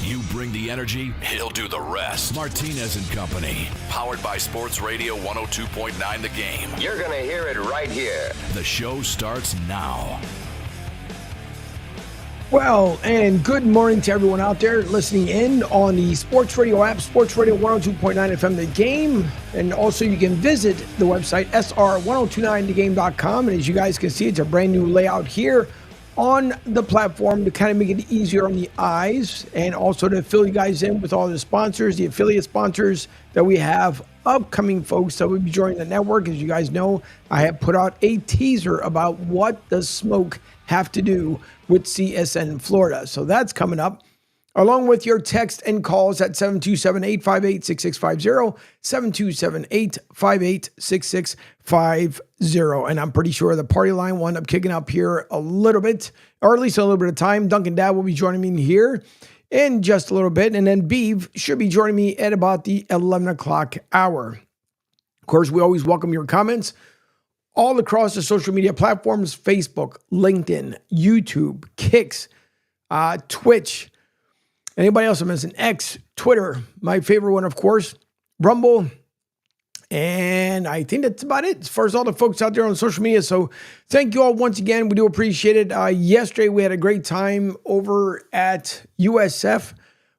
You bring the energy, he'll do the rest. Martinez Company, powered by Sports Radio 102.9 The Game. You're going to hear it right here. The show starts now. Well, and good morning to everyone out there listening in on the Sports Radio app, Sports Radio 102.9 FM The Game. And also you can visit the website, sr1029thegame.com. And as you guys can see, it's a brand new layout here on the platform to kind of make it easier on the eyes and also to fill you guys in with all the sponsors, the affiliate sponsors that we have, upcoming folks that will be joining the network. As you guys know, I have put out a teaser about what does smoke have to do with CSN Florida. So that's coming up, along with your text and calls at 727-858-6650, 727-858-6650. And I'm pretty sure the party line will end up kicking up here a little bit, or at least a little bit of time. Duncan Dad will be joining me here in just a little bit. And then Beeve should be joining me at about the 11 o'clock hour. Of course, we always welcome your comments all across the social media platforms: Facebook, LinkedIn, YouTube, Kicks, Twitch. Anybody else I'm missing? X, Twitter, my favorite one, of course, Rumble. And I think that's about it as far as all the folks out there on social media. So thank you all once again. We do appreciate it. Yesterday, we had a great time over at USF,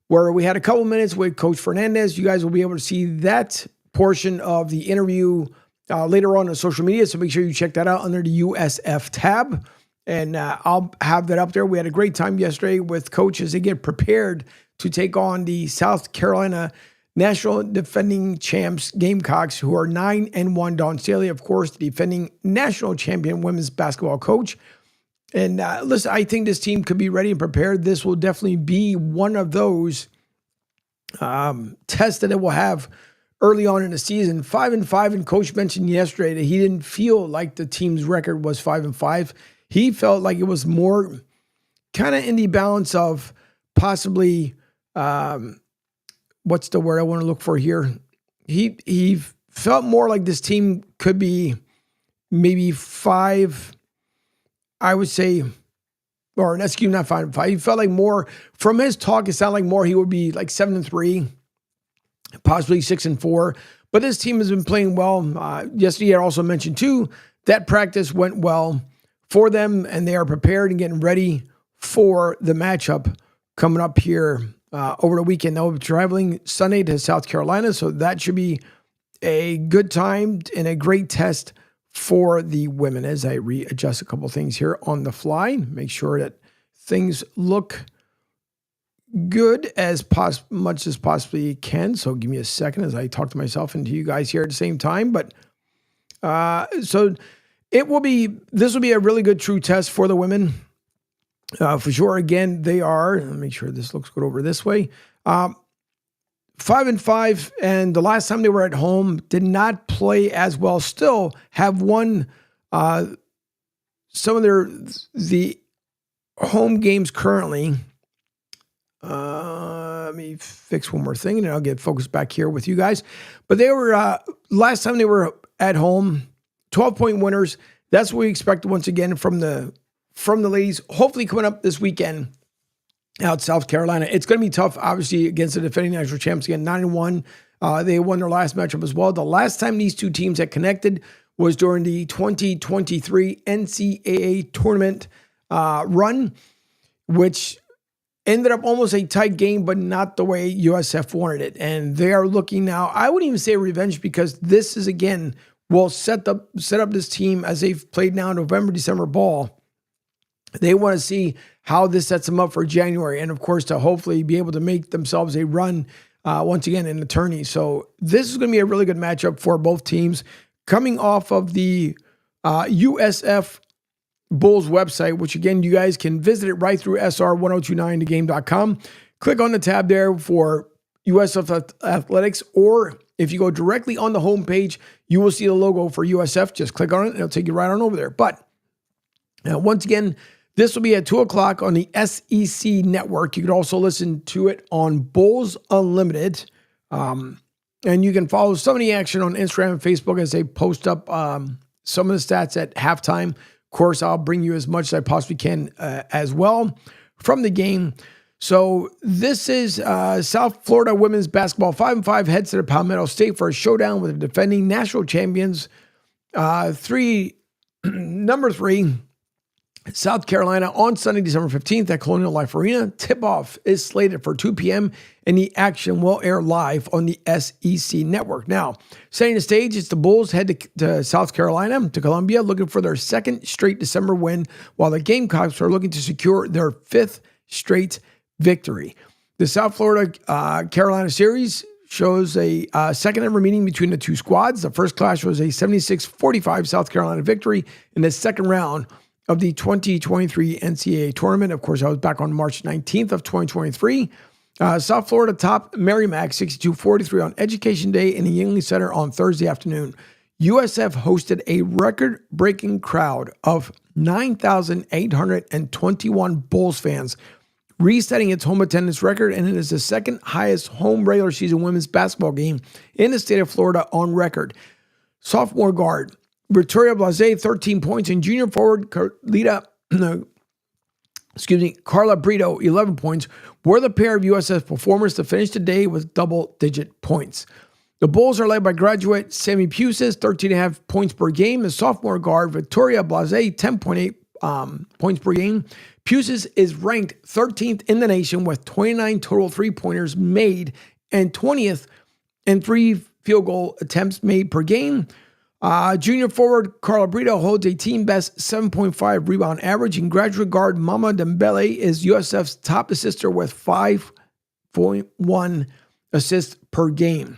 where we had a couple minutes with Coach Fernandez. You guys will be able to see that portion of the interview later on social media. So make sure you check that out under the USF tab. And I'll have that up there. We had a great time yesterday with Coach as they get prepared to take on the South Carolina National Defending Champs Gamecocks, who are 9-1. Dawn Staley, of course, the defending national champion women's basketball coach. And listen, I think this team could be ready and prepared. This will definitely be one of those tests that it will have early on in the season. 5-5, and Coach mentioned yesterday that he didn't feel like the team's record was 5-5. He felt like it was more kind of in the balance of possibly, what's the word I want to look for here? He felt more like this team could be maybe 5, I would say, or excuse me, not 5-5. He felt like more, from his talk, it sounded like more he would be like 7-3, possibly 6-4. But this team has been playing well. Yesterday, I also mentioned too that practice went well for them, and they are prepared and getting ready for the matchup coming up here over the weekend. They'll be traveling Sunday to South Carolina, so that should be a good time and a great test for the women. As I readjust a couple things here on the fly, make sure that things look good as much as possibly can. So give me a second as I talk to myself and to you guys here at the same time. But so this will be a really good true test for the women. For sure. Again, they are, let me make sure this looks good over this way. 5-5, and the last time they were at home did not play as well. Still have won some of the home games currently. Let me fix one more thing and then I'll get focused back here with you guys. But they were, last time they were at home, 12-point winners. That's what we expect once again from the ladies. Hopefully coming up this weekend out South Carolina. It's going to be tough, obviously, against the defending national champs again, 9-1. They won their last matchup as well. The last time these two teams had connected was during the 2023 NCAA tournament run, which ended up almost a tight game, but not the way USF wanted it. And they are looking now, I wouldn't even say revenge, because this is, again, will set up this team as they've played now November, December ball. They want to see how this sets them up for January. And of course, to hopefully be able to make themselves a run once again in the tourney. So this is going to be a really good matchup for both teams. Coming off of the USF Bulls website, which again, you guys can visit it right through sr1029thegame.com. Click on the tab there for USF Athletics, or if you go directly on the homepage, you will see the logo for USF. Just click on it and it'll take you right on over there. But once again, this will be at 2 o'clock on the SEC network. You can also listen to it on Bulls Unlimited. And you can follow some of the action on Instagram and Facebook as they post up some of the stats at halftime. Of course, I'll bring you as much as I possibly can as well from the game. So this is South Florida women's basketball 5-5 heads to the Palmetto State for a showdown with the defending national champions. Number 3, South Carolina on Sunday, December 15th at Colonial Life Arena. Tip-off is slated for 2 p.m. and the action will air live on the SEC network. Now, setting the stage, it's the Bulls head to South Carolina, to Columbia, looking for their second straight December win, while the Gamecocks are looking to secure their 5th straight victory. The South Florida Carolina series shows a second ever meeting between the two squads. The first clash was a 76-45 South Carolina victory in the second round of the 2023 NCAA tournament. Of course, I was back on March 19th of 2023. South Florida topped Merrimack 62-43 on Education Day in the Yingling Center on Thursday afternoon. USF hosted a record-breaking crowd of 9,821 Bulls fans, resetting its home attendance record, and it is the second highest home regular season women's basketball game in the state of Florida on record. Sophomore guard Victoria Blase, 13 points, and junior forward Carla Brito, 11 points, were the pair of USF performers to finish the day with double-digit points. The Bulls are led by graduate Sammy Pusis, 13.5 points per game, and sophomore guard Victoria Blase, 10.8 points per game. Pusis is ranked 13th in the nation with 29 total three-pointers made and 20th in 3 field goal attempts made per game. Junior forward Carla Brito holds a team best 7.5 rebound average, and graduate guard Mama Dembele is USF's top assister with 5.1 assists per game.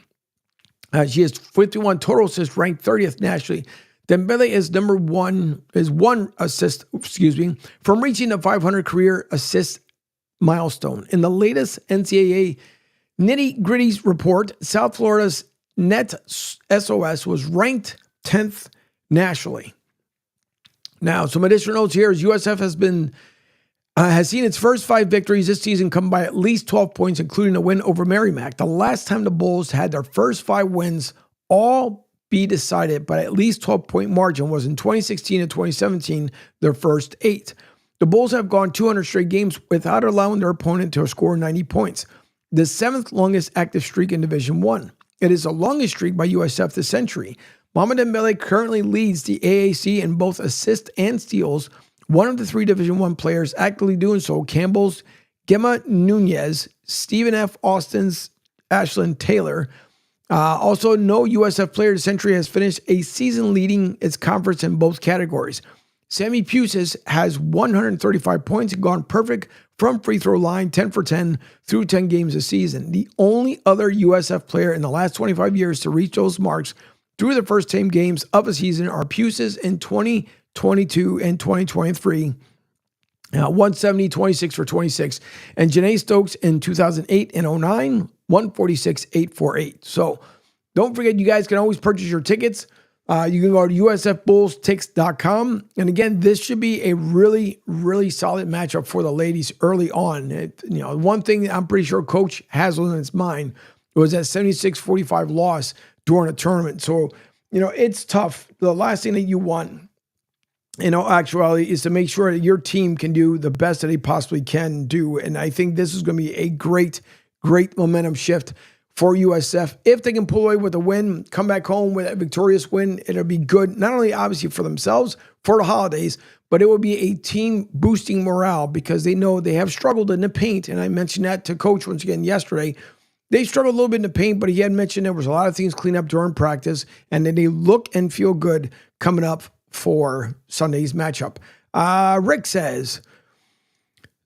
She has 51 total assists, ranked 30th nationally. Dembele is one assist, from reaching the 500 career assist milestone. In the latest NCAA nitty-gritty report, South Florida's net SOS was ranked 10th nationally. Now, some additional notes here is USF has seen its first 5 victories this season come by at least 12 points, including a win over Merrimack. The last time the Bulls had their first 5 wins all be decided by at least 12-point margin was in 2016 and 2017, their first 8. The Bulls have gone 200 straight games without allowing their opponent to score 90 points, the 7th longest active streak in Division I. It is the longest streak by USF this century. Mama Dembele currently leads the AAC in both assists and steals. One of the 3 Division I players actively doing so, Campbell's Gemma Nunez, Stephen F. Austin's Ashlyn Taylor. Also, no USF player this century has finished a season leading its conference in both categories. Sammy Pusis has 135 points and gone perfect from free throw line, 10 for 10 through 10 games this season. The only other USF player in the last 25 years to reach those marks through the first 10 games of a season are Pusis in 2022 and 2023. 170, 26 for 26. And Janae Stokes in 2008 and 09, 146, 848. So don't forget, you guys can always purchase your tickets. You can go to usfbullstix.com. And again, this should be a really, really solid matchup for the ladies early on. One thing that I'm pretty sure Coach has on his mind was that 76-45 loss during a tournament. So, it's tough. The last thing that you want, actuality, is to make sure that your team can do the best that they possibly can do. And I think this is going to be a great, great momentum shift for USF. If they can pull away with a win, come back home with a victorious win, it'll be good, not only obviously for themselves, for the holidays, but it will be a team boosting morale because they know they have struggled in the paint. And I mentioned that to Coach once again yesterday. They struggled a little bit in the paint, but he had mentioned there was a lot of things cleaned up during practice, and then they look and feel good coming up for Sunday's matchup. Rick says,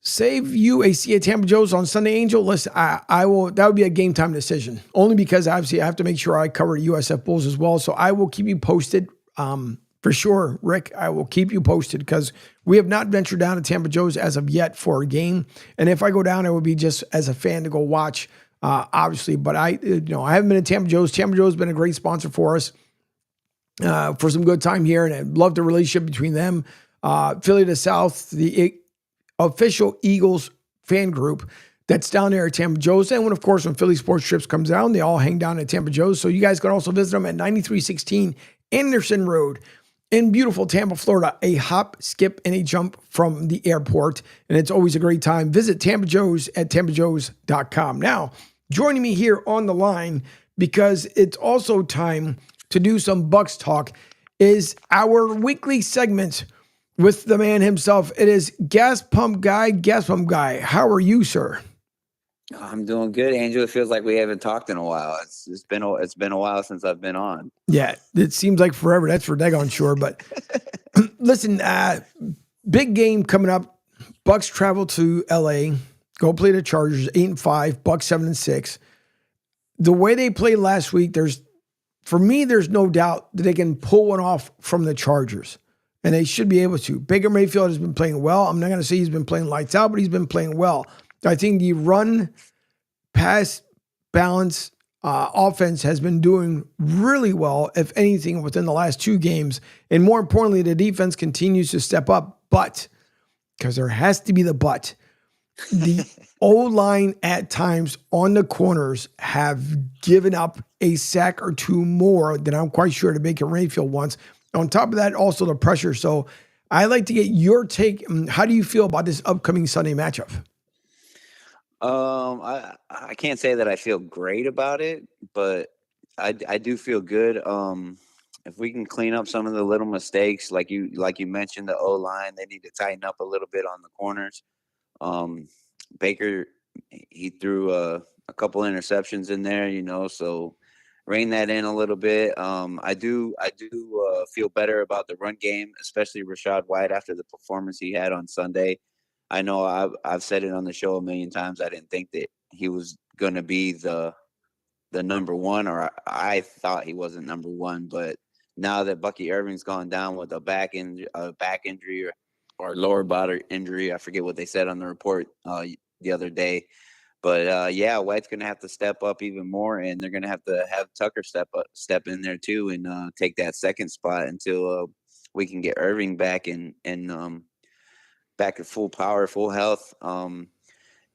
save you a seat at Tampa Joe's on Sunday, Angel. Listen, I will. That would be a game time decision, only because obviously I have to make sure I cover USF Bulls as well. So I will keep you posted for sure, Rick. I will keep you posted because we have not ventured down to Tampa Joe's as of yet for a game. And if I go down, it would be just as a fan to go watch, obviously. But I haven't been to Tampa Joe's. Tampa Joe's been a great sponsor for us. For some good time here, and I love the relationship between them. Philly to South, the official Eagles fan group that's down there at Tampa Joe's. And of course, when Philly Sports Trips comes down, they all hang down at Tampa Joe's. So you guys can also visit them at 9316 Anderson Road in beautiful Tampa, Florida, a hop, skip, and a jump from the airport. And it's always a great time. Visit Tampa Joe's at tampajoes.com. Now, joining me here on the line, because it's also time to do some Bucks talk, is our weekly segment with the man himself. It is Gas Pump Guy. Gas Pump Guy, how are you, sir? I'm doing good, Angel. It feels like we haven't talked in a while. It's been a while since I've been on. Yeah, it seems like forever. That's for daggone sure. But listen, big game coming up. Bucks travel to LA, go play the Chargers, 8-5, Bucks 7-6. The way they played last week, there's no doubt that they can pull one off from the Chargers, and they should be able to. Baker Mayfield has been playing well. I'm not going to say he's been playing lights out, but he's been playing well. I think the run, pass, balance offense has been doing really well, if anything, within the last 2 games. And more importantly, the defense continues to step up. But, because there has to be the but, the O-line at times on the corners have given up a sack or 2 more than I'm quite sure to Baker Mayfield wants. On top of that, also the pressure. So I'd like to get your take. How do you feel about this upcoming Sunday matchup? I can't say that I feel great about it, but I do feel good. If we can clean up some of the little mistakes, like you mentioned, the O-line, they need to tighten up a little bit on the corners. Baker, he threw a couple interceptions in there, so rein that in a little bit. I do feel better about the run game, especially Rachaad White after the performance he had on Sunday. I know I've said it on the show a million times. I didn't think that he was going to be the number one, or I thought he wasn't number one. But now that Bucky Irving's gone down with a back injury or lower body injury, I forget what they said on the report the other day. But White's going to have to step up even more, and they're going to have Tucker step in there too, and take that second spot until we can get Irving back and back at full power, full health.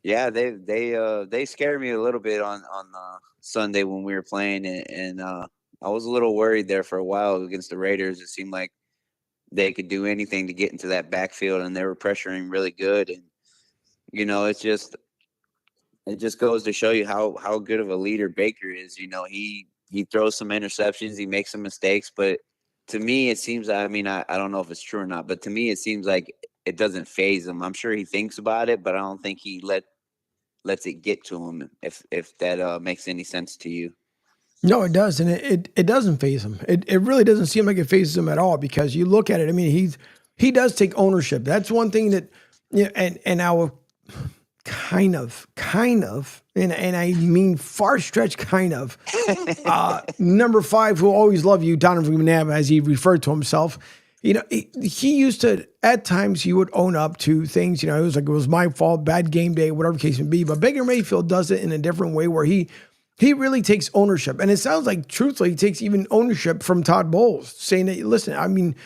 They scared me a little bit on Sunday when we were playing, and I was a little worried there for a while against the Raiders. It seemed like they could do anything to get into that backfield, and they were pressuring really good. And it just goes to show you how good of a leader Baker is. He throws some interceptions, he makes some mistakes, but to me it seems, I don't know if it's true or not, but to me it seems like it doesn't faze him. I'm sure he thinks about it, but I don't think he lets it get to him, if that makes any sense to you. No, it does, and it doesn't faze him. It really doesn't seem like it fazes him at all, because you look at it. I mean, he does take ownership. That's one thing that, and I will kind of, and I mean far stretch kind of. Number 5, who always love you, Donovan McNabb, as he referred to himself. He used to, at times, he would own up to things. It was like, it was my fault, bad game day, whatever the case may be. But Baker Mayfield does it in a different way, where he really takes ownership. And it sounds like, truthfully, he takes even ownership from Todd Bowles, saying that, listen, I mean,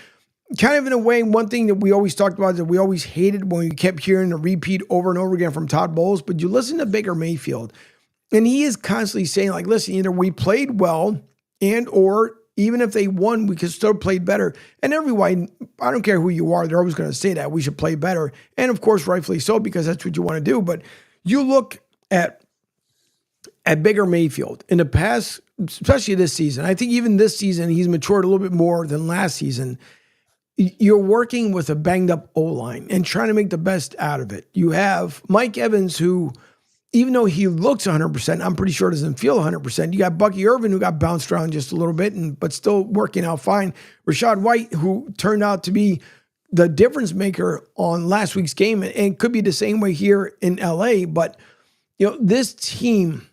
kind of in a way, one thing that we always talked about, that we always hated when we kept hearing the repeat over and over again from Todd Bowles. But you listen to Baker Mayfield, and he is constantly saying, like, listen, either we played well, and or even if they won, we could still play better. And everyone, I don't care who you are, they're always going to say that we should play better. And of course, rightfully so, because that's what you want to do. But you look at Baker Mayfield in the past, especially this season. I think even this season, he's matured a little bit more than last season. You're working with a banged up O-line and trying to make the best out of it. You have Mike Evans, who, even though he looks 100%, I'm pretty sure doesn't feel 100%. You got Bucky Irvin, who got bounced around just a little bit, but still working out fine. Rachaad White, who turned out to be the difference maker on last week's game, and could be the same way here in LA. But this team,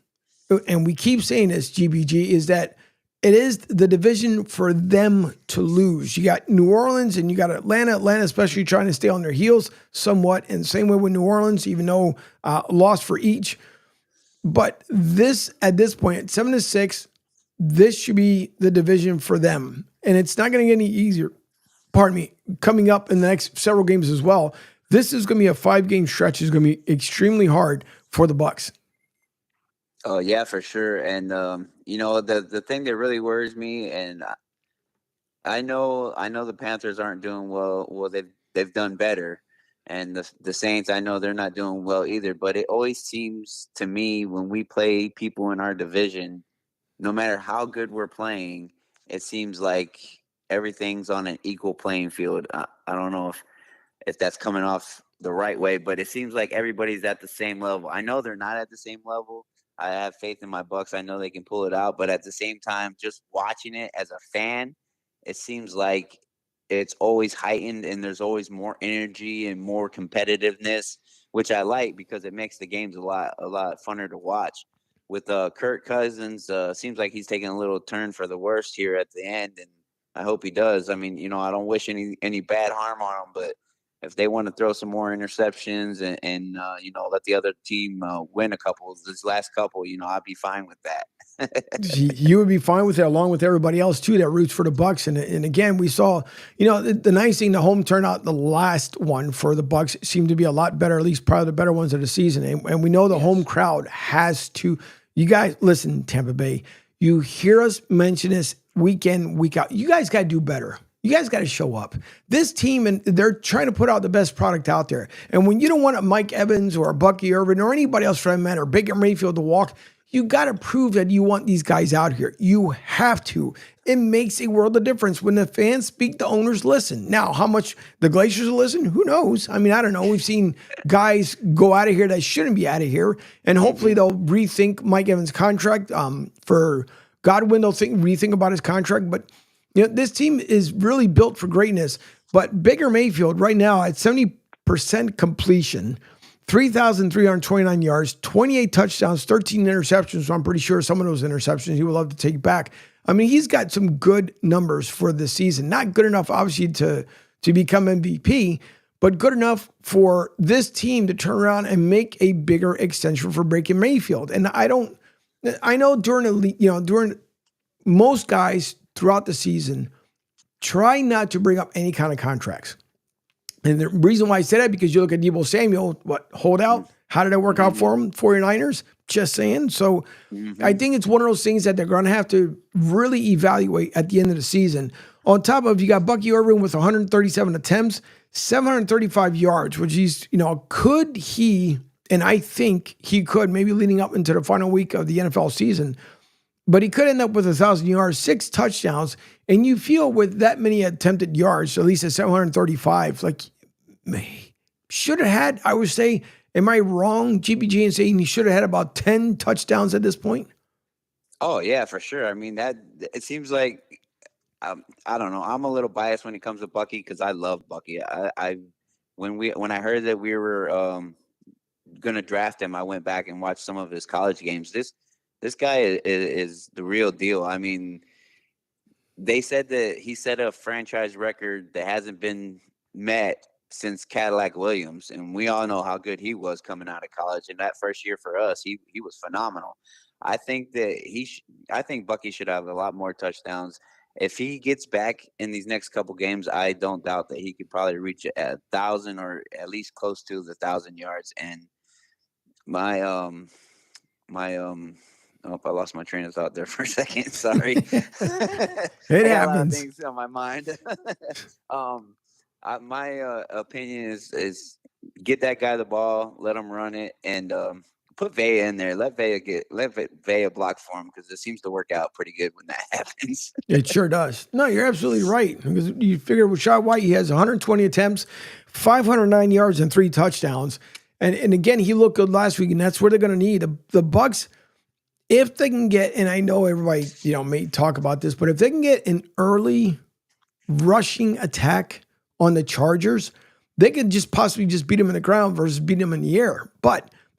and we keep saying this, GBG, is that it is the division for them to lose. You got New Orleans and you got Atlanta. Atlanta especially trying to stay on their heels somewhat, and same way with New Orleans, even though lost for each. But at this point, at 7-6, this should be the division for them. And it's not going to get any easier, coming up in the next several games as well. This is going to be a 5-game stretch. It's going to be extremely hard for the Bucks. Oh yeah, for sure. And the thing that really worries me, and I know the Panthers aren't doing well. Well, they've done better, and the Saints, I know they're not doing well either. But it always seems to me when we play people in our division, no matter how good we're playing, it seems like everything's on an equal playing field. I don't know if that's coming off the right way, but it seems like everybody's at the same level. I know they're not at the same level. I have faith in my Bucks. I know they can pull it out, but at the same time, just watching it as a fan, it seems like it's always heightened and there's always more energy and more competitiveness, which I like because it makes the games a lot funner to watch. With Kirk Cousins, seems like he's taking a little turn for the worst here at the end, and I hope he does. I mean, I don't wish any bad harm on him, but if they want to throw some more interceptions and let the other team win a couple, this last couple, I'd be fine with that. You would be fine with it, along with everybody else too that roots for the Bucks. And again, we saw, the nice thing, the home turnout, the last one for the Bucks seemed to be a lot better, at least probably the better ones of the season. And we know the home crowd has to. You guys, listen, Tampa Bay, you hear us mention this week in, week out. You guys got to do better. You guys got to show up. This team, and they're trying to put out the best product out there. And when you don't want a Mike Evans or a Bucky Irvin or anybody else for that matter, or Baker Mayfield to walk, you got to prove that you want these guys out here. You have to. It makes a world of difference. When the fans speak, the owners listen. Now, how much the Glaciers will listen, who knows? I mean, I don't know. We've seen guys go out of here that shouldn't be out of here. And hopefully they'll rethink Mike Evans' contract. For Godwin, they'll rethink about his contract. But this team is really built for greatness. But Baker Mayfield right now at 70% completion, 3,329 yards, 28 touchdowns, 13 interceptions. So I'm pretty sure some of those interceptions he would love to take back. I mean, he's got some good numbers for this season. Not good enough, obviously, to become MVP, but good enough for this team to turn around and make a bigger extension for Baker Mayfield. And I know during most guys throughout the season try not to bring up any kind of contracts. And the reason why I say that, because you look at Deebo Samuel, hold out? How did that work out for him? 49ers? Just saying. So I think it's one of those things that they're going to have to really evaluate at the end of the season. On top of, you got Bucky Irvin with 137 attempts, 735 yards, which could he, and I think he could, maybe leading up into the final week of the NFL season, but he could end up with 1,000 yards, 6 touchdowns, and you feel with that many attempted yards, at least at 735, like should have had, I would say, am I wrong, GPG, in saying he should have had about 10 touchdowns at this point? Oh, yeah, for sure. I mean, it seems like, I don't know. I'm a little biased when it comes to Bucky because I love Bucky. When I heard that we were going to draft him, I went back and watched some of his college games. This guy is the real deal. I mean, they said that he set a franchise record that hasn't been met since Cadillac Williams, and we all know how good he was coming out of college. And that first year for us, he was phenomenal. I think Bucky should have a lot more touchdowns. If he gets back in these next couple games, I don't doubt that he could probably reach 1,000 or at least close to the 1,000 yards. And oh, I lost my train of thought there for a second. Sorry. It happens. A lot of things on my mind. My opinion is get that guy the ball, let him run it, and put Vea in there. Let Vea block for him because it seems to work out pretty good when that happens. It sure does. No, you're absolutely right. Because you figure with Rashad White, he has 120 attempts, 509 yards, and 3 touchdowns. And again, he looked good last week, and that's where they're going to need the Bucks. If they can get, and I know everybody, may talk about this, but if they can get an early rushing attack on the Chargers, they could just possibly just beat them in the ground versus beating them in the air.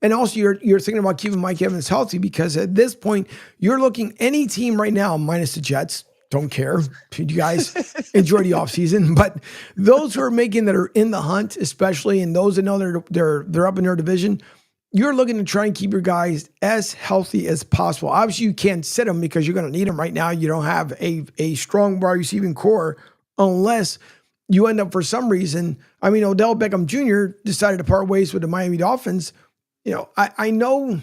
And also you're thinking about keeping Mike Evans healthy, because at this point you're looking any team right now, minus the Jets, don't care. You guys enjoy the offseason, but those who are that are in the hunt, especially, and those that know they're up in their division, you're looking to try and keep your guys as healthy as possible. Obviously, you can't sit them because you're going to need them right now. You don't have a strong wide receiving core unless you end up, for some reason, Odell Beckham Jr. decided to part ways with the Miami Dolphins. I know,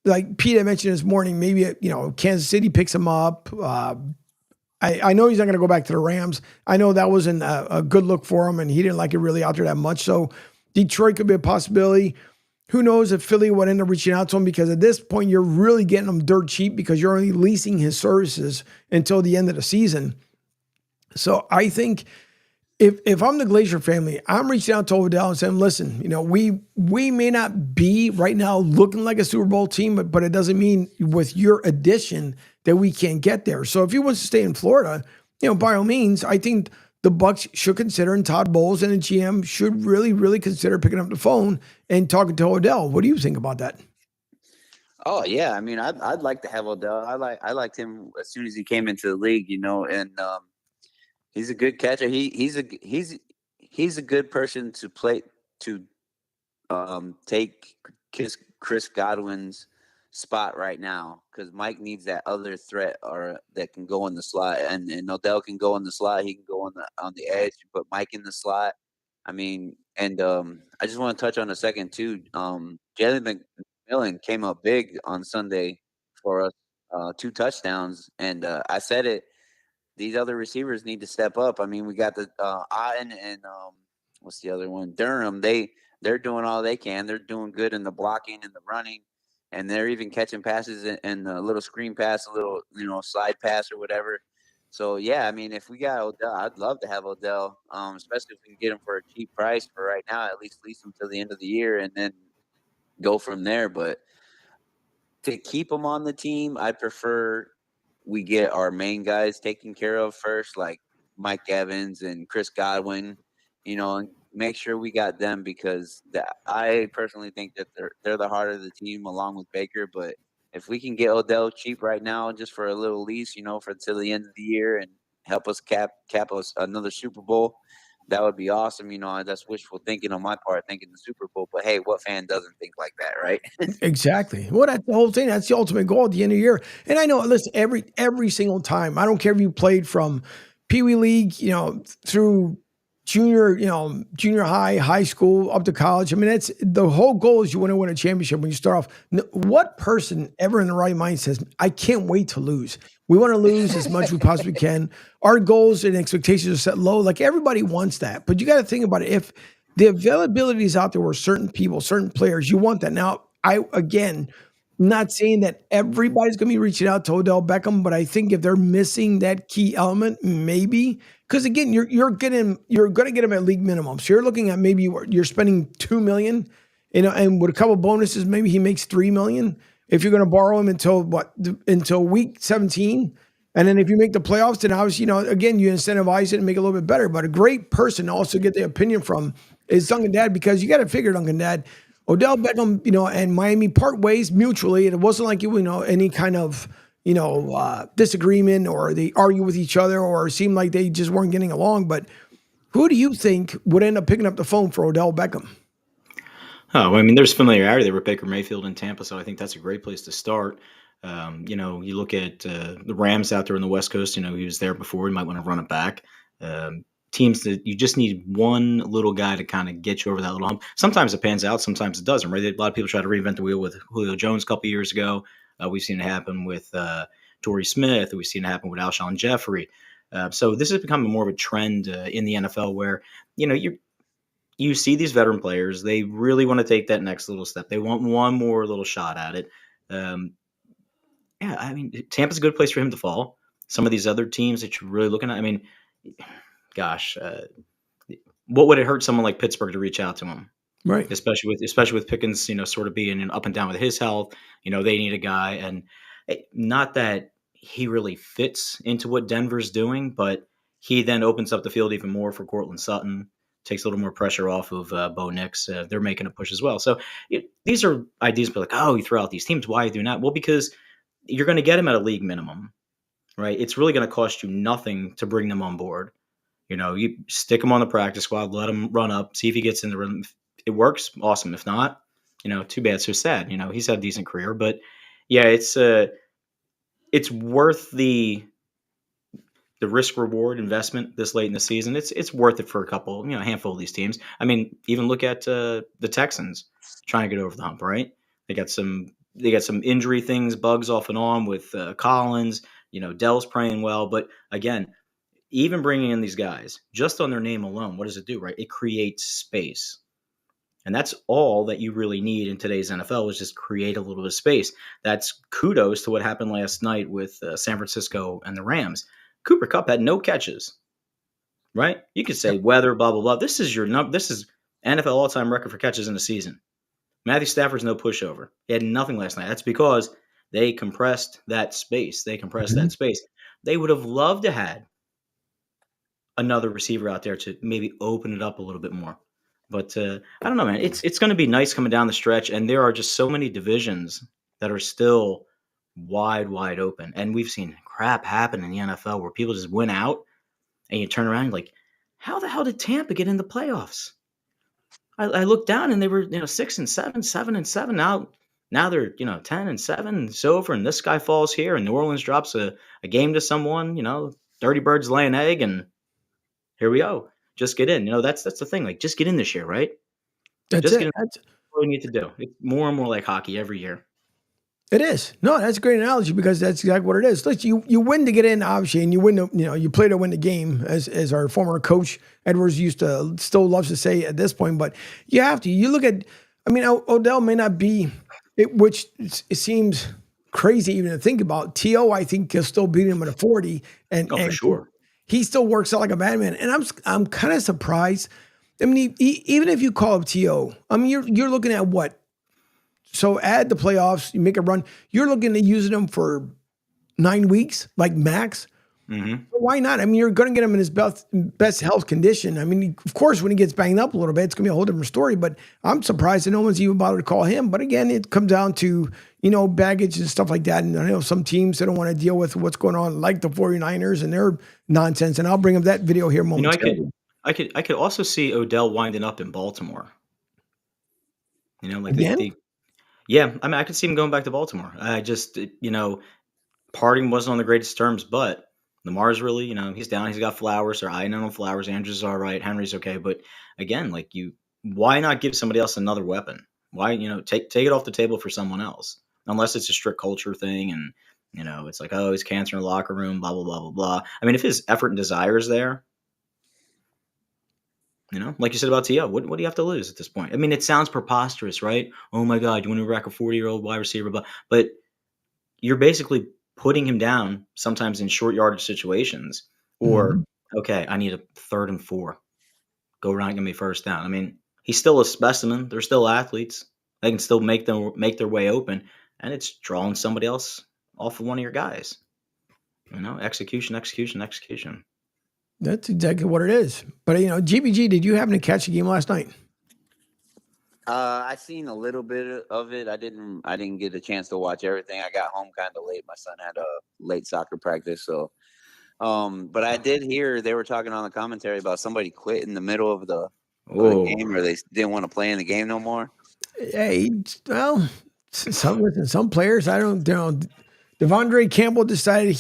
like Pete had mentioned this morning, maybe, Kansas City picks him up. I know he's not going to go back to the Rams. I know that wasn't a good look for him, and he didn't like it really out there that much. So Detroit could be a possibility. Who knows if Philly would end up reaching out to him, because at this point you're really getting him dirt cheap because you're only leasing his services until the end of the season. So I think if I'm the Glacier family, I'm reaching out to Odell and saying, listen, we may not be right now looking like a Super Bowl team, but it doesn't mean with your addition that we can't get there. So if he wants to stay in Florida, by all means, I think the Bucs should consider, and Todd Bowles and the GM should really, really consider picking up the phone and talking to Odell. What do you think about that? Oh yeah, I mean, I'd like to have Odell. I liked him as soon as he came into the league, and he's a good catcher. He's a good person to play to take Chris Godwin's spot right now, because Mike needs that other threat or that can go in the slot, and Odell can go in the slot. He can go on the edge, put Mike in the slot. I mean, and I just want to touch on a second too. Jalen McMillan came up big on Sunday for us, 2 touchdowns, and I said it. These other receivers need to step up. I mean, we got the Otten and what's the other one? Durham. They're doing all they can. They're doing good in the blocking and the running, and they're even catching passes and a little screen pass, a little slide pass or whatever. So yeah, I mean, if we got Odell, I'd love to have Odell, especially if we can get him for a cheap price for right now. At least lease him till the end of the year and then go from there. But to keep him on the team, I prefer we get our main guys taken care of first, like Mike Evans and Chris Godwin, and make sure we got them, because I personally think that they're the heart of the team along with Baker. But if we can get Odell cheap right now, just for a little lease, for till the end of the year, and help us cap us another Super Bowl, that would be awesome. That's wishful thinking on my part, thinking the Super Bowl. But hey, what fan doesn't think like that, right? Exactly. Well, that's the whole thing. That's the ultimate goal at the end of the year. And I know, listen, every single time, I don't care if you played from Pee Wee League, through junior high school, up to college. I mean, that's the whole goal is you want to win a championship when you start off. What person ever in the right mind says, I can't wait to lose? We want to lose as much as we possibly can. Our goals and expectations are set low. Like, everybody wants that. But you got to think about it. If the availability is out there where certain people, certain players, you want that. Now, again, not saying that everybody's going to be reaching out to Odell Beckham, but I think if they're missing that key element, maybe, because again, you're going to get him at league minimum. So you're looking at maybe you're spending $2 million, and with a couple bonuses, maybe he makes $3 million. If you're going to borrow him until week 17, and then if you make the playoffs, then obviously, again, you incentivize it and make it a little bit better. But a great person to also get the opinion from is Duncan Dad, because you got to figure, Duncan Dad, Odell Beckham, and Miami part ways mutually. And it wasn't like, any kind of, disagreement, or they argue with each other, or seemed like they just weren't getting along. But who do you think would end up picking up the phone for Odell Beckham? Oh, well, I mean, there's familiarity there with Baker Mayfield in Tampa, so I think that's a great place to start. You look at the Rams out there on the West Coast. He was there before. You might want to run it back. Teams that you just need one little guy to kind of get you over that little hump. Sometimes it pans out, sometimes it doesn't. Right? A lot of people try to reinvent the wheel with Julio Jones a couple years ago. We've seen it happen with Torrey Smith. We've seen it happen with Alshon Jeffrey. So this has become more of a trend in the NFL where you see these veteran players. They really want to take that next little step. They want one more little shot at it. I mean, Tampa's a good place for him to fall. Some of these other teams that you're really looking at, I mean, gosh, what would it hurt someone like Pittsburgh to reach out to him? Right. Especially with Pickens, sort of being up and down with his health. They need a guy, and not that he really fits into what Denver's doing, but he then opens up the field even more for Cortland Sutton, takes a little more pressure off of Bo Nix. They're making a push as well. So these are ideas, but like, oh, you throw out these teams. Why are you doing that? Well, because you're going to get him at a league minimum, right? It's really going to cost you nothing to bring them on board. You stick him on the practice squad, let him run up, see if he gets in the rhythm. If it works, awesome. If not, too bad, so sad. He's had a decent career, but yeah, it's worth the risk reward investment this late in the season. It's worth it for a couple, a handful of these teams. I mean, even look at the Texans trying to get over the hump, right? They got some injury things, bugs off and on with Collins. Dell's playing well. But again, even bringing in these guys, just on their name alone, what does it do, right? It creates space. And that's all that you really need in today's NFL is just create a little bit of space. That's kudos to what happened last night with San Francisco and the Rams. Cooper Kupp had no catches, right? You could say weather, blah, blah, blah. This is NFL all-time record for catches in a season. Matthew Stafford's no pushover. He had nothing last night. That's because they compressed that space. They would have loved to have another receiver out there to maybe open it up a little bit more. But I don't know, man. It's going to be nice coming down the stretch, and there are just so many divisions that are still wide open. And we've seen crap happen in the NFL where people just win out, and you turn around like, how the hell did Tampa get in the playoffs? I looked down and they were 6-7, 7-7. Now they're 10-7, and so over. And this guy falls here, and New Orleans drops a game to someone. 30 birds lay an egg, and here we go. Just get in. That's the thing. Like, just get in this year, right? That's it. That's what we need to do. It's more and more like hockey every year. It is. No, that's a great analogy because that's exactly what it is. Look, you win to get in, obviously, and you win. You play to win the game, as our former coach Edwards still loves to say at this point. But you have to. You look at. I mean, Odell may not be, which it seems crazy even to think about. T.O. I think he'll still beat him at a 40, and for sure. He still works out like a madman, and I'm kind of surprised. I mean, even if you call up T.O., I mean, you're looking at what? So add the playoffs, you make a run. You're looking at using him for 9 weeks, like max. Mm-hmm. Why not? I mean, you're going to get him in his best health condition. I mean, of course, when he gets banged up a little bit, it's going to be a whole different story. But I'm surprised that no one's even bothered to call him. But again, it comes down to baggage and stuff like that. And I know some teams that don't want to deal with what's going on, like the 49ers and their nonsense. And I'll bring up that video here momentarily. I could also see Odell winding up in Baltimore. Again? Yeah, I mean, I could see him going back to Baltimore. I just, parting wasn't on the greatest terms, but Lamar's really, he's down. He's got Flowers. They're eyeing on Flowers. Andrews is all right. Henry's okay. But again, why not give somebody else another weapon? Why, take it off the table for someone else? Unless it's a strict culture thing and, it's like, oh, he's cancer in the locker room, blah, blah, blah, blah, blah. I mean, if his effort and desire is there, like you said about T.O., what do you have to lose at this point? I mean, it sounds preposterous, right? Oh, my God, you want to rack a 40-year-old wide receiver? But you're basically putting him down sometimes in short yardage situations. Or, okay, I need a 3rd and 4. Go around and give me first down. I mean, he's still a specimen. They're still athletes. They can still make their way open. And it's drawing somebody else off of one of your guys. Execution. That's exactly what it is. But, GBG, did you happen to catch the game last night? I seen a little bit of it. I didn't get a chance to watch everything. I got home kind of late. My son had a late soccer practice. So, but I did hear they were talking on the commentary about somebody quit in the middle of the game, or they didn't want to play in the game no more. Hey, well, some players, I don't know. Devondre Campbell decided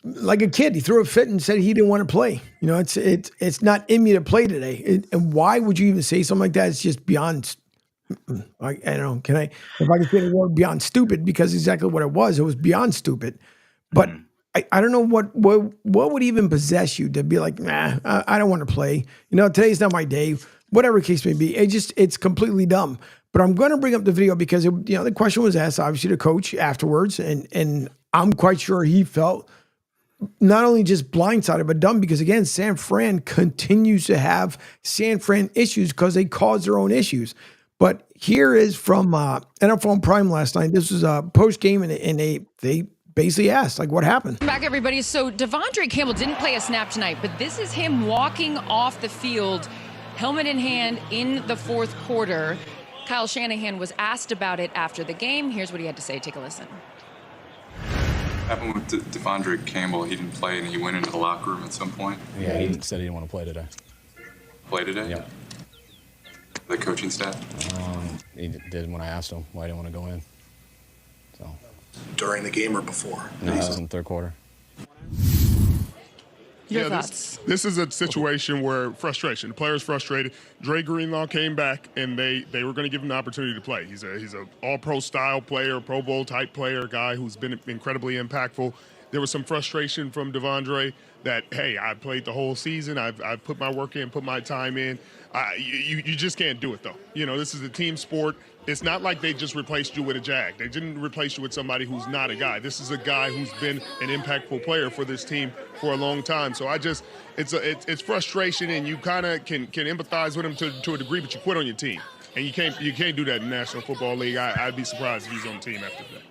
like a kid, he threw a fit and said he didn't want to play. It's not in me to play today. And why would you even say something like that? It's just beyond. I don't know. If I can say the word beyond stupid, because exactly what it was beyond stupid. But I don't know what would even possess you to be like, nah, I don't want to play. Today's not my day. Whatever the case may be, it's completely dumb. But I'm going to bring up the video because the question was asked, obviously, to coach afterwards, and I'm quite sure he felt not only just blindsided but dumb because again, San Fran continues to have San Fran issues because they cause their own issues. But here is from NFL on Prime last night. This was a post game, and they basically asked, like, what happened? Back, everybody. So Devondre Campbell didn't play a snap tonight, but this is him walking off the field, helmet in hand, in the fourth quarter. Kyle Shanahan was asked about it after the game. Here's what he had to say. Take a listen. Happened with Devondre Campbell. He didn't play, and he went into the locker room at some point. Yeah, he said he didn't want to play today. Play today? Yeah. The coaching staff? He did when I asked him why he didn't want to go in. So. During the game or before? No, it was in the third quarter. Your thoughts? This is a situation where frustration. The player's frustrated. Dre Greenlaw came back, and they were going to give him the opportunity to play. He's a all-pro style player, Pro Bowl type player, guy who's been incredibly impactful. There was some frustration from Devondre that, hey, I played the whole season. I've put my work in, put my time in. You just can't do it, though. This is a team sport. It's not like they just replaced you with a Jag. They didn't replace you with somebody who's not a guy. This is a guy who's been an impactful player for this team for a long time. So it's frustration, and you kind of can empathize with him to a degree, but you quit on your team. And you can't do that in the National Football League. I'd be surprised if he's on the team after that.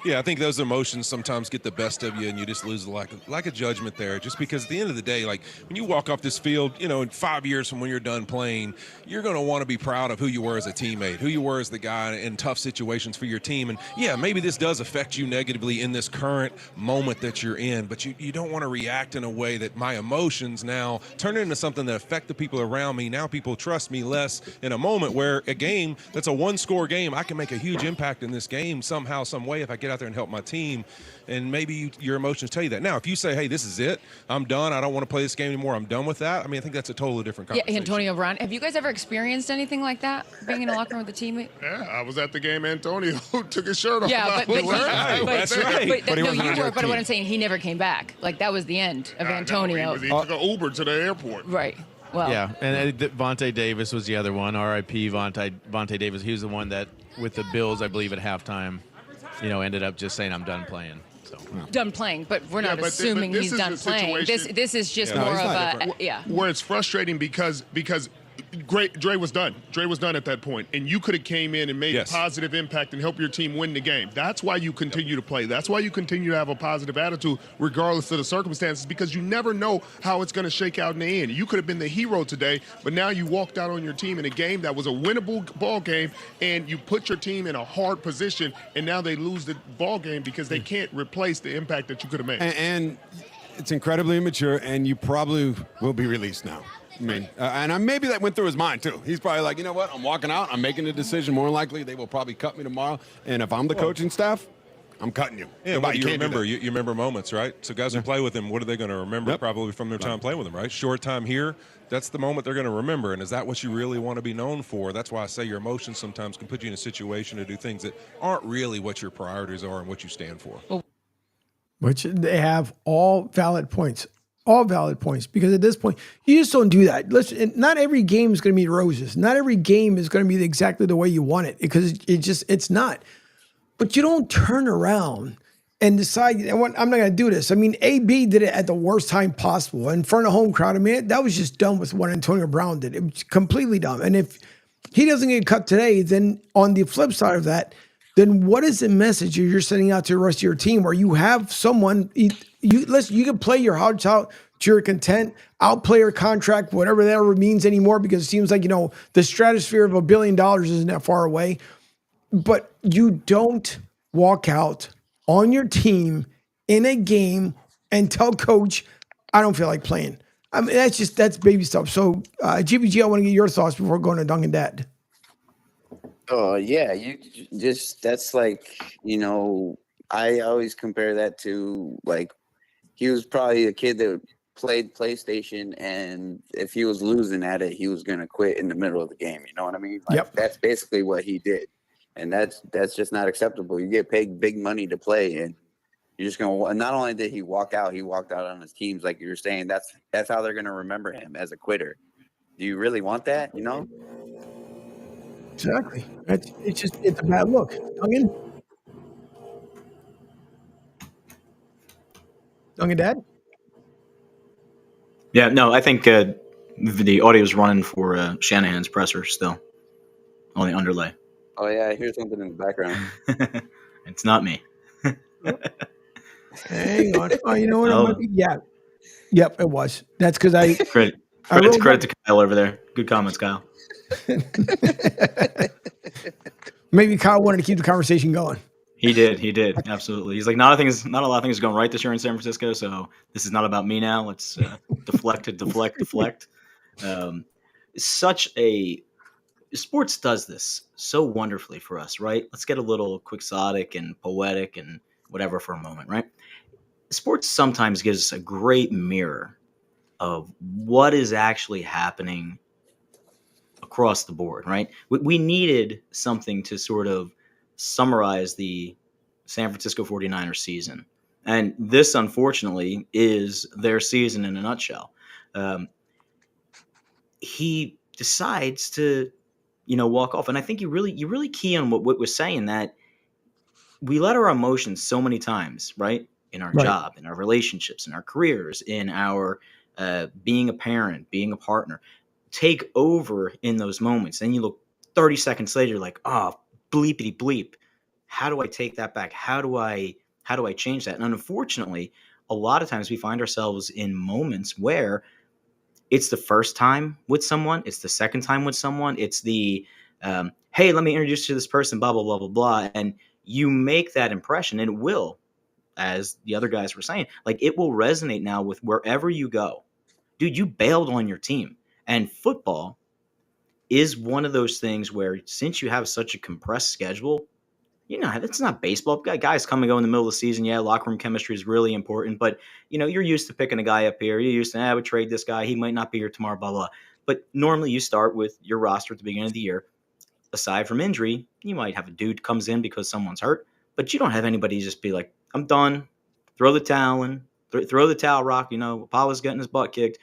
Yeah, I think those emotions sometimes get the best of you, and you just lose like a judgment there. Just because at the end of the day, like when you walk off this field, in 5 years from when you're done playing, you're going to want to be proud of who you were as a teammate, who you were as the guy in tough situations for your team. And yeah, maybe this does affect you negatively in this current moment that you're in, but you don't want to react in a way that my emotions now turn into something that affect the people around me. Now people trust me less in a moment where a game that's a one-score game, I can make a huge impact in this game somehow, some way if I get out there and help my team. And maybe your emotions tell you that. Now, if you say, hey, this is it, I'm done, I don't want to play this game anymore, I'm done with that, I think that's a totally different conversation. Yeah, Antonio Brown, have you guys ever experienced anything like that, being in a locker room with a teammate? Yeah, I was at the game Antonio took his shirt off. Yeah, but that's right. But what I'm saying, he never came back. Like, that was the end of Antonio. He took an Uber to the airport. Right. Well, yeah, and Vontae Davis was the other one. R.I.P. Vontae Davis. He was the one that, with the Bills, I believe, at halftime, ended up just saying, I'm done playing. So done playing, but we're not assuming he's done playing. This is just more of a where it's frustrating because Dre was done. Dre was done at that point, and you could have came in and made a positive impact and help your team win the game. That's why you continue to play. That's why you continue to have a positive attitude regardless of the circumstances, because you never know how it's going to shake out in the end. You could have been the hero today, but now you walked out on your team in a game that was a winnable ball game, and you put your team in a hard position, and now they lose the ball game because they can't replace the impact that you could have made. And it's incredibly immature, and you probably will be released now. And maybe that went through his mind, too. He's probably like, you know what? I'm walking out. I'm making a decision. More likely, they will probably cut me tomorrow. And if I'm the coaching staff, I'm cutting you. Yeah, what you remember? You remember moments, right? So guys who play with him, what are they going to remember probably from their time playing with him, right? Short time here, that's the moment they're going to remember. And is that what you really want to be known for? That's why I say your emotions sometimes can put you in a situation to do things that aren't really what your priorities are and what you stand for. Which they have all valid points. All valid points, because at this point, you just don't do that. Listen, not every game is going to be roses. Not every game is going to be exactly the way you want it, because it's not. But you don't turn around and decide, I'm not going to do this. AB did it at the worst time possible in front of home crowd. That was just dumb with what Antonio Brown did. It was completely dumb. And if he doesn't get cut today, then on the flip side of that, then what is the message you're sending out to the rest of your team, where you have someone, you can play your hearts out to your content, outplay your contract, whatever that ever means anymore, because it seems like, the stratosphere of $1 billion isn't that far away. But you don't walk out on your team in a game and tell coach, I don't feel like playing. That's baby stuff. So, GBG, I want to get your thoughts before going to Duncan Dad. Oh, yeah. That's like, I always compare that to, like, he was probably a kid that played PlayStation, and if he was losing at it, he was going to quit in the middle of the game. You know what I mean? That's basically what he did. And that's just not acceptable. You get paid big money to play, and you're just going to, not only did he walk out on his teams, like you were saying, that's how they're going to remember him, as a quitter. Do you really want that, Exactly. It's a bad look. Duncan Dad? Yeah, no, I think the audio's running for Shanahan's presser still on the underlay. Oh, yeah, I hear something in the background. It's not me. Hang on. Oh, you know what? Yeah. Yep, it was. That's because I... Credit to Kyle over there. Good comments, Kyle. Maybe Kyle wanted to keep the conversation going. He did. Absolutely. He's like, not a lot of things are going right this year in San Francisco, so this is not about me now. Let's deflect. Sports does this so wonderfully for us, right? Let's get a little quixotic and poetic and whatever for a moment, right? Sports sometimes gives us a great mirror of what is actually happening across the board, right? We needed something to sort of summarize the San Francisco 49ers season. And this, unfortunately, is their season in a nutshell. He decides to, walk off. And I think you really key on what Whit was saying, that we let our emotions so many times, right? In our Right. job, in our relationships, in our careers, in our being a parent, being a partner, take over in those moments. Then you look 30 seconds later, like, oh, bleepity bleep. How do I take that back? How do I change that? And unfortunately, a lot of times we find ourselves in moments where it's the first time with someone, it's the second time with someone, it's the hey, let me introduce you to this person, blah blah blah blah blah, and you make that impression, and it will, as the other guys were saying, like, it will resonate now with wherever you go. Dude, you bailed on your team. And football is one of those things where, since you have such a compressed schedule, it's not baseball. Guys come and go in the middle of the season. Yeah, locker room chemistry is really important, but you're used to picking a guy up here. You're used to, I would trade this guy. He might not be here tomorrow, blah, blah. But normally you start with your roster at the beginning of the year. Aside from injury, you might have a dude comes in because someone's hurt, but you don't have anybody just be like, I'm done. Throw the towel in. Throw the towel rock. Paula's getting his butt kicked.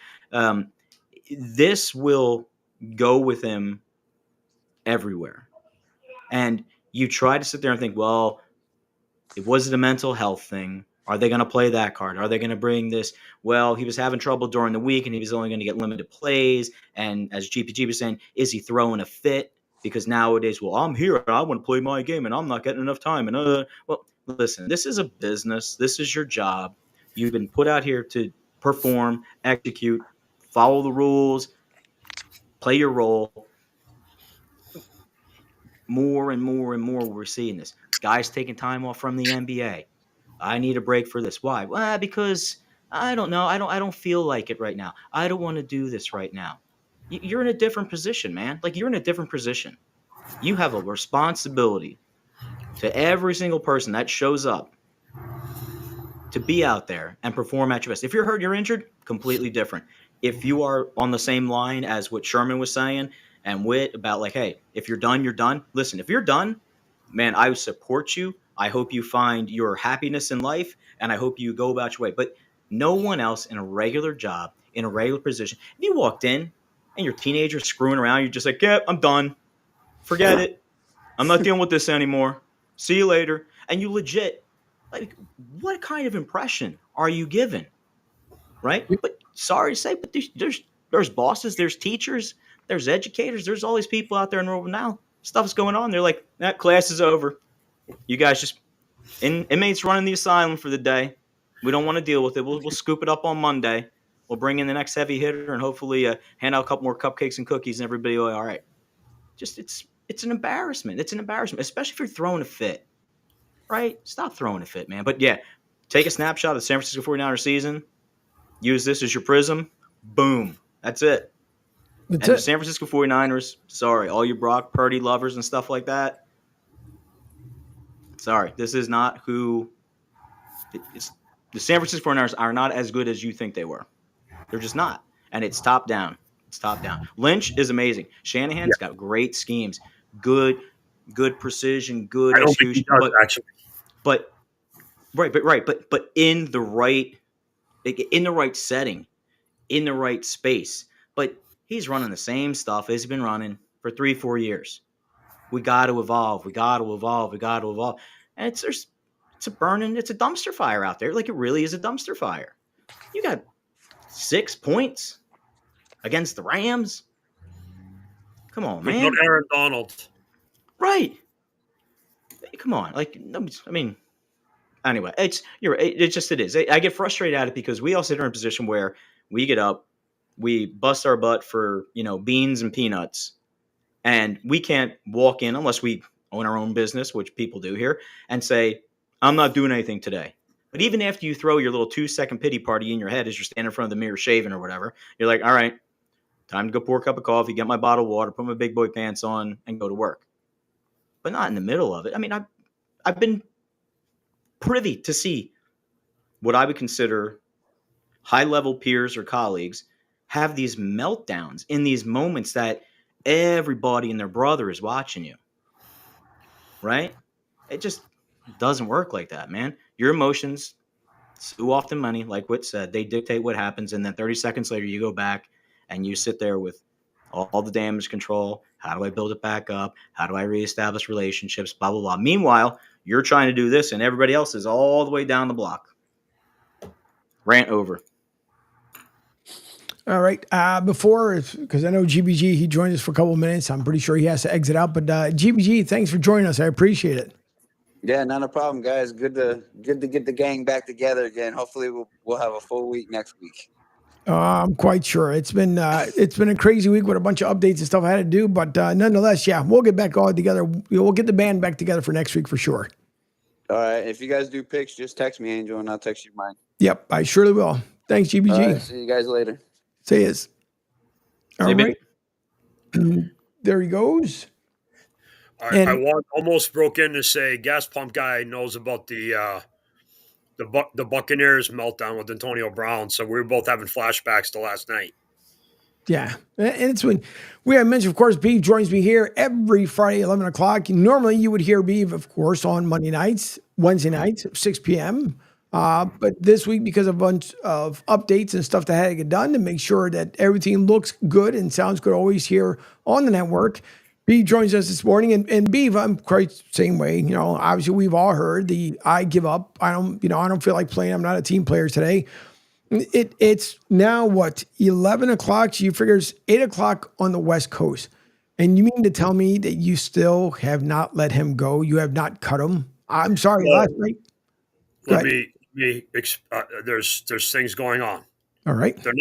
This will go with him everywhere. And you try to sit there and think, well, was it a mental health thing? Are they going to play that card? Are they going to bring this? Well, he was having trouble during the week and he was only going to get limited plays. And as GPG was saying, is he throwing a fit? Because nowadays, well, I'm here and I want to play my game and I'm not getting enough time. And well, listen, this is a business. This is your job. You've been put out here to perform, execute, follow the rules, play your role. More and more and more, we're seeing this. Guys taking time off from the NBA. I need a break for this. Why? Well, because I don't know. I don't feel like it right now. I don't want to do this right now. You're in a different position, man. Like, you're in a different position. You have a responsibility to every single person that shows up to be out there and perform at your best. If you're hurt, you're injured, completely different. If you are on the same line as what Sherman was saying and Whit about, like, hey, if you're done, you're done. Listen, if you're done, man, I support you. I hope you find your happiness in life, and I hope you go about your way. But no one else in a regular job, in a regular position, if you walked in and your teenager's screwing around, you're just like, yeah, I'm done. Forget it. I'm not dealing with this anymore. See you later. And you legit, like, what kind of impression are you given? Right? But sorry to say, but there's bosses, there's teachers, there's educators, there's all these people out there in the world now. Stuff's going on. They're like, that class is over. You guys just inmates running the asylum for the day. We don't want to deal with it. We'll scoop it up on Monday. We'll bring in the next heavy hitter and hopefully hand out a couple more cupcakes and cookies, and everybody will be all right. Just it's an embarrassment. It's an embarrassment, especially if you're throwing a fit. Right? Stop throwing a fit, man. But yeah, take a snapshot of the San Francisco 49ers season. Use this as your prism. Boom. That's it. The San Francisco 49ers, sorry, all you Brock Purdy lovers and stuff like that. Sorry, this is not who the San Francisco 49ers are not as good as you think they were. They're just not. And it's top down. It's top down. Lynch is amazing. Shanahan's got great schemes. Good precision, good execution. But in the right setting, in the right space. But he's running the same stuff he's been running for 3-4 years. We got to evolve. And it's a dumpster fire out there. Like, it really is a dumpster fire. You got 6 points against the Rams. Come on, man. Not Aaron Donald. Right. Come on. Like, I mean, anyway, it is. I get frustrated at it because we all sit in a position where we get up, we bust our butt for, beans and peanuts, and we can't walk in unless we own our own business, which people do here, and say, I'm not doing anything today. But even after you throw your little 2-second pity party in your head as you're standing in front of the mirror shaving or whatever, you're like, all right, time to go pour a cup of coffee, get my bottle of water, put my big boy pants on, and go to work. But not in the middle of it. I mean, I've been privy to see what I would consider high-level peers or colleagues have these meltdowns in these moments that everybody and their brother is watching you, right? It just doesn't work like that, man. Your emotions too often money, like Whit said. They dictate what happens, and then 30 seconds later, you go back and you sit there with all the damage control. How do I build it back up? How do I reestablish relationships? Blah, blah, blah. Meanwhile, you're trying to do this, and everybody else is all the way down the block. Rant over. All right. Because I know GBG, he joined us for a couple of minutes. I'm pretty sure he has to exit out. But GBG, thanks for joining us. I appreciate it. Yeah, not a problem, guys. Good to get the gang back together again. Hopefully, we'll have a full week next week. I'm quite sure it's been a crazy week with a bunch of updates and stuff I had to do, but nonetheless, yeah, we'll get back all together. We'll get the band back together for next week for sure. All right. If you guys do picks, just text me, Angel, and I'll text you mine. Yep, I surely will. Thanks, GBG. All right, see you guys later. Say is. All right. There he goes. I almost broke in to say gas pump guy knows about the Buccaneers meltdown with Antonio Brown. So we were both having flashbacks to last night. Yeah. And it's when we have mentioned, of course, Beef joins me here every Friday, 11 o'clock. Normally you would hear Beef, of course, on Monday nights, Wednesday nights, 6 p.m. But this week, because of a bunch of updates and stuff that had to get done to make sure that everything looks good and sounds good always here on the network, Beef joins us this morning. And Beef, I'm quite the same way. You know, obviously we've all heard I give up. I don't feel like playing. I'm not a team player today. It's now what, 11 o'clock? So you figure it's 8 o'clock on the West Coast. And you mean to tell me that you still have not let him go? You have not cut him? I'm sorry, last night. There's things going on. All right. They're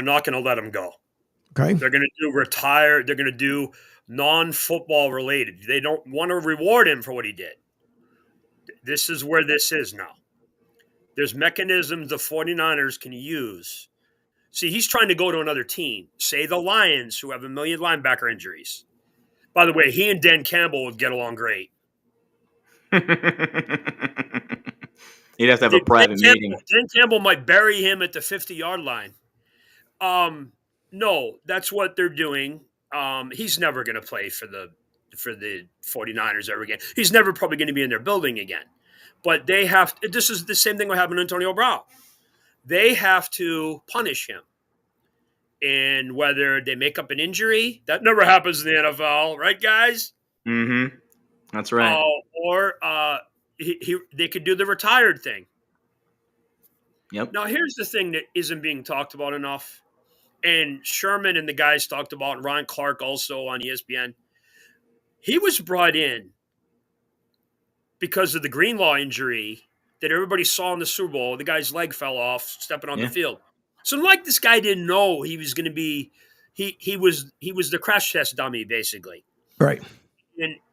not gonna let him go. Okay. They're gonna do retire. They're gonna do non-football related. They don't want to reward him for what he did. This is where this is now. There's mechanisms the 49ers can use. See, he's trying to go to another team. Say the Lions, who have a million linebacker injuries. By the way, he and Dan Campbell would get along great. He'd have to have a private meeting. Dan Campbell might bury him at the 50-yard line. No, that's what they're doing. He's never going to play for the 49ers ever again. He's never probably going to be in their building again. But they have – this is the same thing what happened to Antonio Brown. They have to punish him. And whether they make up an injury, that never happens in the NFL, right, guys? Mm-hmm. That's right. Or they could do the retired thing. Yep. Now, here's the thing that isn't being talked about enough. And Sherman and the guys talked about, and Ryan Clark also on ESPN. He was brought in because of the Greenlaw injury that everybody saw in the Super Bowl. The guy's leg fell off stepping on the field. So like this guy didn't know he was going to be he was the crash test dummy basically. Right.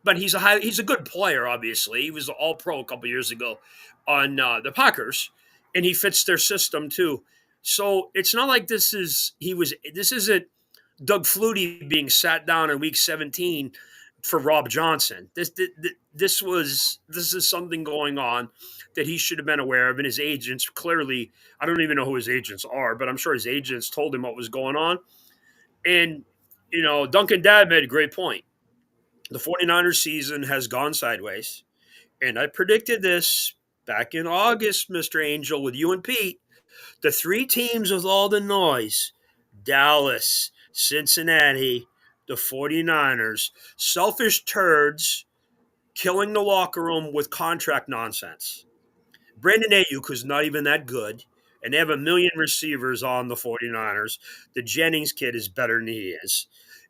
But he's a good player obviously. He was an all-pro a couple years ago on the Packers, and he fits their system too. So it's not like this isn't Doug Flutie being sat down in week 17 for Rob Johnson. This is something going on that he should have been aware of, and his agents clearly, I don't even know who his agents are, but I'm sure his agents told him what was going on. And, Duncan Dad made a great point. The 49ers season has gone sideways, and I predicted this back in August, Mr. Angel, with you and Pete. The three teams with all the noise, Dallas, Cincinnati, the 49ers, selfish turds killing the locker room with contract nonsense. Brandon Ayuk, who's not even that good, and they have a million receivers on the 49ers. The Jennings kid is better than he is,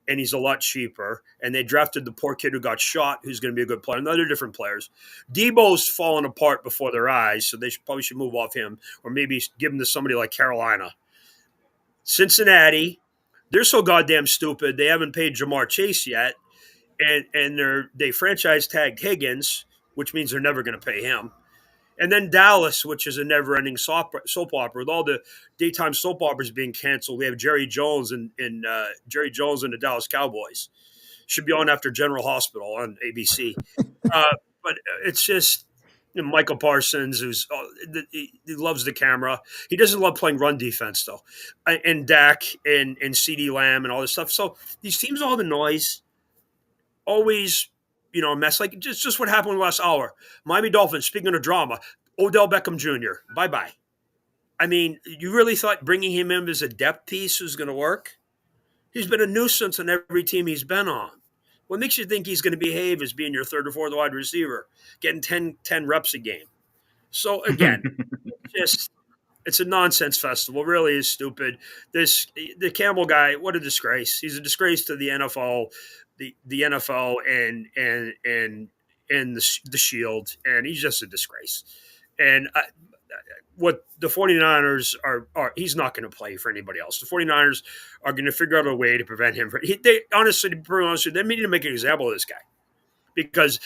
and he's a lot cheaper. And they drafted the poor kid who got shot, who's going to be a good player. And other different players. Debo's falling apart before their eyes, so they probably should move off him or maybe give him to somebody like Carolina. Cincinnati, they're so goddamn stupid. They haven't paid Jamar Chase yet, and they franchise tagged Higgins, which means they're never going to pay him. And then Dallas, which is a never-ending soap opera. With all the daytime soap operas being canceled, we have Jerry Jones and the Dallas Cowboys. Should be on after General Hospital on ABC. But it's just Michael Parsons, he loves the camera. He doesn't love playing run defense, though. And Dak and CeeDee Lamb and all this stuff. So these teams, all the noise, always – a mess. Like just what happened last hour. Miami Dolphins, speaking of drama, Odell Beckham Jr., bye-bye. I mean, you really thought bringing him in as a depth piece was going to work? He's been a nuisance on every team he's been on. What makes you think he's going to behave as being your third or fourth wide receiver, getting 10 reps a game? So again, it's a nonsense festival. It really is stupid. The Campbell guy, what a disgrace. He's a disgrace to the NFL, the NFL and the Shield, and he's just a disgrace. And what the 49ers are he's not going to play for anybody else. The 49ers are going to figure out a way to prevent him. They honestly, to be honest, they need to make an example of this guy, because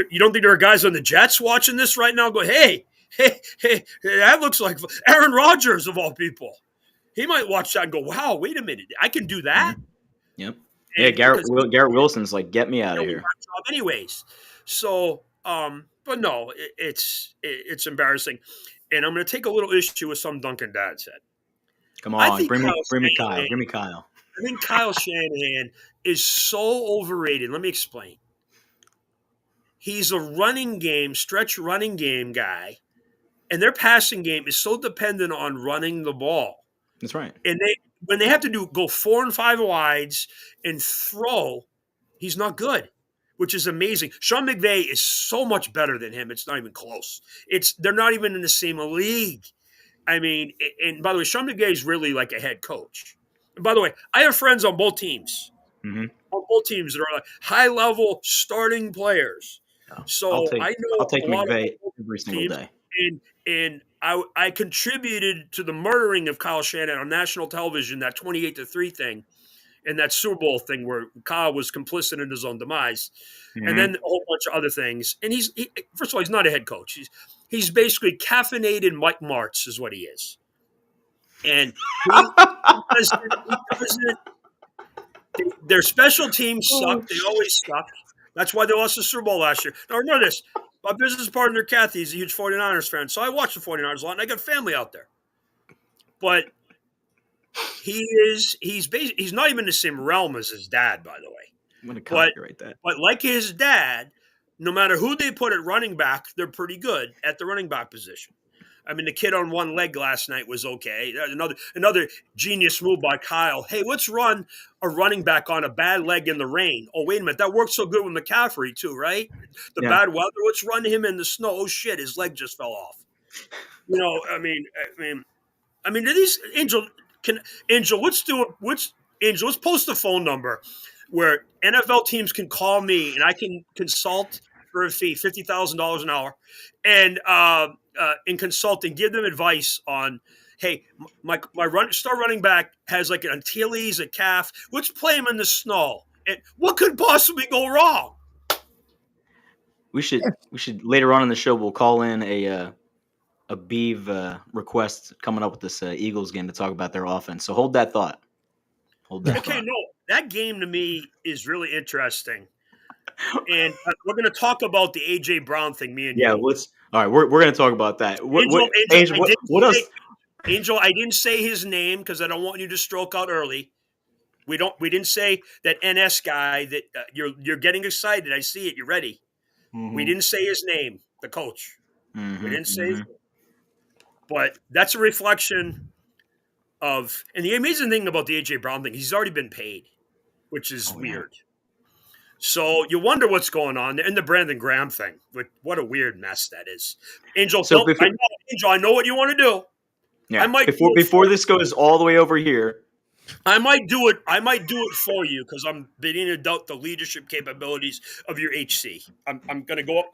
you don't think there are guys on the Jets watching this right now go, hey, that looks like Aaron Rodgers of all people. He might watch that and go, wow, wait a minute, I can do that? Yep. And yeah, Garrett Wilson's like, get me out of here. Anyways. So, but no, it's embarrassing. And I'm going to take a little issue with something Duncan Dad said. Come on, bring me Kyle. Give me Kyle. I think Kyle Shanahan is so overrated. Let me explain. He's a stretch running game guy, and their passing game is so dependent on running the ball. That's right. And when they have to go 4 and 5 wides and throw, he's not good, which is amazing. Sean McVay is so much better than him. It's not even close. They're not even in the same league. I mean, and by the way, Sean McVay is really like a head coach. And by the way, I have friends on both teams. Mm-hmm. On both teams that are like high-level starting players. So I'll take McVay every single day. And I contributed to the murdering of Kyle Shanahan on national television, that 28-3 thing, and that Super Bowl thing where Kyle was complicit in his own demise, and then a whole bunch of other things. And first of all, he's not a head coach. He's basically caffeinated Mike Martz is what he is. And their special teams suck. They always suck. That's why they lost the Super Bowl last year. Now, remember this. My business partner, Kathy, is a huge 49ers fan, so I watch the 49ers a lot, and I got family out there. But he's not even in the same realm as his dad, by the way. I'm going to copyright that. But like his dad, no matter who they put at running back, they're pretty good at the running back position. I mean, the kid on one leg last night was okay. Another genius move by Kyle. Hey, let's run a running back on a bad leg in the rain. Oh, wait a minute. That worked so good with McCaffrey too, right? The bad weather. Let's run him in the snow. Oh, shit. His leg just fell off. I mean, these Angel, let's post a phone number where NFL teams can call me and I can consult for a fee, $50,000 an hour, and consult and give them advice on, hey, my star running back has like an Achilles, a calf. Let's play him in the snow. And what could possibly go wrong? We should later on in the show we'll call in a Beeve request coming up with this Eagles game to talk about their offense. So hold that thought. That game to me is really interesting. And we're going to talk about the A.J. Brown thing, me and you. Yeah, all right, we're going to talk about that. Angel, what else? Angel, I didn't say his name because I don't want you to stroke out early. We didn't say that NS guy that you're getting excited. I see it. You're ready. Mm-hmm. We didn't say his name, the coach. Mm-hmm, we didn't say his name. But that's a reflection of – and the amazing thing about the A.J. Brown thing, he's already been paid, which is weird. Yeah. So you wonder what's going on, and the Brandon Graham thing. What a weird mess that is, Angel. So I know what you want to do. Yeah. Before this goes all the way over here, I might do it. I might do it for you because I'm beginning to doubt the leadership capabilities of your HC. I'm going to go up.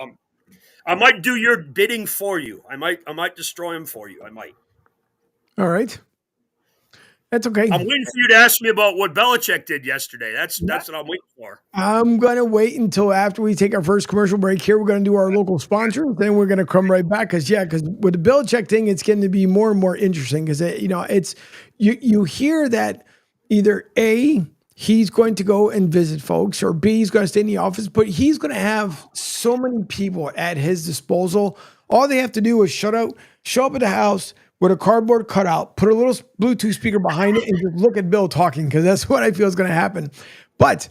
I might do your bidding for you. I might destroy him for you. I might. All right. That's okay. I'm waiting for you to ask me about what Belichick did yesterday. That's what I'm waiting for. I'm going to wait until after we take our first commercial break here. We're going to do our local sponsors. Then we're going to come right back because with the Belichick thing, it's getting to be more and more interesting because, it's you hear that either A, he's going to go and visit folks, or B, he's going to stay in the office, but he's going to have so many people at his disposal. All they have to do is show up at the house with a cardboard cutout, put a little Bluetooth speaker behind it, and just look at Bill talking, because that's what I feel is going to happen. But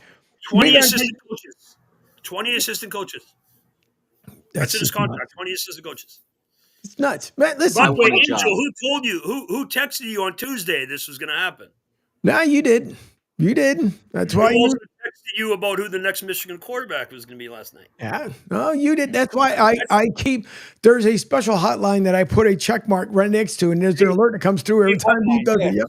20 assistant coaches. 20 assistant coaches. That's in his contract, 20 assistant coaches. It's nuts. Man, listen. By the way, Angel, who told you? Who texted you on Tuesday this was going to happen? Nah, you did. You did. That's why Who you also texted you about who the next Michigan quarterback was going to be last night? Yeah. No, you did. That's why I keep there's a special hotline that I put a check mark right next to, and there's an alert that comes through every time he does it. Yep.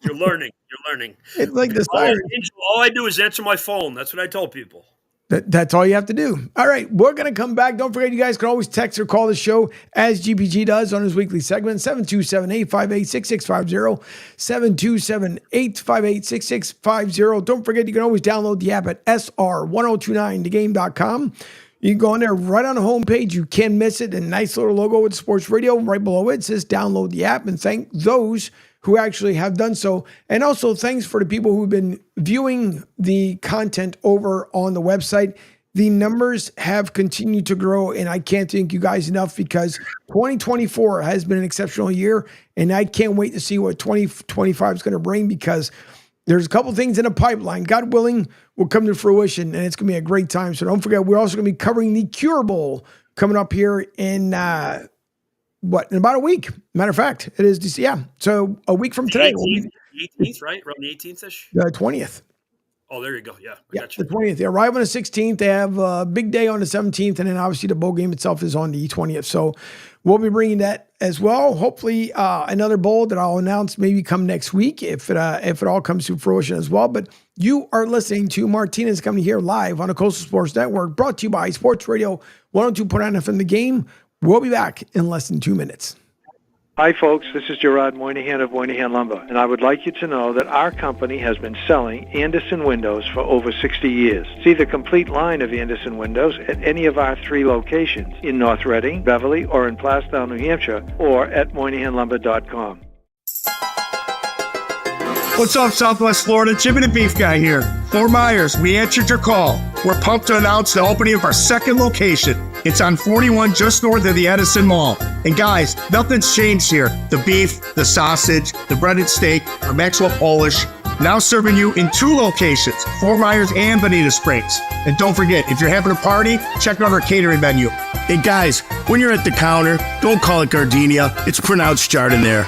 You're learning. You're learning. It's like the all, siren. all I do is answer my phone. That's what I tell people. That's all you have to do. All right, we're going to come back. Don't forget, you guys can always text or call the show as GPG does on his weekly segment, 727-858-6650, 727-858-6650. Don't forget, you can always download the app at sr1029thegame.com. You can go on there right on the homepage. You can't miss it. A nice little logo with Sports Radio. Right below it says download the app, and thank those who actually have done so. And also thanks for the people who've been viewing the content over on the website. The numbers have continued to grow, and I can't thank you guys enough because 2024 has been an exceptional year, and I can't wait to see what 2025 is going to bring because there's a couple things in the pipeline. God willing, will come to fruition, and it's going to be a great time. So don't forget, we're also going to be covering the Cure Bowl coming up here in in about a week. Matter of fact, it is this, yeah. So a week from today. 18th, right? Around the 18th-ish? The 20th. Oh, there you go. Yeah, Yeah, the 20th. They arrive on the 16th. They have a big day on the 17th, and then obviously the bowl game itself is on the 20th. So we'll be bringing that as well. Hopefully another bowl that I'll announce maybe come next week if it all comes to fruition as well. But you are listening to Martinez Company here live on the Coastal Sports Network, brought to you by Sports Radio 102.9 FM The Game. We'll be back in less than 2 minutes. Hi, folks. This is Gerard Moynihan of Moynihan Lumber, and I would like you to know that our company has been selling Anderson windows for over 60 years. See the complete line of Anderson windows at any of our 3 locations in North Reading, Beverly, or in Plastown, New Hampshire, or at MoynihanLumber.com. What's up, Southwest Florida? Jim and the Beef Guy here. Fort Myers, we answered your call. We're pumped to announce the opening of our second location. It's on 41 just north of the Edison Mall. And guys, nothing's changed here. The beef, the sausage, the breaded steak, our Maxwell Polish. Now serving you in 2 locations, Fort Myers and Bonita Springs. And don't forget, if you're having a party, check out our catering menu. Hey guys, when you're at the counter, don't call it gardenia. It's pronounced Jardiniere.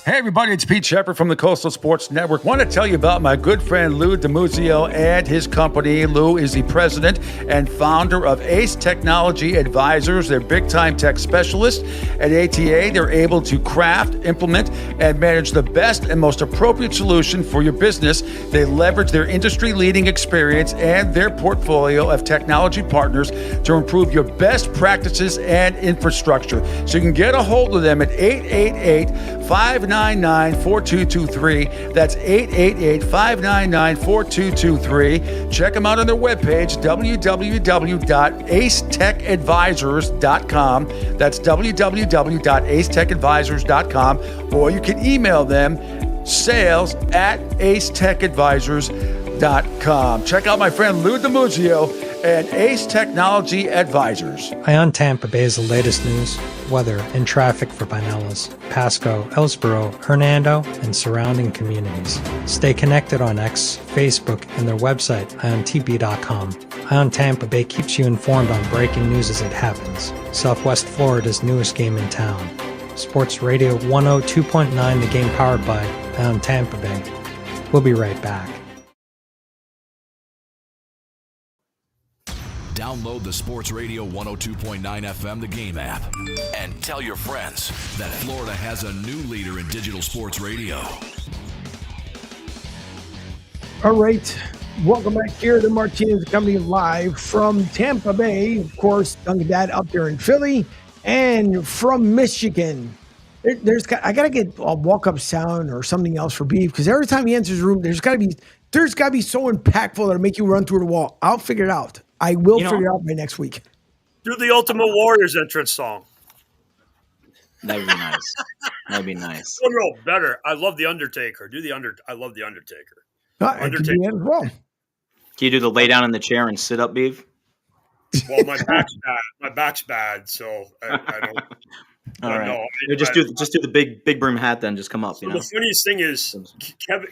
Hey everybody, it's Pete Shepard from the Coastal Sports Network. Want to tell you about my good friend Lou DiMuzio and his company. Lou is the president and founder of ACE Technology Advisors. They're big-time tech specialists. At ATA, they're able to craft, implement, and manage the best and most appropriate solution for your business. They leverage their industry-leading experience and their portfolio of technology partners to improve your best practices and infrastructure. So you can get a hold of them at 888-599-4223. That's 888-599-4223. Check them out on their webpage, www.acetechadvisors.com. That's www.acetechadvisors.com. Or you can email them sales@acetechadvisors.com. Check out my friend Lou DiMuzio and Ace Technology Advisors. Ion Tampa Bay is the latest news, weather, and traffic for Pinellas, Pasco, Ellsboro, Hernando, and surrounding communities. Stay connected on X, Facebook, and their website, iontp.com. Ion Tampa Bay keeps you informed on breaking news as it happens. Southwest Florida's newest game in town. Sports Radio 102.9, the game powered by Ion Tampa Bay. We'll be right back. Download the Sports Radio 102.9 FM The Game app and tell your friends that Florida has a new leader in digital sports radio. All right. Welcome back here to Martinez Company live from Tampa Bay. Of course, Duncan Dad up there in Philly and from Michigan. I got to get a walk-up sound or something else for Beef because every time he enters the room, there's got to be so impactful that'll make you run through the wall. I'll figure it out. I will figure it out by next week. Do the Ultimate Warriors entrance song. That'd be nice. That'd be nice. No, better. I love the Undertaker. I love the Undertaker. Undertaker as well. Can you do the lay down in the chair and sit up, Beef? Well, my back's bad. My back's bad, so I don't. All right. No, just do the big brim hat then. Just come up. So the funniest thing is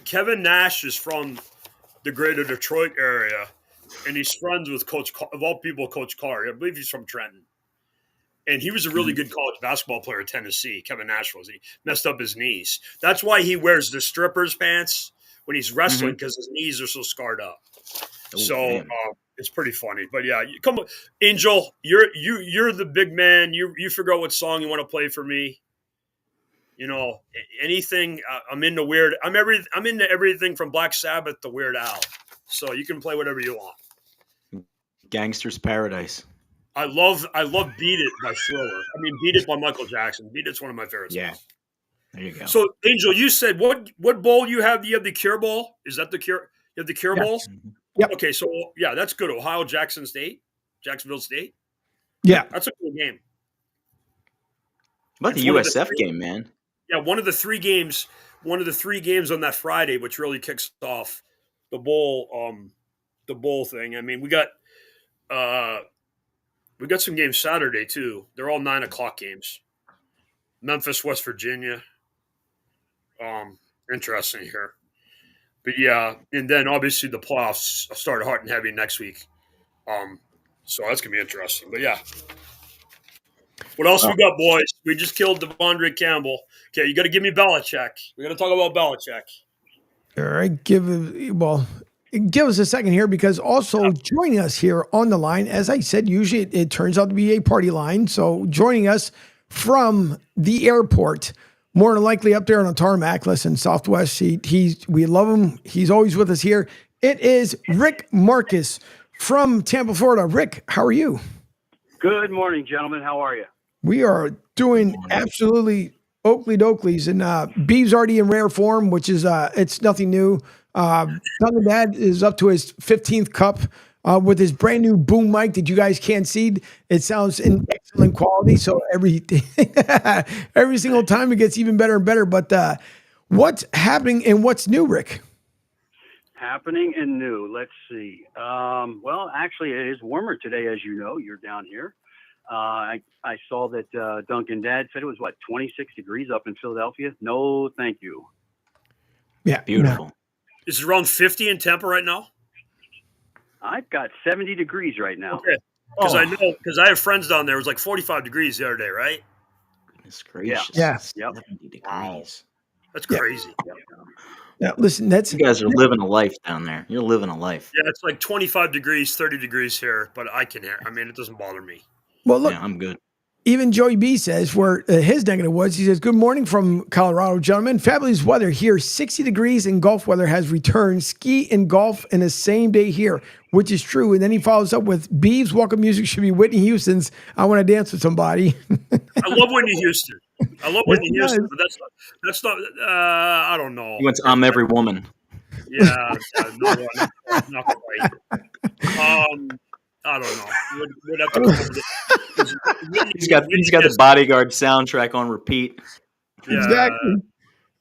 Kevin Nash is from the greater Detroit area, and he's friends with Coach of all people, Coach Carr. I believe he's from Trenton. And he was a really good college basketball player at Tennessee, Kevin Nash was. He messed up his knees. That's why he wears the strippers pants when he's wrestling, because his knees are so scarred up. So it's pretty funny. But yeah, come on, Angel, you're the big man. You figure out what song you want to play for me. Anything. I'm into weird. I'm into everything from Black Sabbath to Weird Al. So you can play whatever you want. Gangster's Paradise. I love Beat It by Thriller. Beat It by Michael Jackson. Beat It's one of my favorites. Yeah. There you go. So Angel, you said what bowl you have? You have the Cure Bowl. Is that the Cure? You have the Cure Bowl. Yep. Okay, so yeah, that's good. Jacksonville State. Yeah, that's a cool game. What about the USF game, man? Yeah, one of the three games on that Friday, which really kicks off the bowl thing. We got some games Saturday too. They're all 9:00 games. Memphis, West Virginia. Interesting here. But yeah, and then obviously the playoffs start hot and heavy next week. So that's gonna be interesting. But yeah. What else we got, boys? We just killed Devondre Campbell. Okay, you got to give me Belichick. We got to talk about Belichick. All right, give us a second here, because also joining us here on the line, as I said, usually it turns out to be a party line. So joining us from the airport, more than likely up there on the tarmac. Listen, Southwest, we love him. He's always with us here. It is Rick Marcus from Tampa, Florida. Rick, how are you? Good morning, gentlemen. How are you? We are doing absolutely Oakley Doakleys, and Bee's already in rare form, which is it's nothing new. Duncan Dad is up to his 15th cup with his brand new boom mic that you guys can't see. It sounds in excellent quality, so every single time it gets even better and better. But what's happening and what's new, Rick? Happening and new. Let's see. Well, actually, it is warmer today, as you know. You're down here. I saw that Duncan Dad said it was 26 degrees up in Philadelphia. No, thank you. Yeah, beautiful. No. Is it around 50 in Tampa right now? I've got 70 degrees right now. Okay, because I have friends down there. It was like 45 degrees the other day, right? Goodness gracious. Yeah. 70 degrees. That's crazy. Now, listen, you guys are living a life down there. You're living a life. Yeah, it's like 25 degrees, 30 degrees here, but it doesn't bother me. Well, look, yeah, I'm good. Even Joey B says where his negative was. He says, "Good morning from Colorado, gentlemen. Fabulous weather here. 60 degrees and golf weather has returned. Ski and golf in the same day here," which is true. And then he follows up with, "Beeves' welcome music should be Whitney Houston's I Want to Dance with Somebody." I love Whitney Houston. But that's not. I don't know. He went to I'm Every Woman. Yeah, not quite. I don't know. We'd have to come up with He's got the Bodyguard soundtrack on repeat. Yeah. Exactly.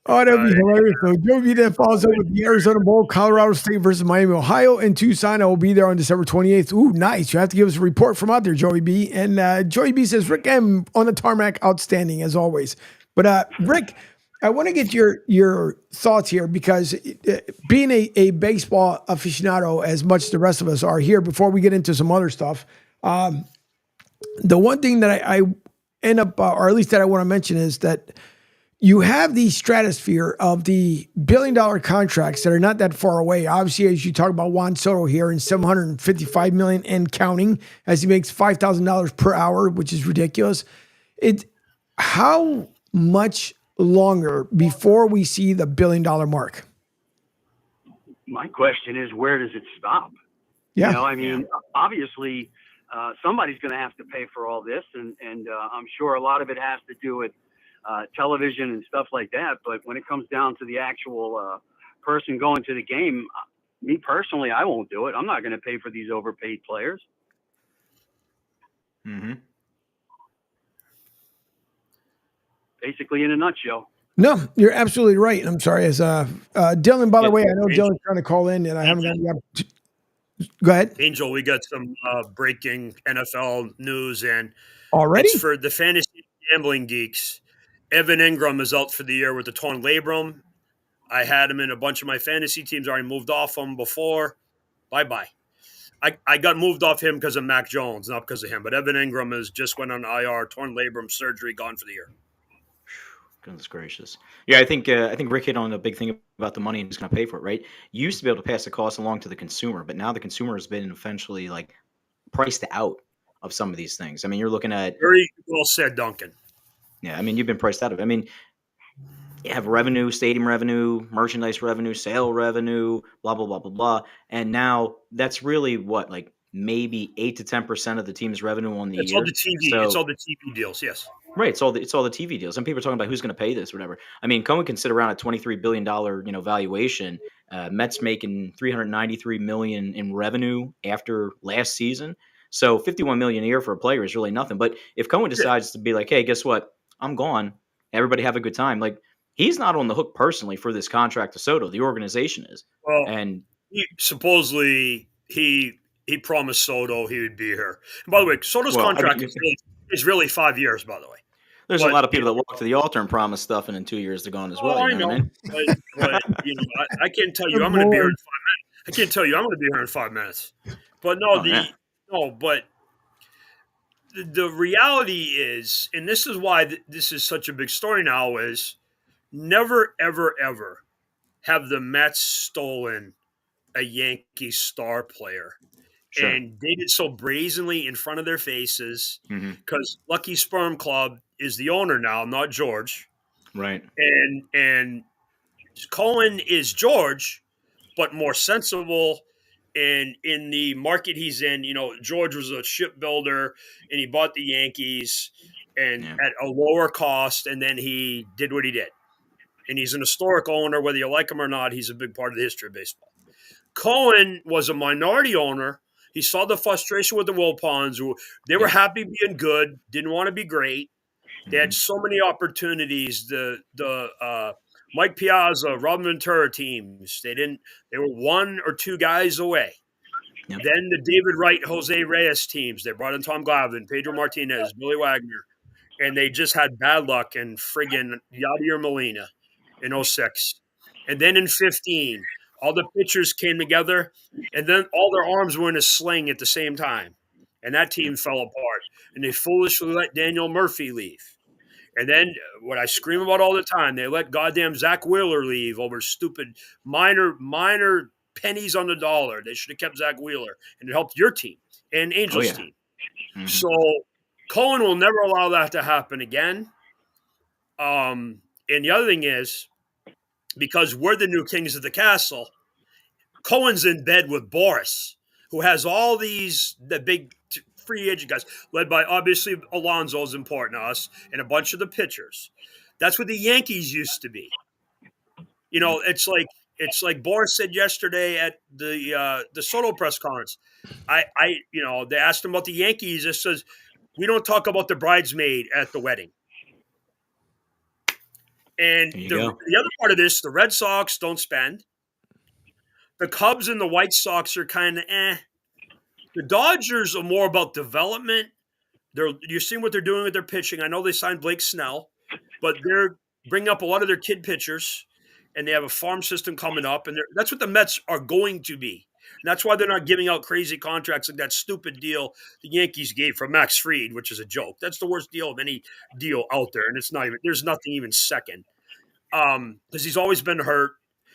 Oh, that'd be hilarious. So Joe B then follows up with the Arizona Bowl, Colorado State versus Miami, Ohio, and Tucson. I will be there on December 28th. Ooh, nice. You have to give us a report from out there, Joey B. And Joey B says, "Rick M on the tarmac, outstanding as always." But Rick, I want to get your thoughts here, because being a baseball aficionado, as much as the rest of us are here, before we get into some other stuff, the one thing that I end up, or at least that I want to mention, is that you have the stratosphere of the billion-dollar contracts that are not that far away. Obviously, as you talk about Juan Soto here, and $755 million and counting, as he makes $5,000 per hour, which is ridiculous. How much longer before we see the billion-dollar mark? My question is, where does it stop? Yeah. Obviously, somebody's going to have to pay for all this, and I'm sure a lot of it has to do with television and stuff like that. But when it comes down to the actual person going to the game, me personally, I won't do it. I'm not going to pay for these overpaid players. Mm-hmm. Basically, in a nutshell. No, you're absolutely right. I'm sorry. As Dylan, by the way, I know Dylan's trying to call in, and I haven't gotten the opportunity. Go ahead. Angel, we got some breaking NFL news, and already it's for the fantasy gambling geeks. Evan Ingram is out for the year with a torn labrum. I had him in a bunch of my fantasy teams. I already moved off him before. Bye-bye. I got moved off him because of Mac Jones, not because of him. But Evan Ingram has just went on IR, torn labrum, surgery, gone for the year. Goodness gracious. Yeah, I think Rick hit on a big thing about the money and who's going to pay for it, right? You used to be able to pass the cost along to the consumer, but now the consumer has been essentially like priced out of some of these things. I mean, you're looking at very well said, Duncan. Yeah, I mean, you've been priced out of it. I mean, you have revenue, stadium revenue, merchandise revenue, sale revenue, blah blah blah blah blah, and now that's really what, like maybe 8 to 10% of the team's revenue on the It's year. all the TV. So, it's all the TV deals. Yes. right, it's all the TV deals, and people are talking about who's going to pay this, whatever. I mean, Cohen can sit around at $23 billion, valuation. Mets making $393 million in revenue after last season, so $51 million a year for a player is really nothing. But if Cohen decides to be like, hey, guess what, I'm gone, everybody have a good time, like he's not on the hook personally for this contract to Soto. The organization is. Well, and supposedly he promised Soto he would be here. And by the way, Soto's contract is really 5 years. By the way. There's a lot of people that walk to the altar and promise stuff, and in 2 years they're gone as well. I know. What I mean? but I can't tell you I'm going to be here in 5 minutes. I can't tell you I'm going to be here in 5 minutes. But no, but the reality is, and this is why this is such a big story now, is never, ever, ever have the Mets stolen a Yankee star player. Sure. And did it so brazenly in front of their faces because Lucky Sperm Club is the owner now, not George. Right. And Cohen is George, but more sensible. And in the market he's in, George was a shipbuilder and he bought the Yankees and at a lower cost. And then he did what he did. And he's an historic owner, whether you like him or not. He's a big part of the history of baseball. Cohen was a minority owner. He saw the frustration with the Wilpons. They were happy being good, didn't want to be great. They had so many opportunities. The Mike Piazza, Robin Ventura teams, they were 1 or 2 guys away. Yep. Then the David Wright, Jose Reyes teams, they brought in Tom Glavine, Pedro Martinez, Billy Wagner, and they just had bad luck and friggin' Yadier Molina in 06. And then in 15, all the pitchers came together, and then all their arms were in a sling at the same time. And that team fell apart. And they foolishly let Daniel Murphy leave. And then what I scream about all the time, they let goddamn Zach Wheeler leave over stupid minor pennies on the dollar. They should have kept Zach Wheeler, and it helped your team and Angel's team. Mm-hmm. So Cohen will never allow that to happen again. And the other thing is, because we're the new kings of the castle, Cohen's in bed with Boris, who has all the big free agent guys, led by obviously Alonso is important to us, and a bunch of the pitchers. That's what the Yankees used to be. It's like Boris said yesterday at the Soto press conference. They asked him about the Yankees. It says, we don't talk about the bridesmaid at the wedding. And the other part of this, the Red Sox don't spend. The Cubs and the White Sox are kind of The Dodgers are more about development. You're seeing what they're doing with their pitching. I know they signed Blake Snell, but they're bringing up a lot of their kid pitchers, and they have a farm system coming up. And that's what the Mets are going to be. And that's why they're not giving out crazy contracts like that stupid deal the Yankees gave for Max Fried, which is a joke. That's the worst deal of any deal out there, and there's nothing even second. Because he's always been hurt.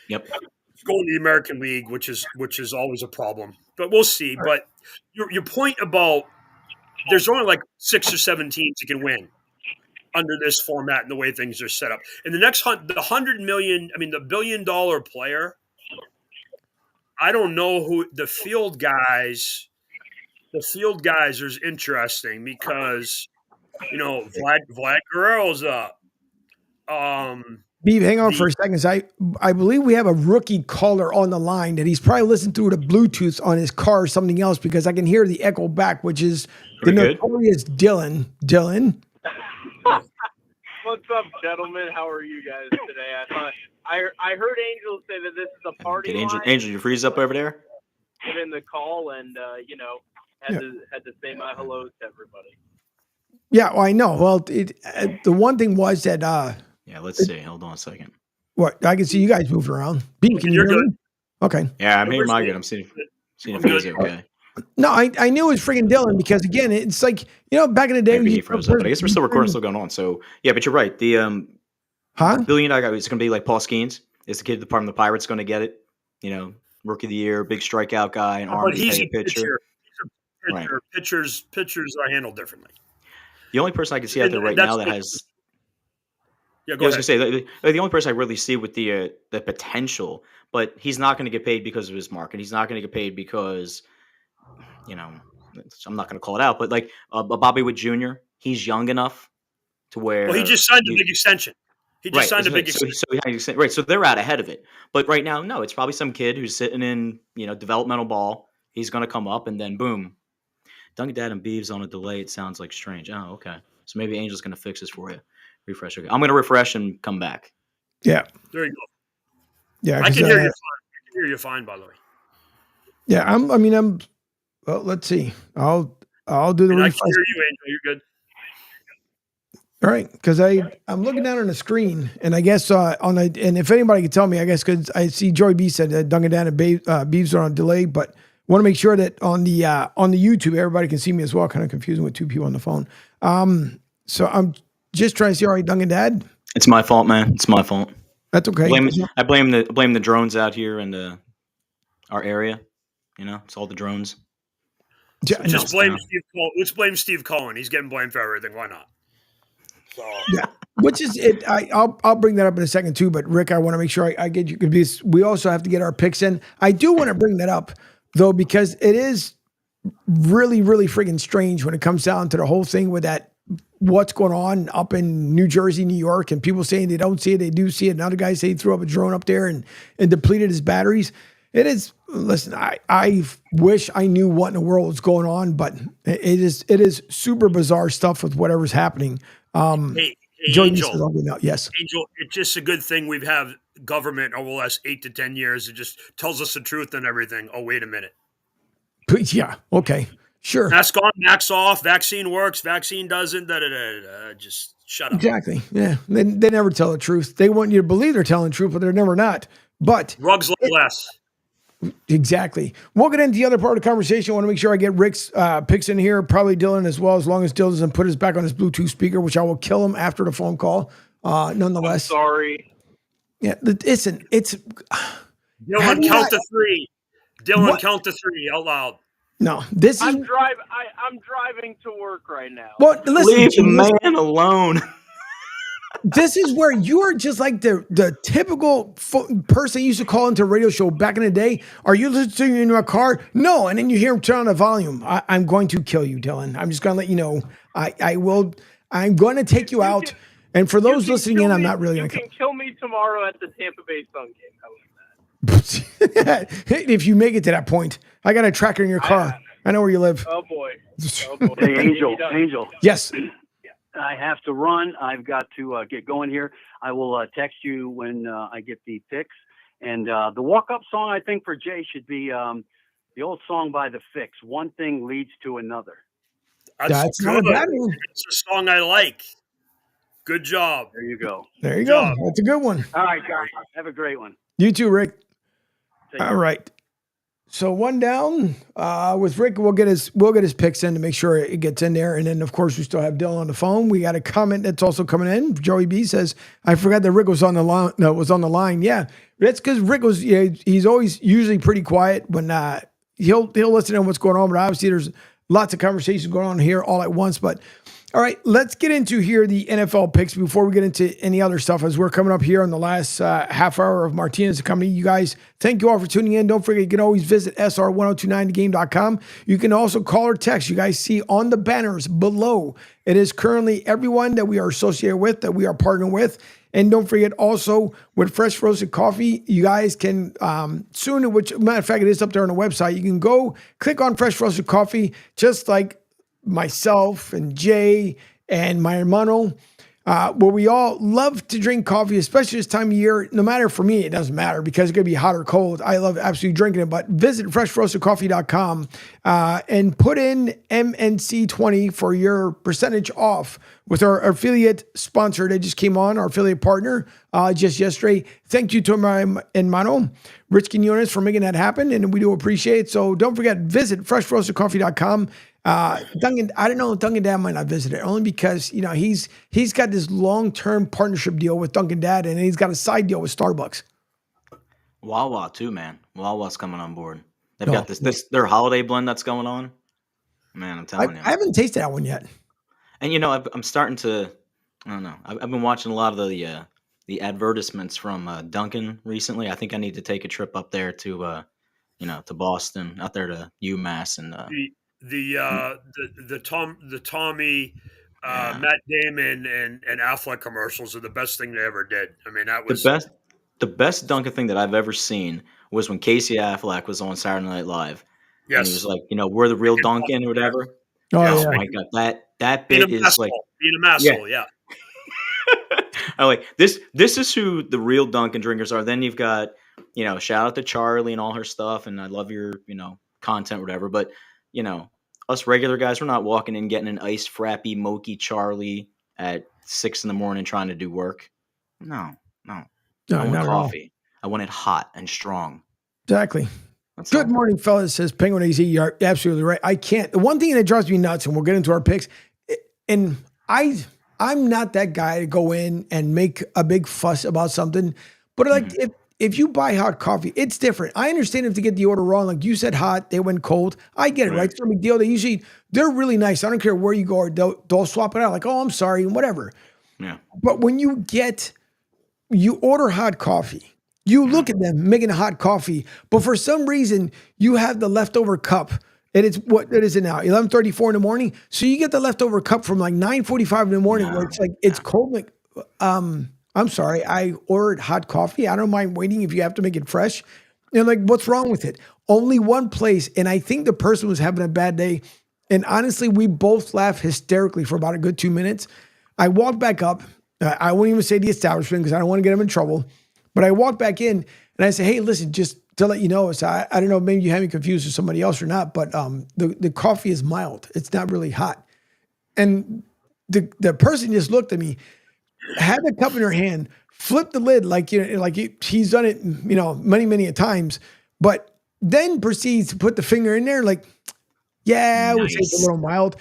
Yep. He's going to the American League, which is always a problem. But we'll see. But your point about there's only like 6 or 7 teams that can win under this format and the way things are set up. And the next the $1 billion player, I don't know who the field guys is interesting because Vlad Guerrero's up. Beav, hang on for a second. I believe we have a rookie caller on the line that he's probably listening through the Bluetooth on his car or something else because I can hear the echo back, which is the notorious Dylan. Dylan. What's up, gentlemen? How are you guys today? I heard Angel say that this is a party line. Angel, you freeze up over there? Get in the call and had to say my hellos to everybody. Yeah, well, I know. Well, the one thing was that yeah, let's see. Hold on a second. What? I can see you guys moving around. Beav, can you hear me? Okay. Yeah, I'm hearing my good. I'm seeing if he's okay. No, I knew it was freaking Dylan because again, it's like back in the day. Maybe he froze up, but I guess we're still recording, still going on. So yeah, but you're right. The $1 billion guy is going to be like Paul Skeens. Is the kid from the Pirates going to get it? Rookie of the year, big strikeout guy, an arm But he's a pitcher. pitcher. Right. Pitchers are handled differently. The only person I can see out there right now that has. Yeah, I was going to say the only person I really see with the potential, but he's not going to get paid because of his market. He's not going to get paid because, I'm not going to call it out, but like Bobby Witt Jr., he's young enough to where. Well, he just signed a big extension. He just signed a big extension. Right, so they're out ahead of it. But right now, no, it's probably some kid who's sitting in developmental ball. He's going to come up and then boom. Dunkin' Dad and Beeves on a delay. It sounds like strange. Oh, okay. So maybe Angel's going to fix this for you. Refresh. Okay. I'm going to refresh and come back. Yeah. There you go. Yeah. I can hear you fine. I can hear you fine, by the way. Yeah. I'm. Well, let's see. I'll do the refresh. I can hear you, Angel. You're good. All right, because I'm looking down on the screen, and I guess and if anybody can tell me, I guess because I see Joey B said that Dunkin' Dad and Beeves are on delay, but want to make sure that on the YouTube everybody can see me as well. Kind of confusing with two people on the phone. So I'm just trying to see. All right, Dunkin' Dad. It's my fault, man. It's my fault. That's okay. I blame the drones out here in our area. It's all the drones. Just blame Steve Cohen. Let's blame Steve Cohen. He's getting blamed for everything. Why not? So. Yeah, which is it. I'll bring that up in a second too. But Rick, I want to make sure I get you because we also have to get our picks in. I do want to bring that up though because it is really, really freaking strange when it comes down to the whole thing with that what's going on up in New Jersey, New York, and people saying they don't see it, they do see it. And other guys say he threw up a drone up there and depleted his batteries. It is. Listen, I wish I knew what in the world was going on, but it is super bizarre stuff with whatever's happening. Hey, Angel. Yes. Angel, it's just a good thing we've had government over the last 8 to 10 years. It just tells us the truth and everything. Oh, wait a minute. Yeah. Okay. Sure. Mask on, mask off. Vaccine works. Vaccine doesn't. Just shut up. Exactly. Yeah. They never tell the truth. They want you to believe they're telling the truth, but they're never not. But rugs like less. Exactly. We'll get into the other part of the conversation. I want to make sure I get Rick's picks in here, probably Dylan as well, as long as Dylan doesn't put his back on his Bluetooth speaker, which I will kill him after the phone call. Nonetheless. I'm sorry. Yeah, listen, it's... Dylan, count to three. Dylan, count to three out loud. No, this is... I'm driving to work right now. Well, listen, leave the man alone. This is where you are just like the typical person used to call into a radio show back in the day. Are you listening in your car? No. And then you hear him turn on the volume. I'm going to kill you, Dylan. I'm just going to let you know. I will. I'm going to take you out. And for those listening in, I'm not really going to kill you. You can kill me tomorrow at the Tampa Bay Sun game. How about that? If you make it to that point, I got a tracker in your car. I know where you live. Oh, boy. Hey, Angel. Yes. I have to run. I've got to get going here. I will text you when I get the picks. And the walk-up song, I think, for Jay should be the old song by The Fix, One Thing Leads to Another. That's not a bad one. It's a song I like. Good job. There you go. There you go. That's a good one. All right, guys. Have a great one. You too, Rick. All right. So one down with Rick. We'll get his picks in to make sure it gets in there. And then, of course, we still have Dylan on the phone. We got a comment that's also coming in. Joey B says, I forgot that Rick was on the line. No, was on the line. Yeah, that's because Rick was, he's always usually pretty quiet when he'll listen to what's going on. But obviously there's lots of conversations going on here all at once. But all right, let's get into here the NFL picks before we get into any other stuff as we're coming up here on the last half hour of Martinez Company. You guys, thank you all for tuning in. Don't forget, you can always visit sr1029thegame.com. You can also call or text. You guys see on the banners below. It is currently everyone that we are associated with, that we are partnering with. And don't forget also with Fresh Roasted Coffee, you guys can soon, which matter of fact, it is up there on the website. You can go click on Fresh Roasted Coffee, just like myself and Jay and my hermano. where we all love to drink coffee, especially this time of year. No matter, for me, it doesn't matter because it's going to be hot or cold. I love absolutely drinking it, but visit freshroastedcoffee.com and put in MNC20 for your percentage off with our affiliate sponsor that just came on, our affiliate partner just yesterday. Thank you to my hermano, Rich Quinones, for making that happen, and we do appreciate it. So don't forget, visit freshroastedcoffee.com. Duncan, I don't know, Duncan Dad might not visit it only because, he's got this long-term partnership deal with Duncan Dad, and he's got a side deal with Starbucks. Wawa too, man. Wawa's coming on board. They've got this their holiday blend that's going on. Man, I'm telling you. I haven't tasted that one yet. And I'm starting to, I don't know. I've been watching a lot of the advertisements from Duncan recently. I think I need to take a trip up there to to Boston, out there to UMass, and the Tommy, Matt Damon and Affleck commercials are the best thing they ever did. I mean, that was the best Duncan thing that I've ever seen was when Casey Affleck was on Saturday Night Live. Yes. And he was like, we're the real Duncan or whatever. Oh, oh yeah. my God, that bit is like being a masshole, yeah. I'm like, this is who the real Dunkin' drinkers are. Then you've got, shout out to Charlie and all her stuff, and I love your, content, whatever. But, us regular guys, we're not walking in getting an iced frappy mochi Charlie at 6 a.m. trying to do work. No. I want coffee. I want it hot and strong. Exactly. Good morning, fellas, says Penguin AZ. You're absolutely right. I can't. The one thing that drives me nuts, and we'll get into our picks, and I'm not that guy to go in and make a big fuss about something. But like if you buy hot coffee, it's different. I understand if they get the order wrong, like you said hot, they went cold. I get it, right? It's no big deal. They're really nice. I don't care where you go, or they'll swap it out. Like, oh, I'm sorry, and whatever. Yeah. But when you order hot coffee, you look at them making a hot coffee, but for some reason you have the leftover cup. And it's what is it now? 11:34 in the morning. So you get the leftover cup from like 9:45 in the morning, where it's like it's cold. Like, I'm sorry, I ordered hot coffee. I don't mind waiting if you have to make it fresh. And like, what's wrong with it? Only one place, and I think the person was having a bad day. And honestly, we both laughed hysterically for about a good 2 minutes. I walked back up. I won't even say the establishment because I don't want to get them in trouble. But I walked back in and I said, "Hey, listen, just to let you know, so I don't know, maybe you have me confused with somebody else or not, but the coffee is mild. It's not really hot." And the person just looked at me, had the cup in her hand, flipped the lid like he's done it, many a times, but then proceeds to put the finger in there, like, yeah, it was just a little mild.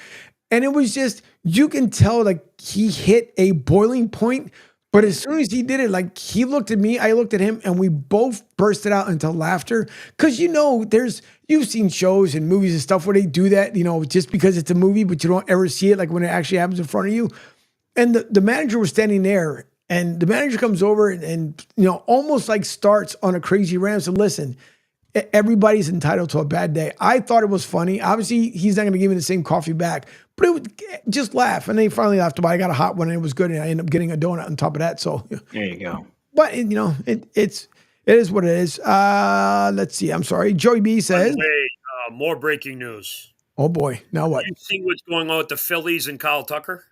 And it was just, you can tell like he hit a boiling point. But as soon as he did it, like he looked at me, I looked at him, and we both bursted out into laughter. Because you've seen shows and movies and stuff where they do that, just because it's a movie, but you don't ever see it, like when it actually happens in front of you. And the manager was standing there, and the manager comes over and almost like starts on a crazy rant. So listen, everybody's entitled to a bad day. I thought it was funny. Obviously, he's not going to give me the same coffee back, but it would just laugh. And they finally laughed about it. I got a hot one and it was good. And I ended up getting a donut on top of that. So there you go. But it is what it is. Let's see. I'm sorry. Joey B says, more breaking news. Oh boy. Now what? You see what's going on with the Phillies and Kyle Tucker?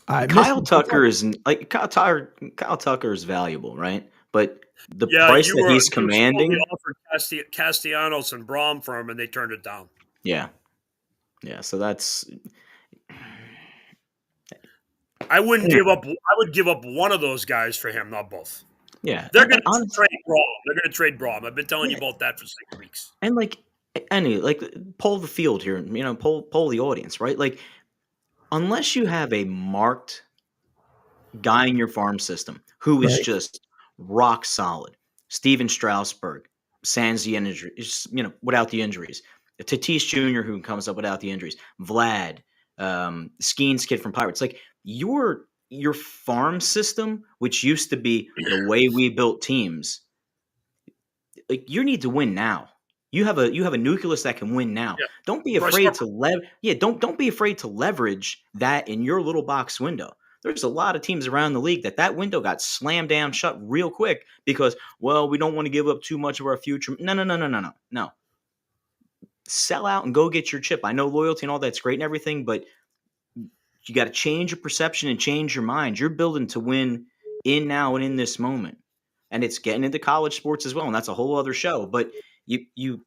Kyle Tucker is valuable, right? But the price that he's commanding. We offered Castellanos and Braum for him, and they turned it down. Yeah. So that's. I wouldn't give up. I would give up one of those guys for him, not both. Yeah, they're going to trade Braum. They're going to trade Braum. I've been telling you about that for 6 weeks. And poll the field here. Poll the audience, right? Like, unless you have a marked guy in your farm system who is just rock solid, Steven Strasburg, sans the injuries, without the injuries. Tatis Jr., who comes up without the injuries. Vlad, Skeens kid from Pirates. Like, your farm system, which used to be the way we built teams, like, you need to win now. You have a nucleus that can win now. Yeah. Don't be afraid don't be afraid to leverage that in your little box window. There's a lot of teams around the league that window got slammed down shut real quick because, well, we don't want to give up too much of our future. No. Sell out and go get your chip. I know loyalty and all that's great and everything, but You got to change your perception and change your mind. You're building to win in now and in this moment. And it's getting into college sports as well, and that's a whole other show. But you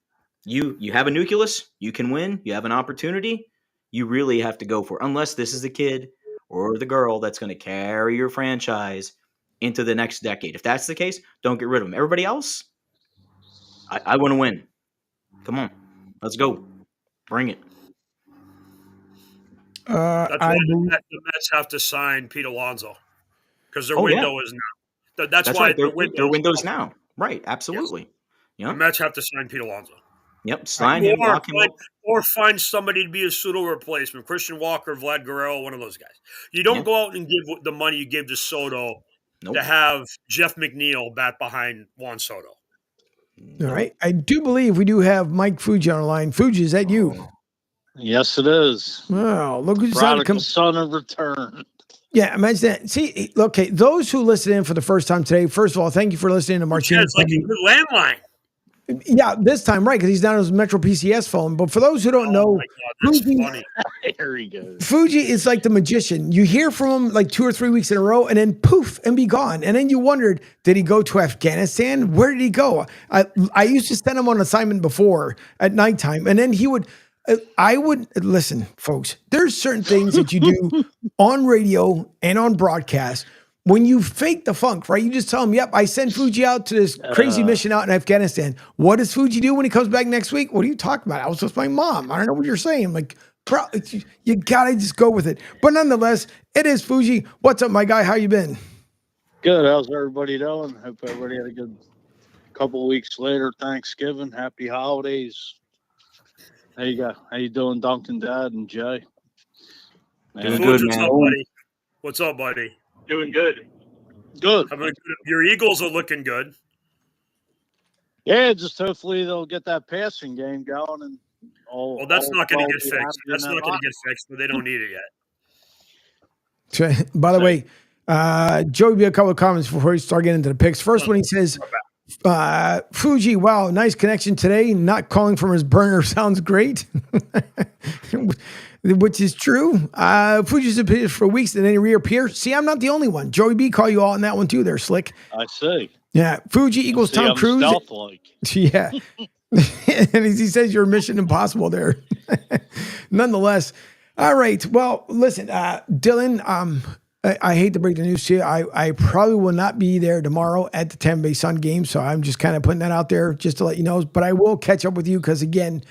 have a nucleus, you can win, you have an opportunity, you really have to go for it. Unless this is the kid or the girl that's going to carry your franchise into the next decade. If that's the case, don't get rid of them. Everybody else, I want to win. Come on, let's go. Bring it. That's why the Mets have to sign Pete Alonso because their window is now. That's why right. Their window's now. Right. Absolutely. Yes. The Mets have to sign Pete Alonso. Yep. Sign him. Lock him up. Or find somebody to be a pseudo replacement. Christian Walker, Vlad Guerrero, one of those guys. You don't go out and give the money you give to Soto to have Jeff McNeil bat behind Juan Soto. All right. I do believe we do have Mike Fuji on the line. Fuji, is that you? Yes, it is. Wow, look who's Prodigal son of return. Yeah, imagine that. See, okay, those who listen in for the first time today, first of all, thank you for listening to Martinez. It's like a good landline. Yeah, this time, right, because he's down on his Metro PCS phone. But for those who don't know, that's funny. There he goes. Fuji is like the magician. You hear from him like 2 or 3 weeks in a row, and then poof, and be gone. And then you wondered, did he go to Afghanistan? Where did he go? I used to send him on assignment before at nighttime, and then he would. I would listen, folks. There's certain things that you do on radio and on broadcast. When you fake the funk, right? You just tell him, yep, I sent Fuji out to this crazy mission out in Afghanistan. What does Fuji do when he comes back next week? What are you talking about? I was with my mom. I don't know what you're saying. I'm like, bro, you got to just go with it. But nonetheless, it is Fuji. What's up, my guy? How you been? Good. How's everybody doing? Hope everybody had a good couple of weeks later. Thanksgiving. Happy holidays. How you doing, Duncan, Dad, and Jay? Doing good, man. What's up, buddy? Doing good. Good. Your Eagles are looking good. Yeah, just hopefully they'll get that passing game going. And well, that's not going to get fixed. That's not going to get fixed, but they don't need it yet. By the way, Joey, be a couple of comments before we start getting into the picks. First one, he says, Fuji, wow, nice connection today. Not calling from his burner sounds great. Which is true. Fuji's appeared for weeks and then he reappears. See, I'm not the only one. Joey B call you all on that one too there, Slick. I see. Yeah. Fuji equals Tom Cruise. Stealth-like. Yeah. And he says you're Mission Impossible there. Nonetheless. All right. Well, listen, Dylan, I hate to break the news to you. I probably will not be there tomorrow at the Tampa Bay Sun game. So I'm just kind of putting that out there just to let you know. But I will catch up with you because, again,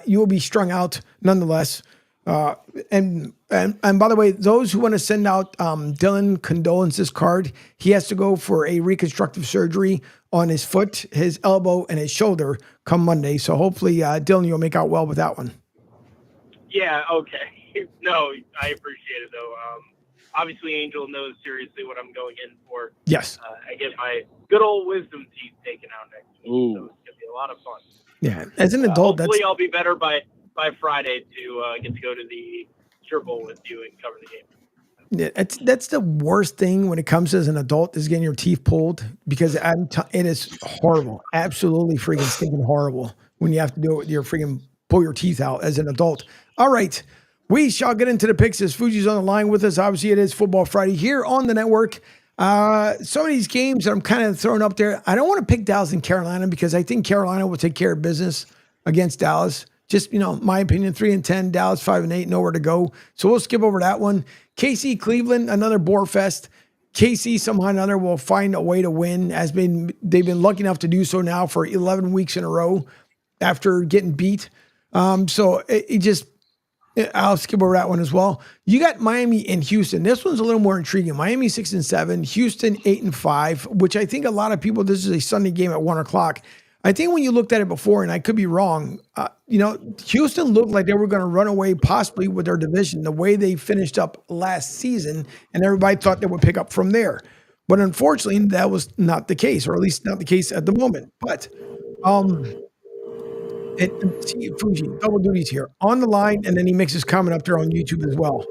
you will be strung out nonetheless. And by the way, those who want to send out Dylan condolences card, he has to go for a reconstructive surgery on his foot, his elbow, and his shoulder come Monday. So hopefully, Dylan, you'll make out well with that one. Yeah, okay. No, I appreciate it, though. Obviously, Angel knows seriously what I'm going in for. Yes. I get my good old wisdom teeth taken out next week, Ooh. so it's going to be a lot of fun. Yeah, as an adult, hopefully I'll be better by Friday to get to go to the Sugar Bowl with you and cover the game. Yeah, that's the worst thing when it comes as an adult is getting your teeth pulled because it is horrible, absolutely freaking stinking horrible when you have to do it with your freaking pull your teeth out as an adult. All right, we shall get into the picks as Fuji's on the line with us. Obviously, it is Football Friday here on the network. Some of these games that I'm kind of throwing up there, I don't want to pick Dallas and Carolina because I think Carolina will take care of business against Dallas. Just, my opinion, 3-10, Dallas 5-8, nowhere to go. So we'll skip over that one. KC, Cleveland, another bore fest. KC somehow or another will find a way to win. They've been lucky enough to do so now for 11 weeks in a row after getting beat. So I'll skip over that one as well. You got Miami and Houston. This one's a little more intriguing. Miami 6-7, Houston 8-5, which I think a lot of people, this is a Sunday game at 1:00. I think when you looked at it before, and I could be wrong, Houston looked like they were going to run away possibly with their division the way they finished up last season, and everybody thought they would pick up from there. But unfortunately, that was not the case, or at least not the case at the moment. But Fuji, double duties here. On the line, and then he makes his comment up there on YouTube as well.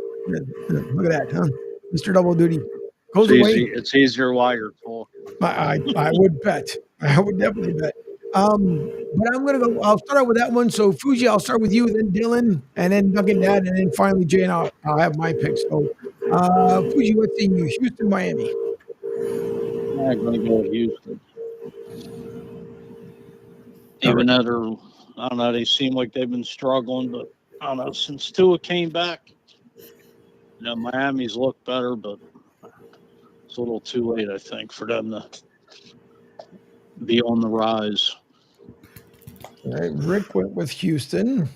Look at that, huh? Mr. Double Duty. Goes away. It's easier while you're full. I would bet. I would definitely bet. But I'm gonna go. I'll start out with that one. So Fuji, I'll start with you, then Dylan, and then Duncan Dad, and then finally Jay, and I'll have my pick. So, Fuji, what's in you? Houston, Miami. I'm going to go with Houston. Even though I don't know, they seem like they've been struggling, but I don't know, since Tua came back, Miami's looked better, but it's a little too late, I think, for them to be on the rise. All right, Rick went with Houston.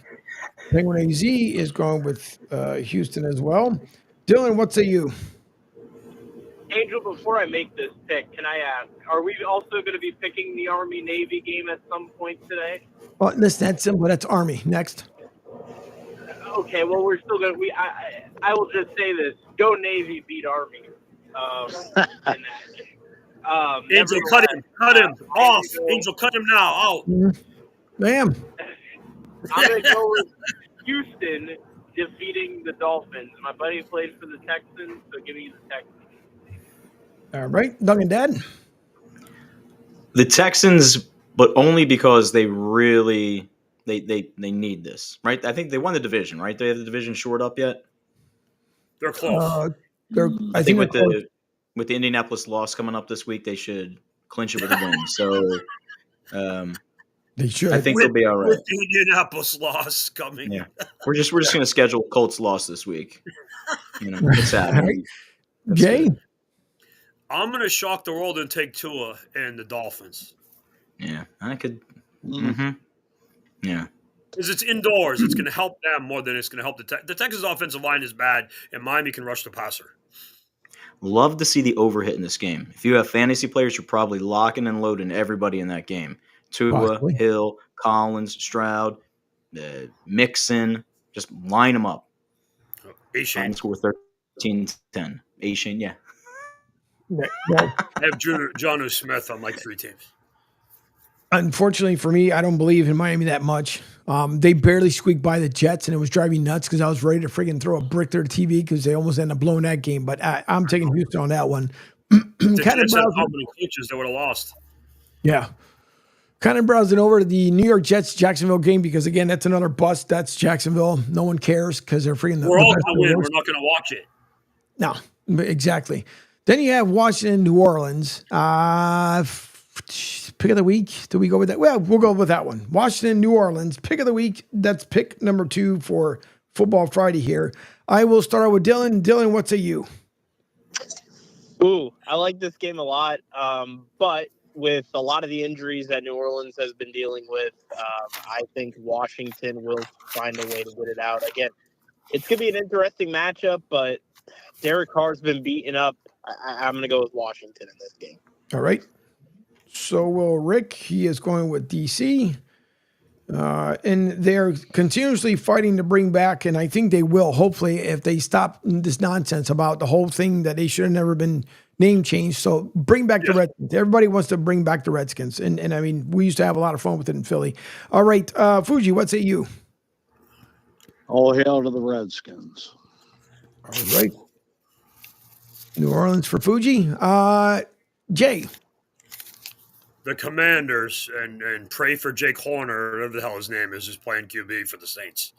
Penguin AZ is going with Houston as well. Dylan, what say you? Angel, before I make this pick, can I ask, are we also going to be picking the Army-Navy game at some point today? Well, listen, that's simple. That's Army. Next. Okay, well, we're still going to – I will just say this. Go Navy, beat Army. Angel, cut him off. Angel, cut him now. Out. Ma'am. I'm going to go with Houston defeating the Dolphins. My buddy plays for the Texans, so give me the Texans. All right, Duncan Dad. The Texans, but only because they really they need this, right? I think they won the division, right? They have the division shored up yet. They're close. I think with the Indianapolis loss coming up this week, they should clinch it with a win. So they should. I think they'll be all right. With the Indianapolis loss coming. Yeah, we're just going to schedule Colts loss this week. It's happening. Jay. I'm going to shock the world and take Tua and the Dolphins. Yeah, I could. Mm-hmm. Yeah. Because it's indoors. It's going to help them more than it's going to help the Texas offensive line is bad, and Miami can rush the passer. Love to see the overhit in this game. If you have fantasy players, you're probably locking and loading everybody in that game. Tua, Hill, Collins, Stroud, Mixon. Just line them up. A-Shane. Score 13-10. A-Shane, yeah. I have Jonnu Smith on like 3 teams. Unfortunately for me, I don't believe in Miami that much. They barely squeaked by the Jets, and it was driving me nuts because I was ready to friggin' throw a brick through the TV because they almost ended up blowing that game. But I'm taking Houston on that one. The Jets had how many coaches that would have lost? Yeah. Kind of browsing over to the New York Jets-Jacksonville game because, again, that's another bust. That's Jacksonville. No one cares because they're friggin' We're all going to win. We're not going to watch it. No, exactly. Then you have Washington, New Orleans. Pick of the week. Do we go with that? Well, we'll go with that one. Washington, New Orleans. Pick of the week. That's pick number 2 for Football Friday here. I will start out with Dylan. Dylan, what say you? Ooh, I like this game a lot. But with a lot of the injuries that New Orleans has been dealing with, I think Washington will find a way to get it out. Again, it's going to be an interesting matchup, but Derek Carr's been beaten up. I'm going to go with Washington in this game. All right. So will Rick. He is going with DC. And they're continuously fighting to bring back, and I think they will, hopefully, if they stop this nonsense about the whole thing that they should have never been name changed. So bring back the Redskins. Everybody wants to bring back the Redskins. And I mean, we used to have a lot of fun with it in Philly. All right. Fuji, what say you? All hail to the Redskins. All right. New Orleans for Fuji. Jay. The Commanders and pray for Jake Horner, whatever the hell his name is playing QB for the Saints.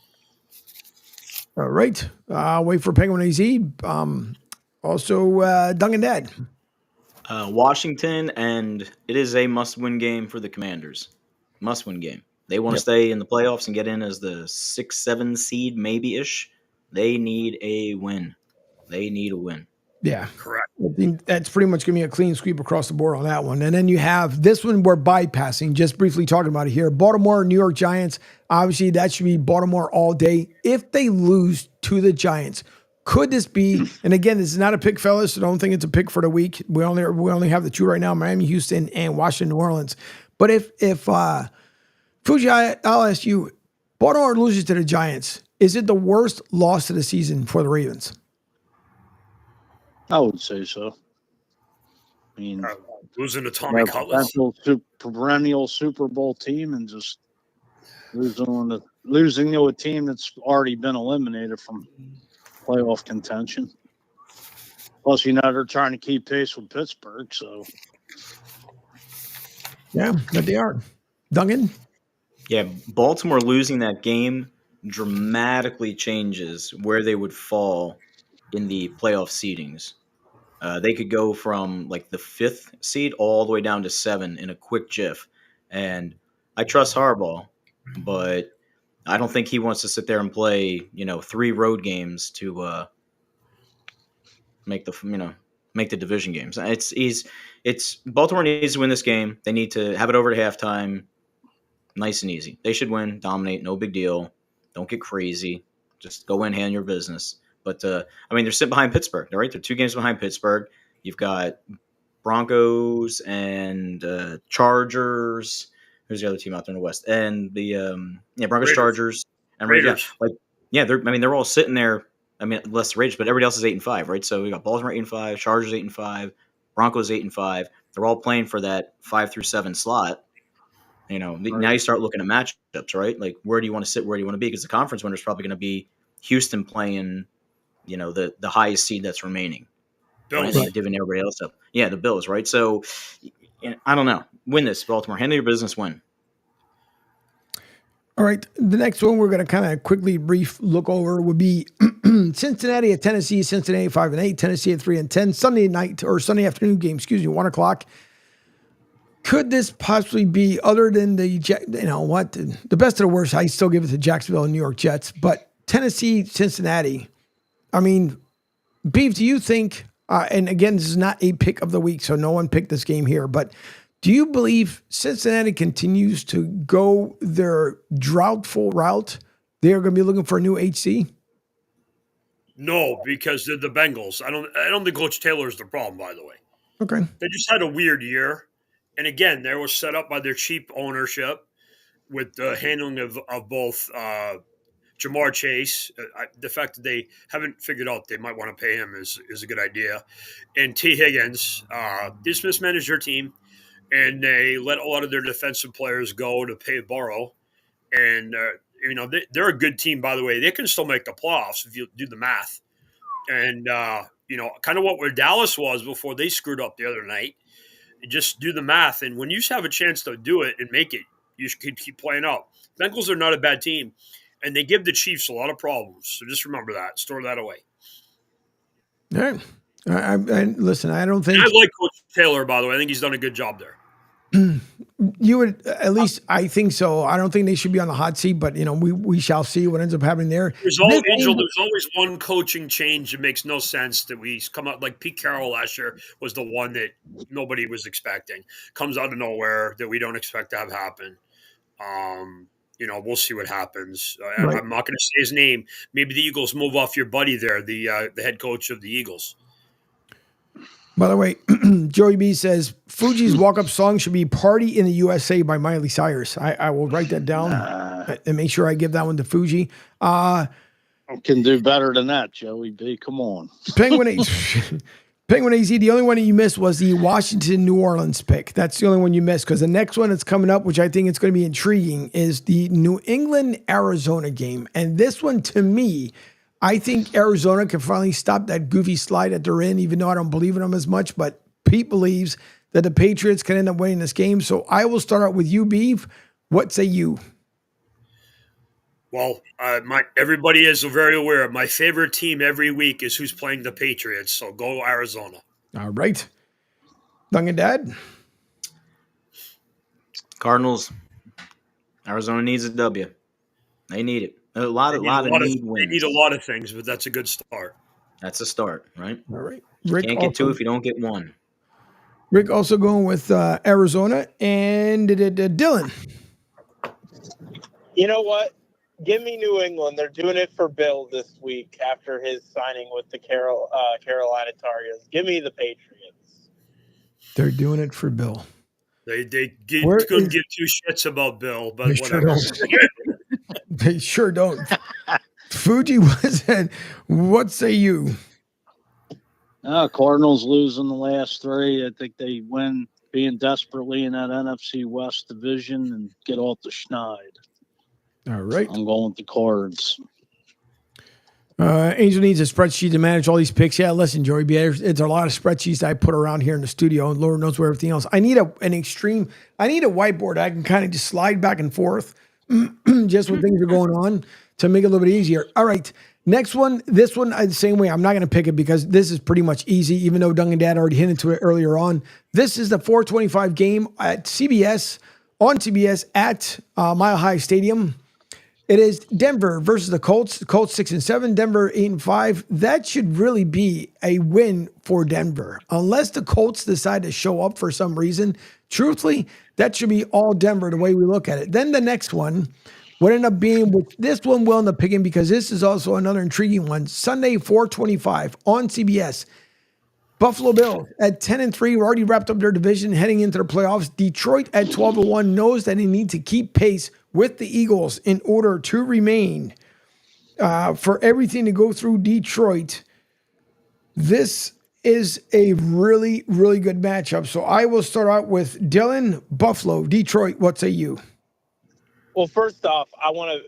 All right. Wait for Penguin AZ. Also, Duncan Dad. Washington, and it is a must-win game for the Commanders. Must-win game. They want to stay in the playoffs and get in as the 6-7 seed, maybe-ish. They need a win. They need a win. Yeah. Correct. I think that's pretty much going to be a clean sweep across the board on that one. And then you have this one we're bypassing, just briefly talking about it here. Baltimore, New York Giants. Obviously, that should be Baltimore all day. If they lose to the Giants, could this be, and again, this is not a pick, fellas, so don't think it's a pick for the week. We only have the 2 right now, Miami, Houston, and Washington, New Orleans. But if Fuji, I'll ask you, Baltimore loses to the Giants, is it the worst loss of the season for the Ravens? I would say so. I mean, losing to Tommy Cutless, perennial Super Bowl team, and just losing to a team that's already been eliminated from playoff contention. Plus, they're trying to keep pace with Pittsburgh, so yeah, but they are. Duncan? Yeah, Baltimore losing that game dramatically changes where they would fall in the playoff seedings. They could go from like the 5th seed all the way down to 7 in a quick jiff. And I trust Harbaugh, but I don't think he wants to sit there and play, 3 road games to make the division games. It's Baltimore needs to win this game. They need to have it over at halftime. Nice and easy. They should win, dominate, no big deal. Don't get crazy. Just go in, handle your business. But they're sitting behind Pittsburgh, right? They're 2 games behind Pittsburgh. You've got Broncos and Chargers. Who's the other team out there in the West? And the Broncos, Raiders. Chargers, and Raiders. They're all sitting there. Less the Raiders, but everybody else is 8-5, right? So we got Baltimore 8-5, Chargers 8-5, Broncos 8-5. They're all playing for that 5 through 7 slot. Now you start looking at matchups, right? Like, where do you want to sit? Where do you want to be? Because the conference winner is probably going to be Houston playing, the highest seed that's remaining. Bills. Right? Divvying everybody else up. Yeah, the Bills, right? So, I don't know. Win this, Baltimore. Handle your business, win. All right. The next one we're going to kind of quickly brief look over would be Cincinnati at Tennessee. Cincinnati 5-8, Tennessee at 3-10. Sunday night or Sunday afternoon game, 1:00. Could this possibly be, other than the best of the worst? I still give it to Jacksonville and New York Jets, but Tennessee, Cincinnati. Beef, do you think? And again, this is not a pick of the week, so no one picked this game here. But do you believe Cincinnati continues to go their droughtful route? They are going to be looking for a new HC. No, because they're the Bengals. I don't think Coach Taylor is the problem. By the way, okay, they just had a weird year. And again, they were set up by their cheap ownership with the handling of both Jamar Chase. The fact that they haven't figured out they might want to pay him is a good idea. And T. Higgins, they just mismanaged their team, and they let a lot of their defensive players go to pay Burrow. And, they're a good team, by the way. They can still make the playoffs if you do the math. And, kind of what Dallas was before they screwed up the other night. Just do the math, and when you have a chance to do it and make it, you should keep playing out. Bengals are not a bad team, and they give the Chiefs a lot of problems. So just remember that. Store that away. All right. Listen, I don't think... And I like Coach Taylor, by the way. I think he's done a good job there. You would, at least I think so. I don't think they should be on the hot seat, but we shall see what ends up happening there. There's always one coaching change that makes no sense that we come out, like Pete Carroll last year was the one that nobody was expecting. Comes out of nowhere that we don't expect to have happen. We'll see what happes. Right. I'm not going to say his name. Maybe the Eagles move off your buddy there, the head coach of the Eagles. By the way, Joey B says Fuji's walk-up song should be "Party in the USA" by Miley Cyrus. I will write that down and make sure I give that one to Fuji. I can do better than that, Joey B. Come on. Penguin AZ, the only one that you missed was the Washington New Orleans pick. That's the only one you missed, because the next one that's coming up, which I think it's going to be intriguing, is the New England Arizona game. And this one, to me, I think Arizona can finally stop that goofy slide that they're in, even though I don't believe in them as much. But Pete believes that the Patriots can end up winning this game. So I will start out with you, Beef. What say you? Well, everybody is very aware. My favorite team every week is who's playing the Patriots. So go Arizona. All right. Duncan Dad? Cardinals. Arizona needs a W. They need it. A lot of need wins. They need a lot of things, but that's a good start. That's a start, right? All right. Rick can't get 2 if you don't get 1. Rick also going with Arizona. And Dylan. You know what? Give me New England. They're doing it for Bill this week after his signing with the Carolina Tigers. Give me the Patriots. They're doing it for Bill. They couldn't give 2 shits about Bill, but whatever. They sure don't. Fuji, what say you? Cardinals losing the last 3. I think they win, being desperately in that NFC West division, and get off the schneid. All right. I'm going with the Cards. Angel needs a spreadsheet to manage all these picks. Yeah, listen, Joey B, it's a lot of spreadsheets I put around here in the studio, and Lord knows where everything else. I need a whiteboard I can kind of just slide back and forth just when things are going on to make it a little bit easier. All right, next one. This one, the same way. I'm not going to pick it because this is pretty much easy, even though Duncan Dad already hinted to it earlier on. This is the 425 game at CBS, on CBS at Mile High Stadium. It is Denver versus the Colts. The Colts 6-7, Denver 8-5. That should really be a win for Denver. Unless the Colts decide to show up for some reason, truthfully, that should be all Denver the way we look at it. Then the next one would end up being, with this one we'll end up picking because this is also another intriguing one. Sunday 425 on CBS. Buffalo Bills at 10-3, already wrapped up their division, heading into the playoffs. Detroit at 12-1 knows that they need to keep pace with the Eagles in order to remain. For everything to go through Detroit, this is a really, really good matchup. So I will start out with Dylan, Buffalo, Detroit. What say you? Well, first off, I want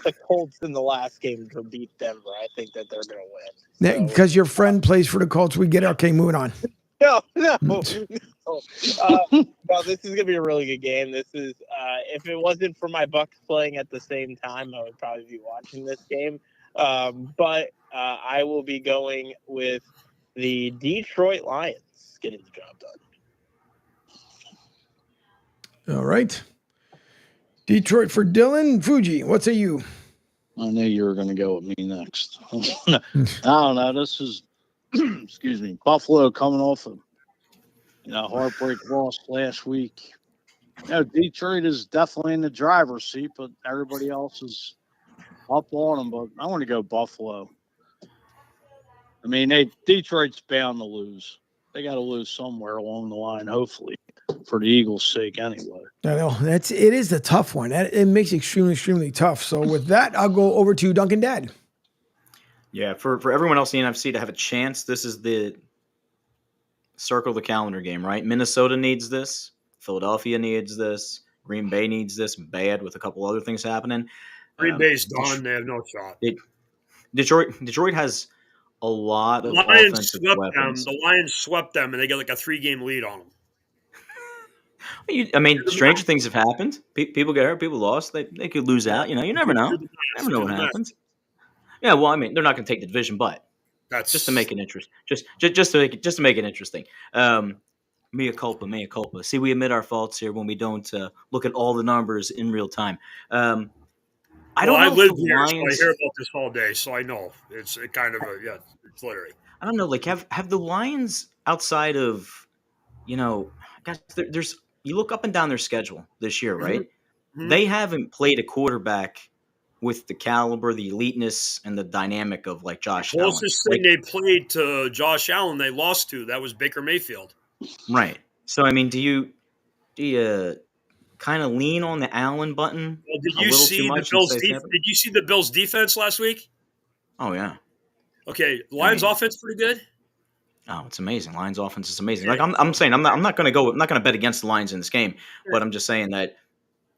the Colts in the last game to beat Denver. I think that they're going to win. Because your friend plays for the Colts, we get it. Okay, moving on. No. No, this is gonna be a really good game. This is if it wasn't for my Bucks playing at the same time, I would probably be watching this game. But I will be going with the Detroit Lions getting the job done. All right. Detroit for Dylan. Fuji, what say you? I knew you were going to go with me next. I don't know. This is, excuse me, Buffalo coming off a heartbreak loss last week. Detroit is definitely in the driver's seat, but everybody else is up on them. But I want to go Buffalo. I mean, Detroit's bound to lose. They got to lose somewhere along the line, hopefully, for the Eagles' sake anyway. I know. It is a tough one. It makes it extremely, extremely tough. So with that, I'll go over to Duncan Dad. Yeah, for everyone else in the NFC to have a chance, this is the circle the calendar game, right? Minnesota needs this. Philadelphia needs this. Green Bay needs this bad with a couple other things happening. Green Bay's done. They have no shot. Detroit has a lot of Lions offensive swept weapons. them. The Lions swept them, and they got like a 3-game lead on them. I mean, stranger things have happened. People get hurt. People lost. They could lose out. You never know. You never know what happens. Yeah, well, I mean, they're not going to take the division, but that's just to make it interesting. Just to make it interesting. Mea culpa. See, we admit our faults here when we don't look at all the numbers in real time. I live here, so I hear about this all day, so I know it's kind of it's literally. I don't know. Like, have the Lions outside of, guys, there's you look up and down their schedule this year, right? Mm-hmm. They haven't played a quarterback with the caliber, the eliteness, and the dynamic of like Josh Allen. Closest thing they played to Josh Allen, they lost to. That was Baker Mayfield. Right. So I mean, do you kind of lean on the Allen button? Well, did you see the Bills' defense last week? Oh yeah. Okay, Lions' offense pretty good. Oh, it's amazing. Lions' offense is amazing. Like I'm saying, I'm not going to bet against the Lions in this game, but I'm just saying that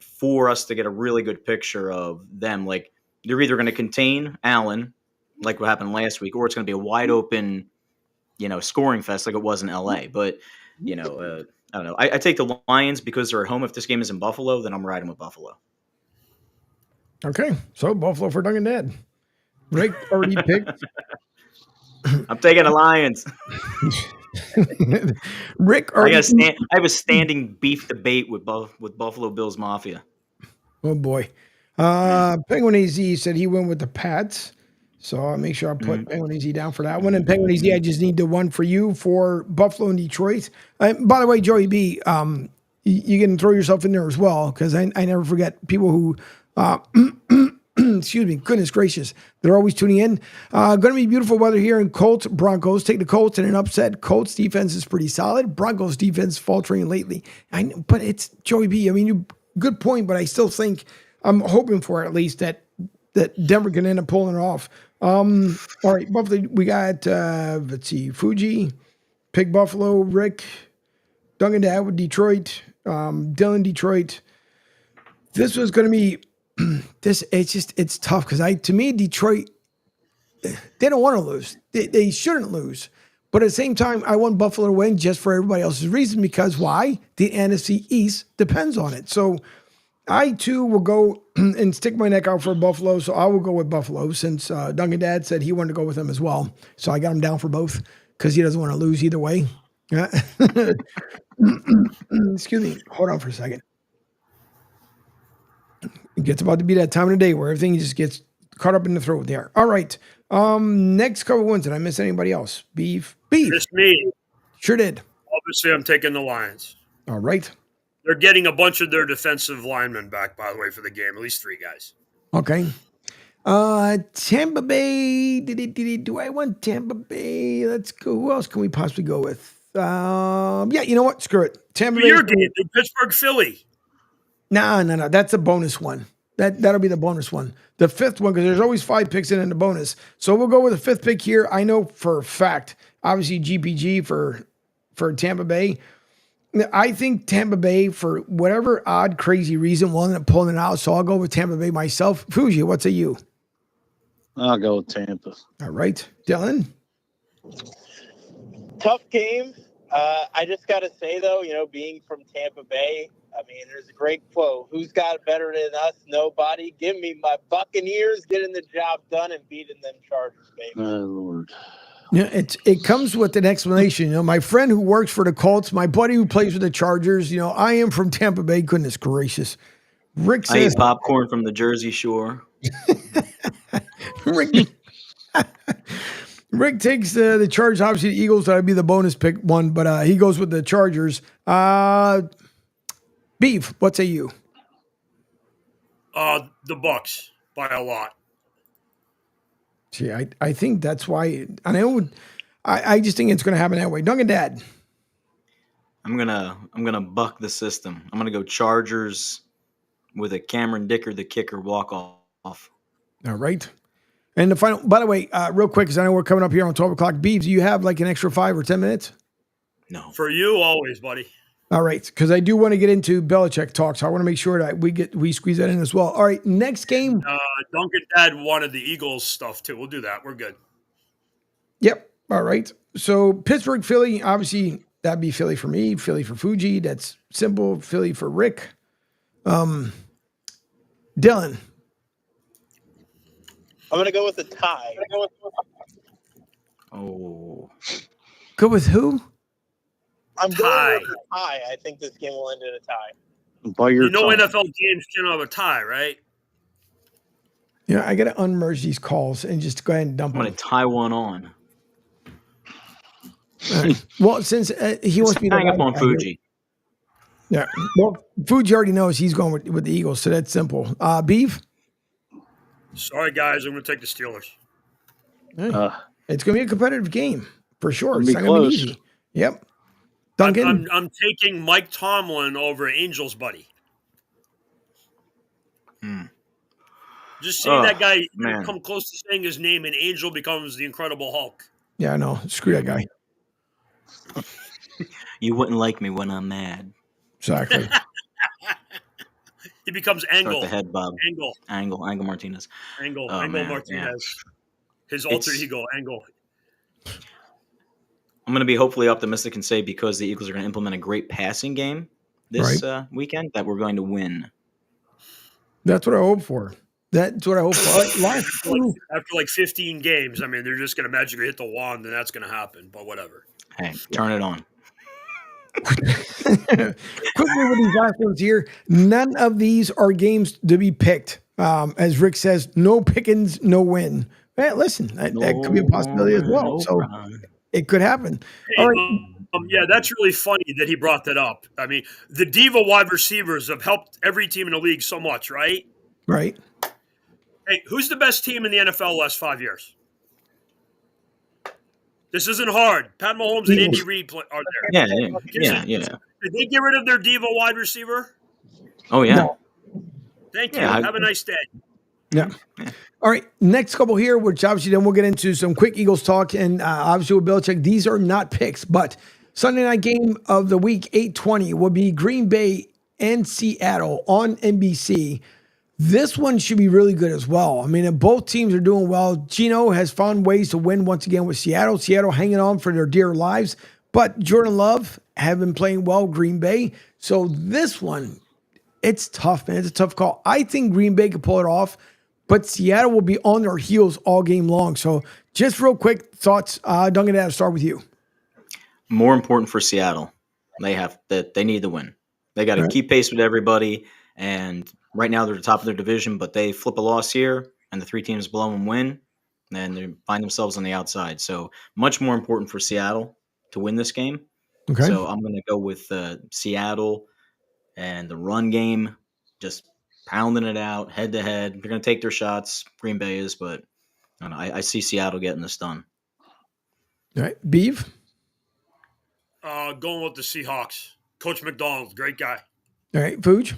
for us to get a really good picture of them, like they're either going to contain Allen, like what happened last week, or it's going to be a wide open, scoring fest like it was in LA. But I don't know. I take the Lions because they're at home. If this game is in Buffalo, then I'm riding with Buffalo. Okay, so Buffalo for Duncan Dad. Rick already picked. I'm taking the Lions. Rick already. I have a standing beef debate with Buffalo Bills Mafia. Oh boy, Penguin AZ said he went with the Pats, so I'll make sure I put Penguin AZ down for that one. And Penguin AZ, I just need the one for you for Buffalo and Detroit. By the way, Joey B, you can throw yourself in there as well because I never forget people who. Excuse me, goodness gracious. They're always tuning in. Going to be beautiful weather here in Colts, Broncos. Take the Colts in an upset. Colts defense is pretty solid. Broncos defense faltering lately. But it's Joey B. I mean, good point, but I still think I'm hoping for at least that Denver can end up pulling it off. All right, Buffalo, we got, let's see, Fuji, Pick Buffalo, Rick, Duncan Dad with Detroit, Dylan Detroit. This was going to be... it's tough because to me Detroit they don't want to lose. They shouldn't lose. But at the same time, I want Buffalo to win just for everybody else's reason because why? The NFC East depends on it. So I, too, will go and stick my neck out for Buffalo. So I will go with Buffalo since Duncan Dad said he wanted to go with them as well. So I got him down for both because he doesn't want to lose either way. Excuse me. Hold on for a second. It gets about to be that time of the day where everything just gets caught up in the throat there. All right. Next couple ones. Did I miss anybody else? Beef. It's me. Sure did. Obviously, I'm taking the Lions. All right. They're getting a bunch of their defensive linemen back, by the way, for the game. At least 3 guys. Okay. Tampa Bay. Do I want Tampa Bay? Let's go. Who else can we possibly go with? Yeah, you know what? Screw it. Tampa Bay. Your game, Pittsburgh, Philly. No. That's a bonus one. That'll be the bonus one. The 5th one, because there's always 5 picks in the bonus. So we'll go with the 5th pick here. I know for a fact, obviously GPG for Tampa Bay. I think Tampa Bay, for whatever odd, crazy reason, will end up pulling it out. So I'll go with Tampa Bay myself. Fuji, what say you? I'll go with Tampa. All right. Dylan? Tough game. I just got to say, though, being from Tampa Bay, I mean, there's a great quote. Who's got it better than us? Nobody. Give me my Buccaneers getting the job done and beating them Chargers, baby. Oh, Lord. Yeah, it comes with an explanation. My friend who works for the Colts, my buddy who plays for the Chargers, I am from Tampa Bay. Goodness gracious. Rick I says eat popcorn from the Jersey Shore. Rick takes the Chargers. Obviously, the Eagles, that would be the bonus pick one, but he goes with the Chargers. Beef, what say you? The Bucks by a lot. See, I think that's why. I just think it's going to happen that way. Duncan Dad. I'm gonna buck the system. I'm gonna go Chargers with a Cameron Dicker, the kicker, walk off. All right. And the final. By the way, real quick, because I know we're coming up here on 12 o'clock. Beef, do you have like an extra 5 or 10 minutes? No. For you, always, buddy. All right, because I do want to get into Belichick talk, so I want to make sure that we squeeze that in as well. All right, next game. Duncan Dad wanted the Eagles stuff too. We'll do that. We're good. Yep. All right. So Pittsburgh, Philly. Obviously, that'd be Philly for me. Philly for Fuji. That's simple. Philly for Rick. Dylan. I'm going to go with a tie. Oh. Go with who? I'm going with a tie. I think this game will end in a tie. By your NFL games can have a tie, right? Yeah, I got to unmerge these calls and just go ahead and dump I'm them. going to tie one on. Right. Well, since he wants me to hang up on Fuji. Yeah. Well, Fuji already knows he's going with the Eagles, so that's simple. Beef? Sorry, guys. I'm going to take the Steelers. Hey, it's going to be a competitive game for sure. It's be not going to be close. easy. Yep. Duncan? I'm taking Mike Tomlin over Angel's buddy. Just seeing that guy come close to saying his name, and Angel becomes the Incredible Hulk. Yeah, I know. Screw that guy. You wouldn't like me when I'm mad. Exactly. He becomes Angle. Start the head bob. Angel Martinez. Angle Oh, man, Martinez. His alter ego, Angle. I'm going to be hopefully optimistic and say because the Eagles are going to implement a great passing game this weekend that we're going to win. That's what I hope for. That's what I hope for. After like 15 games, I mean, they're just going to magically hit the wand, and that's going to happen. But whatever. Hey, turn it on. Quickly with these last ones here, none of these are games to be picked. As Rick says, no pickings, no win. Hey, listen, that could be a possibility as well. So it could happen. Hey, All right. Yeah, that's really funny that he brought that up. I mean, the diva wide receivers have helped every team in the league so much, right? Right. Hey, who's the best team in the NFL the last 5 years? This isn't hard. Pat Mahomes and Andy Reid are there. Yeah. Did they get rid of their diva wide receiver? Oh, yeah. No. Thank you. Yeah, Have a nice day. Yeah. All right. Next couple here, which obviously then we'll get into some quick Eagles talk. And obviously with Belichick, these are not picks, but Sunday night game of the week, 8:20, will be Green Bay and Seattle on NBC. This one should be really good as well. I mean, both teams are doing well. Gino has found ways to win once again with Seattle. Seattle hanging on for their dear lives. But Jordan Love have been playing well, Green Bay. So this one, it's tough, man. It's a tough call. I think Green Bay could pull it off, but Seattle will be on their heels all game long. So just real quick thoughts. Duncan, I'll start with you. More important for Seattle. They need the win. They got to keep pace with everybody. And right now they're the top of their division, but they flip a loss here and the three teams below them win, and they find themselves on the outside. So much more important for Seattle to win this game. Okay. So I'm going to go with Seattle and the run game, just pounding it out head to head. They're going to take their shots. Green Bay is, but I don't know, I see Seattle getting this done. All right. Beeve? Going with the Seahawks. Coach McDonald, great guy. All right. Fuge?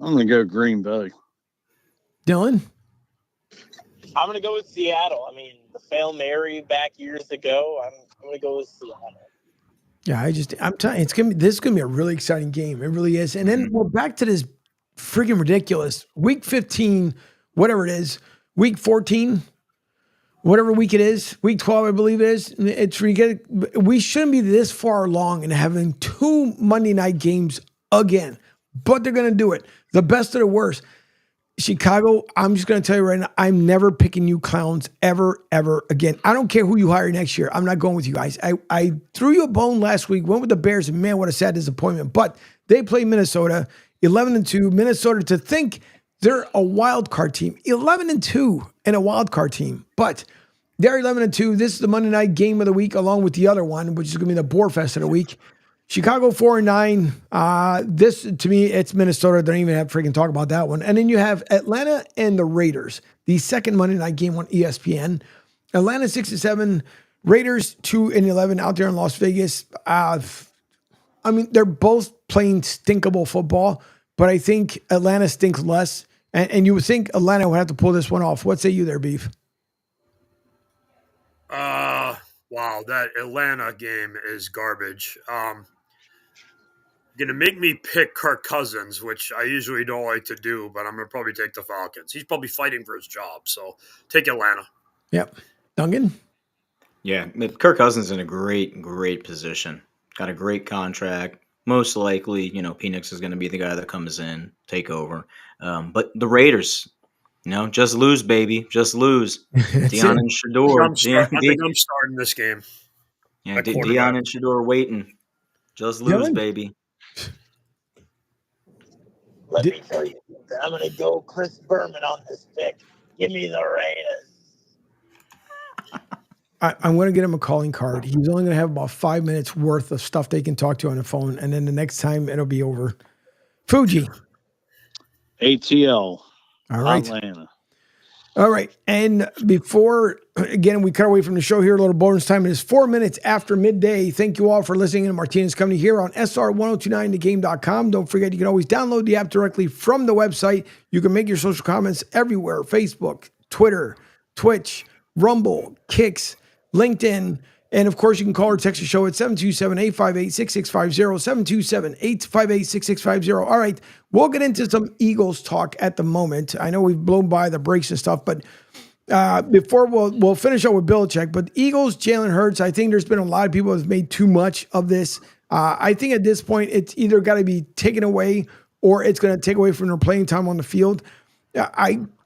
I'm going to go Green Bay. Dylan? I'm going to go with Seattle. I mean, the Hail Mary back years ago. I'm going to go with Seattle. Yeah, I'm telling you, this is gonna be a really exciting game. It really is. And then we're back to this freaking ridiculous week 15, whatever it is, week 14, whatever week it is, week 12, I believe it is. It's we shouldn't be this far along and having 2 Monday night games again, but they're gonna do it. The best of the worst. Chicago, I'm just going to tell you right now, I'm never picking you clowns ever again. I don't care who you hire next year. I'm not going with you guys. I threw you a bone last week, went with the Bears, and man, what a sad disappointment. But they play Minnesota, 11-2. Minnesota, to think they're a wild card team, 11-2 and a wild card team. But they're 11-2. This is the Monday night game of the week, along with the other one, which is going to be the Boar Fest of the week. Chicago 4-9. This, to me, it's Minnesota. Don't even have freaking talk about that one. And then you have Atlanta and the Raiders, the second Monday night game on ESPN. Atlanta 6-7, Raiders 2-11 out there in Las Vegas. I mean, they're both playing stinkable football, but I think Atlanta stinks less. And you would think Atlanta would have to pull this one off. What say you there, Beef? Wow, that Atlanta game is garbage. Going to make me pick Kirk Cousins, which I usually don't like to do, but I'm going to probably take the Falcons. He's probably fighting for his job, so take Atlanta. Yep. Duncan? Yeah, Kirk Cousins is in a great position. Got a great contract. Most likely, Penix is going to be the guy that comes in, take over. But the Raiders, just lose, baby. Just lose. Deion and Shador. I think I'm starting this game. Yeah, Deion and Shador waiting. Just lose, baby. Let me tell you, I'm going to go Chris Berman on this pick. Give me the Raiders. I'm going to get him a calling card. He's only going to have about 5 minutes worth of stuff they can talk to on the phone, and then the next time it'll be over. Fuji. ATL. All right. Atlanta. All right. And before, again, we cut away from the show here, a little bonus time. It is 4 minutes after midday. Thank you all for listening to Martinez Company here on SR1029thegame.com. Don't forget, you can always download the app directly from the website. You can make your social comments everywhere: Facebook, Twitter, Twitch, Rumble, Kicks, LinkedIn. And of course, you can call or text the show at 727-858-6650, 727-858-6650. All right, we'll get into some Eagles talk at the moment. I know we've blown by the breaks and stuff, but before we'll finish up with Belichick. But Eagles, Jalen Hurts, I think there's been a lot of people that have made too much of this. I think at this point, it's either got to be taken away or it's going to take away from their playing time on the field.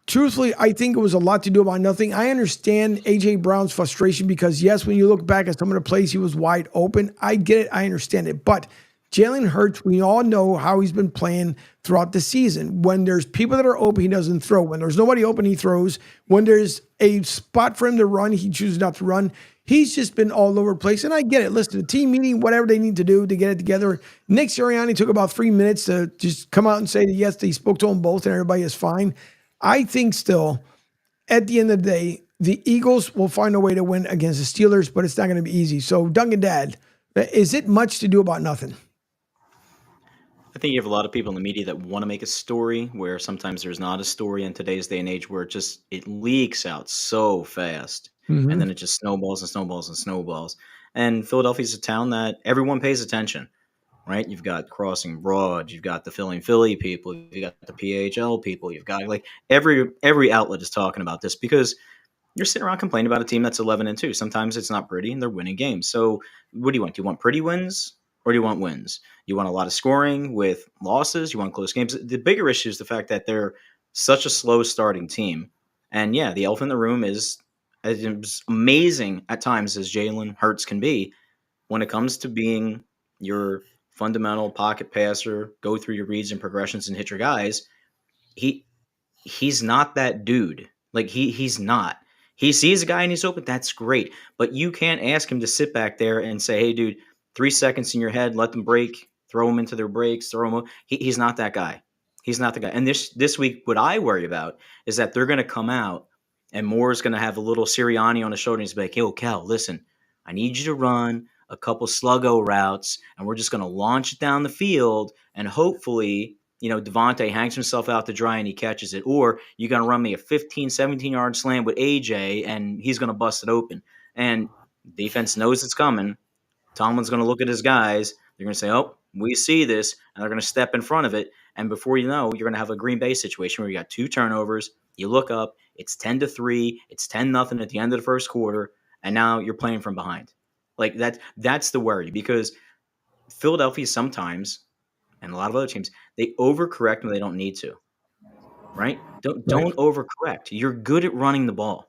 Truthfully, I think it was a lot to do about nothing. I understand A.J. Brown's frustration because, yes, when you look back at some of the plays, he was wide open. I get it. I understand it. But Jalen Hurts, we all know how he's been playing throughout the season. When there's people that are open, he doesn't throw. When there's nobody open, he throws. When there's a spot for him to run, he chooses not to run. He's just been all over the place. And I get it. Listen, the team meeting, whatever they need to do to get it together. Nick Sirianni took about 3 minutes to just come out and say that, yes, they spoke to them both and everybody is fine. I think still, at the end of the day, the Eagles will find a way to win against the Steelers, but it's not going to be easy. So, Duncan Dad, is it much to do about nothing? I think you have a lot of people in the media that want to make a story where sometimes there's not a story in today's day and age where it leaks out so fast. Mm-hmm. And then it just snowballs and snowballs and snowballs. And Philadelphia's a town that everyone pays attention. right? You've got Crossing Broad, you've got the Philly people, you've got the PHL people, you've got like every outlet is talking about this because you're sitting around complaining about a team that's 11-2. Sometimes it's not pretty and they're winning games. So what do you want? Do you want pretty wins or do you want wins? You want a lot of scoring with losses? You want close games? The bigger issue is the fact that they're such a slow starting team. And yeah, the elephant in the room is as amazing at times as Jalen Hurts can be when it comes to being your fundamental pocket passer, go through your reads and progressions and hit your guys. He's not that dude. Like he's not. He sees a guy and he's open. That's great. But you can't ask him to sit back there and say, hey, dude, 3 seconds in your head, let them break, throw them into their breaks, throw them. He's not that guy. He's not the guy. And this week, what I worry about is that they're going to come out and Moore's going to have a little Sirianni on his shoulder and he's like, yo, Cal, listen, I need you to run a couple sluggo routes and we're just going to launch it down the field and hopefully – Devontae hangs himself out to dry and he catches it. Or you're going to run me a 15, 17-yard slam with AJ and he's going to bust it open. And defense knows it's coming. Tomlin's going to look at his guys. They're going to say, oh, we see this. And they're going to step in front of it. And before you know, you're going to have a Green Bay situation where you got 2 turnovers. You look up, it's 10-3. It's 10-0 at the end of the first quarter. And now you're playing from behind. Like that's the worry because Philadelphia sometimes – and a lot of other teams, they overcorrect when they don't need to, right? Don't overcorrect. You're good at running the ball.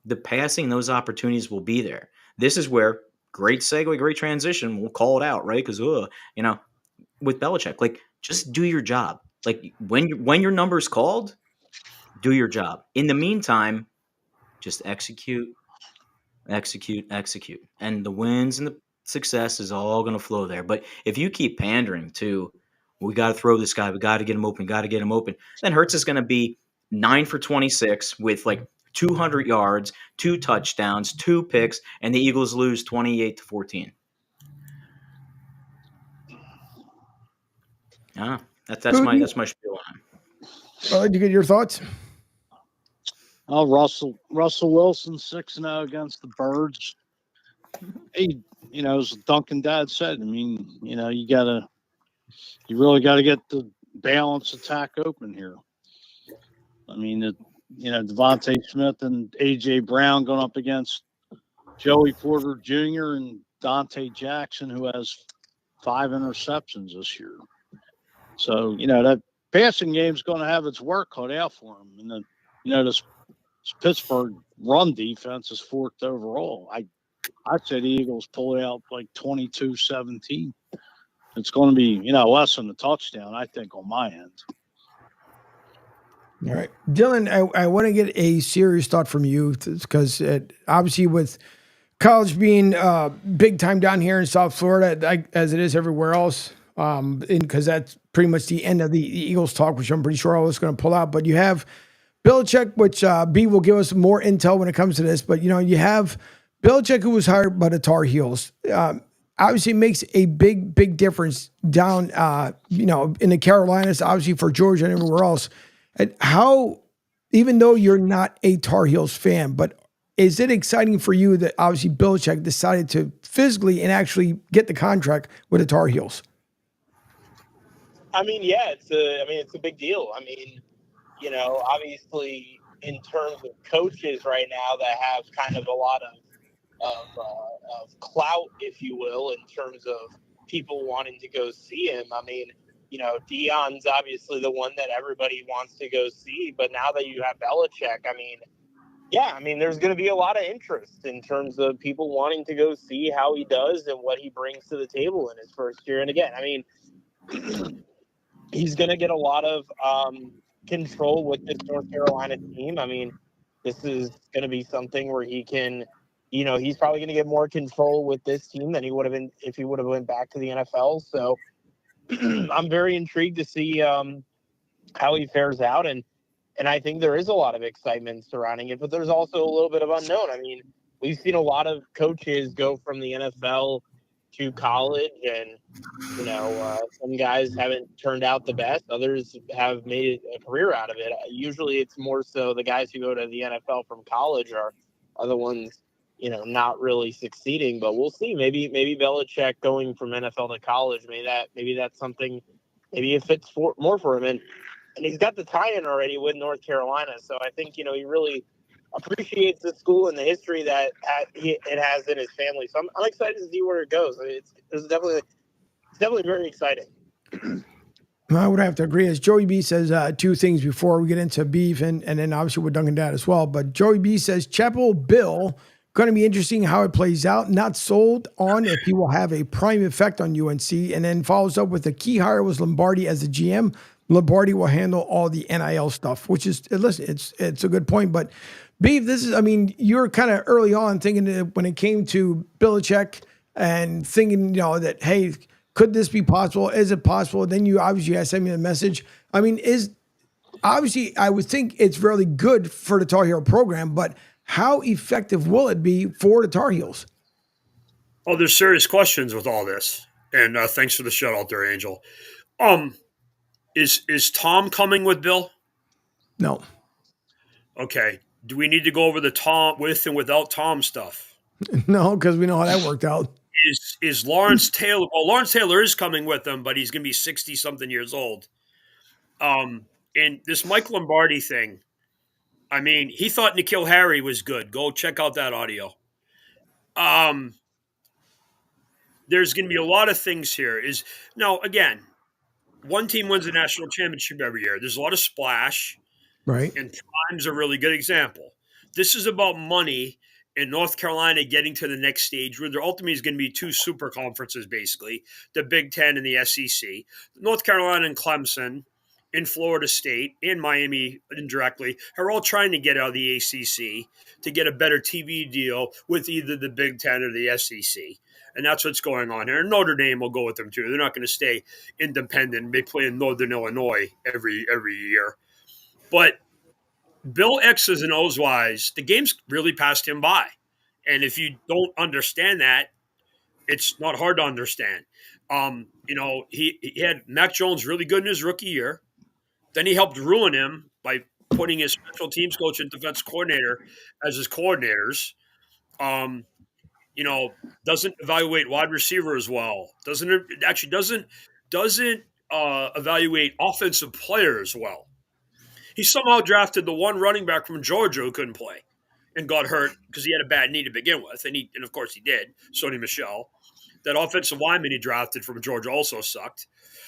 The passing, those opportunities will be there. This is where great segue, great transition. We'll call it out, right? Because with Belichick, like just do your job. Like when your number's called, do your job. In the meantime, just execute, and the wins and the success is all going to flow there. But if you keep pandering to we got to throw this guy. We got to get him open. Then Hurts is going to be 9 for 26 with like 200 yards, 2 touchdowns, 2 picks, and the Eagles lose 28-14. That's my spiel on him. Well, did you get your thoughts? Oh, Russell Wilson 6-0 against the Birds. He, as Duncan Dad said, I mean, you really got to get the balanced attack open here. I mean, Devontae Smith and A.J. Brown going up against Joey Porter Jr. and Dante Jackson, who has 5 interceptions this year. So, that passing game's going to have its work cut out for him. And then, this Pittsburgh run defense is 4th overall. I said the Eagles pull out like 22-17. It's going to be, less than a touchdown, I think, on my end. All right. Dylan, I want to get a serious thought from you because obviously with college being big time down here in South Florida, as it is everywhere else, because that's pretty much the end of the Eagles talk, which I'm pretty sure all is going to pull out. But you have Belichick, which B will give us more intel when it comes to this. But, you have Belichick, who was hired by the Tar Heels. Obviously makes a big difference down, in the Carolinas, obviously for Georgia and everywhere else. And how, even though you're not a Tar Heels fan, but is it exciting for you that obviously Belichick decided to physically and actually get the contract with the Tar Heels? I mean, yeah, it's a big deal. I mean, obviously in terms of coaches right now that have kind of a lot of clout, if you will, in terms of people wanting to go see him. I mean, Dion's obviously the one that everybody wants to go see, but now that you have Belichick, there's going to be a lot of interest in terms of people wanting to go see how he does and what he brings to the table in his first year. And again, I mean, he's going to get a lot of control with this North Carolina team. I mean, this is going to be something where he can, he's probably going to get more control with this team than he would have been if he would have went back to the NFL. So I'm very intrigued to see how he fares out. And I think there is a lot of excitement surrounding it, but there's also a little bit of unknown. I mean, we've seen a lot of coaches go from the NFL to college, and some guys haven't turned out the best. Others have made a career out of it. Usually it's more so the guys who go to the NFL from college are the ones not really succeeding. But we'll see. Maybe Belichick going from NFL to college, maybe that's something. Maybe it fits more for him, and he's got the tie-in already with North Carolina. So I think he really appreciates the school and the history that it has in his family. So I'm excited to see where it goes. It's definitely very exciting. I would have to agree. As Joey B says, two things before we get into beef and then obviously with Duncan Dad as well. But Joey B says, Chapel Bill, going to be interesting how it plays out. Not sold on if he will have a prime effect on UNC. And then follows up with the key hire was Lombardi as the GM. Lombardi will handle all the NIL stuff, which is, listen, it's a good point. But Beef, you're kind of early on thinking that when it came to Belichick and thinking, that, hey, could this be possible? Is it possible? Then you obviously sent me a message. I would think it's really good for the Tar Heel program, but how effective will it be for the Tar Heels? Oh, there's serious questions with all this. And thanks for the shout out there, Angel. Is Tom coming with Bill? No. Okay. Do we need to go over the Tom with and without Tom stuff? No, because we know how that worked out. Is Lawrence Taylor? Well, Lawrence Taylor is coming with them, but he's going to be 60-something years old. And this Mike Lombardi thing, he thought N'Keal Harry was good. Go check out that audio. There's going to be a lot of things here. Now, again, one team wins a national championship every year. There's a lot of splash. Right. And Prime's a really good example. This is about money in North Carolina getting to the next stage where there ultimately is going to be two super conferences, basically, the Big Ten and the SEC. North Carolina and Clemson, in Florida State, and Miami indirectly, are all trying to get out of the ACC to get a better TV deal with either the Big Ten or the SEC. And that's what's going on here. And Notre Dame will go with them, too. They're not going to stay independent. They play in Northern Illinois every year. But Bill X's and O's wise, the game's really passed him by. And if you don't understand that, it's not hard to understand. He had Mac Jones really good in his rookie year. Then he helped ruin him by putting his special teams coach and defense coordinator as his coordinators. Doesn't evaluate wide receiver as well. Doesn't evaluate offensive players well. He somehow drafted the one running back from Georgia who couldn't play and got hurt because he had a bad knee to begin with. And of course he did. Sonny Michel. That offensive lineman he drafted from Georgia also sucked.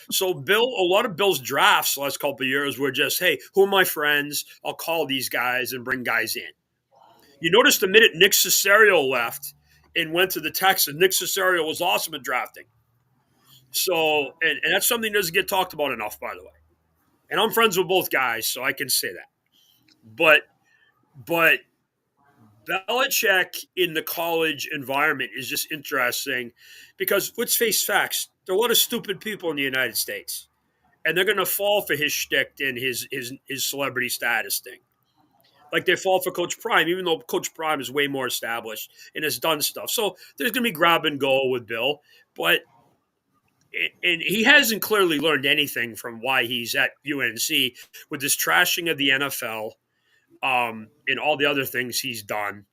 So a lot of Bill's drafts the last couple of years were just, hey, who are my friends? I'll call these guys and bring guys in. You notice the minute Nick Caserio left and went to the Texans, Nick Caserio was awesome at drafting. So, and that's something that doesn't get talked about enough, by the way. And I'm friends with both guys, so I can say that. But Belichick in the college environment is just interesting because let's face facts. There are a lot of stupid people in the United States, and they're going to fall for his shtick and his celebrity status thing. Like they fall for Coach Prime, even though Coach Prime is way more established and has done stuff. So there's going to be grab and go with Bill, and he hasn't clearly learned anything from why he's at UNC with this trashing of the NFL and all the other things he's done.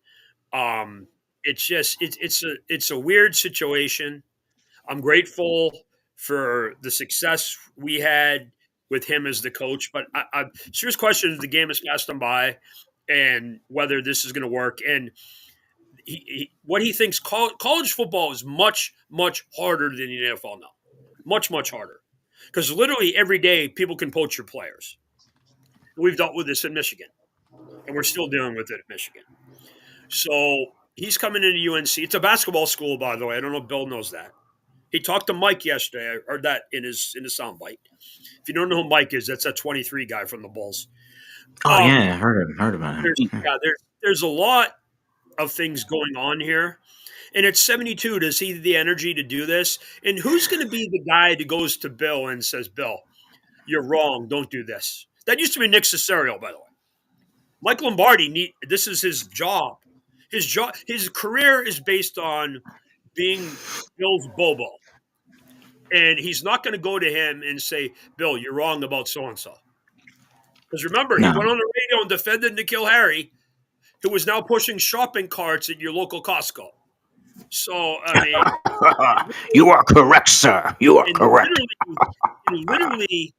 It's a weird situation. I'm grateful for the success we had with him as the coach, but I serious question is the game has passed him by and whether this is going to work. And what he thinks college football is much, much harder than the NFL now. Much, much harder. Because literally every day people can poach your players. We've dealt with this in Michigan, and we're still dealing with it at Michigan. So he's coming into UNC. It's a basketball school, by the way. I don't know if Bill knows that. He talked to Mike yesterday. I heard that in his soundbite. If you don't know who Mike is, that's that 23 guy from the Bulls. Oh, yeah, I heard about him. There's a lot of things going on here. And at 72, does he have the energy to do this? And who's going to be the guy that goes to Bill and says, Bill, you're wrong. Don't do this. That used to be Nick Caserio, by the way. Mike Lombardi, this is his job. His career is based on being Bill's Bobo. And he's not going to go to him and say, Bill, you're wrong about so-and-so. Because remember, he went on the radio and defended N'Keal Harry. who is now pushing shopping carts at your local Costco. So, I mean, You are correct, sir. You are correct. Literally,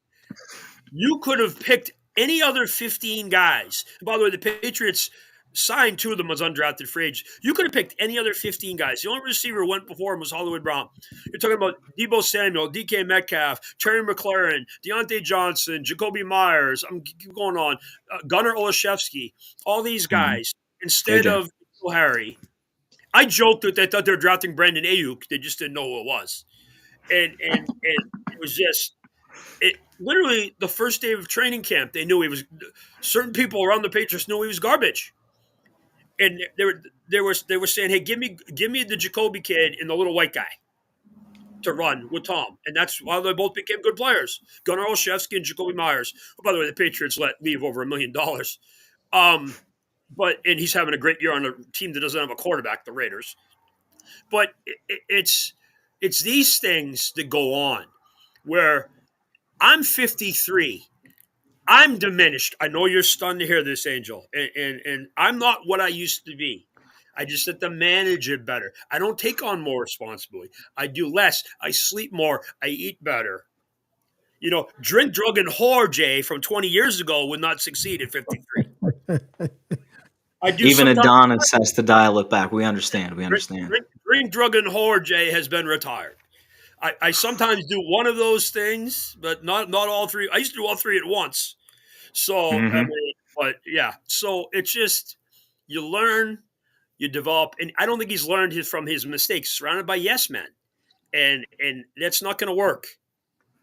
you could have picked any other 15 guys. By the way, the Patriots signed 2 of them as undrafted free agents. You could have picked any other 15 guys. The only receiver who went before him was Hollywood Brown. You're talking about Deebo Samuel, DK Metcalf, Terry McLaurin, Deontay Johnson, Jacoby Myers. I'm going on. Gunnar Olszewski. All these guys instead of Harry. I joked that they thought they were drafting Brandon Ayuk. They just didn't know who it was. And it was just literally the first day of training camp, they knew he was certain people around the Patriots knew he was garbage. And they were saying, hey, give me the Jacoby kid and the little white guy to run with Tom. And that's why they both became good players. Gunnar Olszewski and Jacoby Myers. Oh, by the way, the Patriots let leave over $1 million. And he's having a great year on a team that doesn't have a quarterback, the Raiders. But it's these things that go on where I'm 53. I'm diminished. I know you're stunned to hear this, Angel. And I'm not what I used to be. I just have to manage it better. I don't take on more responsibility. I do less. I sleep more. I eat better. You know, drink, drug, and whore, Jay, from 20 years ago would not succeed at 53. Even Adonis has to dial it back. We understand. Drink, drug, and whore, Jay, has been retired. I sometimes do one of those things, but not all three. I used to do all three at once. So, but yeah. So it's just you learn, you develop, and I don't think he's learned from his mistakes. Surrounded by yes men, and that's not going to work.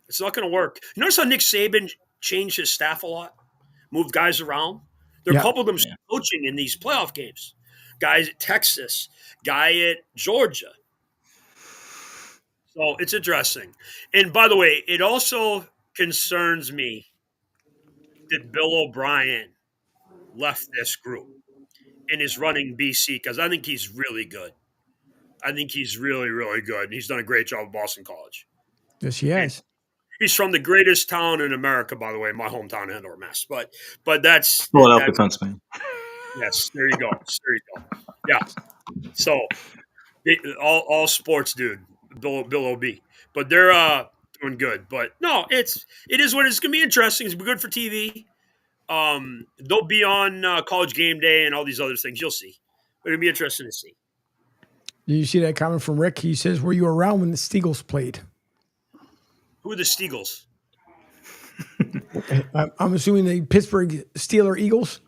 It's not going to work. You notice how Nick Saban changed his staff a lot, moved guys around. There are a couple of them coaching in these playoff games. Guys at Texas, guy at Georgia. So it's interesting. And by the way, it also concerns me that Bill O'Brien left this group and is running BC because I think he's really good. I think he's really, really good. And he's done a great job at Boston College. Yes, he has. He's from the greatest town in America, by the way, my hometown, Andover, Mass. But that's Philadelphia, Pennsylvania. Yes, there you go. Yeah. So all sports, dude. Bill OB. But they're doing good. But no, it is what it's going to be interesting. It's good for TV. They'll be on College Game Day and all these other things. You'll see. It'll be interesting to see. Did you see that comment from Rick? He says, were you around when the Steagles played? Who are the Steagles? I'm assuming the Pittsburgh Steeler Eagles.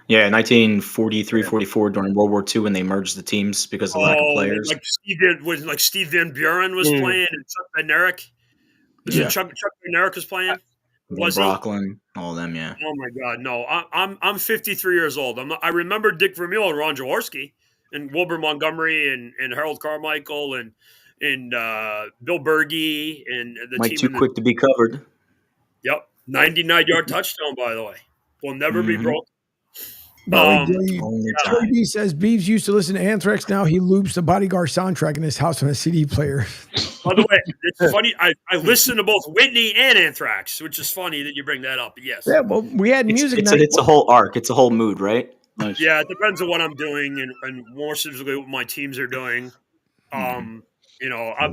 Yeah, 1943-44 during World War II when they merged the teams because of lack of players. Like Steve Van Buren was playing and Chuck Bednarik. Chuck Bednarik was playing. Was Brocklin, all of them, yeah. Oh my God, no! I'm 53 years old. I remember Dick Vermeil and Ron Jaworski and Wilbur Montgomery and Harold Carmichael and Bill Berge and the Mike team. Too quick to be covered. Yep, 99-yard touchdown. By the way, will never be broken. Joey B says Beeves used to listen to Anthrax. Now he loops the Bodyguard soundtrack in his house on a CD player. By the way, it's funny. I listen to both Whitney and Anthrax, which is funny that you bring that up. But yes. Yeah, well, we had music night. It's a whole arc. It's a whole mood, right? Nice. Yeah, it depends on what I'm doing and more specifically what my teams are doing. You know, I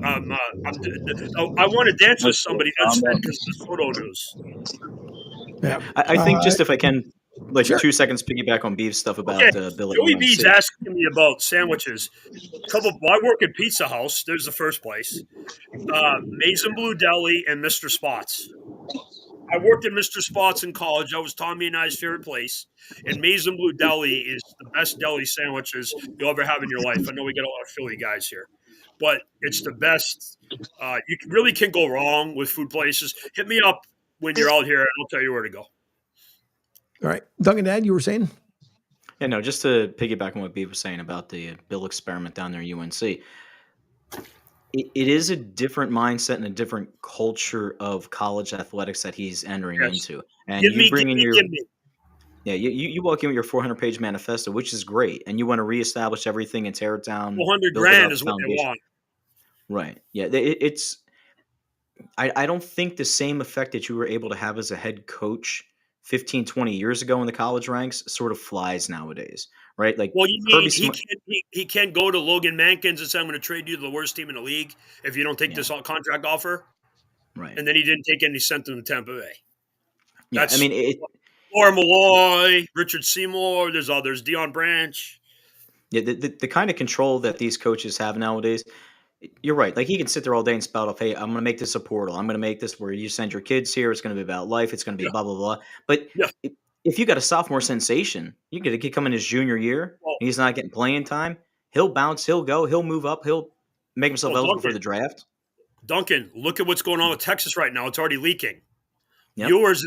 want to dance with somebody that's because of the photo news. Yeah, I think just if I can. 2 seconds piggyback on Beef's stuff about Billy. Joey B's asking me about sandwiches. I work at Pizza House. There's the first place. Maize and Blue Deli and Mr. Spots. I worked at Mr. Spots in college. That was Tommy and I's favorite place. And Maize and Blue Deli is the best deli sandwiches you'll ever have in your life. I know we get a lot of Philly guys here. But it's the best. You really can't go wrong with food places. Hit me up when you're out here, and I'll tell you where to go. All right. Duncan, Dad, you were saying? Yeah, no, just to piggyback on what Beef was saying about the Bill experiment down there at UNC. It is a different mindset and a different culture of college athletics that he's entering into. And you walk in with your 400-page manifesto, which is great, and you want to reestablish everything and tear it down. $400,000 is what they want. Right. Yeah, I don't think the same effect that you were able to have as a head coach 15, 20 years ago in the college ranks sort of flies nowadays, right? Like Well, you Kirby mean Smart. he can't go to Logan Mankins and say, I'm going to trade you to the worst team in the league if you don't take this contract offer? Right. And then he didn't take any, sent him to Tampa Bay. Yeah, That's I mean, Laura Malloy, Richard Seymour, there's others, Deion Branch. yeah, the kind of control that these coaches have nowadays, you're right. Like he can sit there all day and spout off, hey, I'm going to make this a portal. I'm going to make this where you send your kids here. It's going to be about life. It's going to be blah, blah, blah. But if you got a sophomore sensation, you get a kid coming his junior year, and he's not getting playing time, he'll bounce, he'll go, he'll move up, he'll make himself eligible for the draft. Duncan, look at what's going on with Texas right now. It's already leaking. Yep. Ewers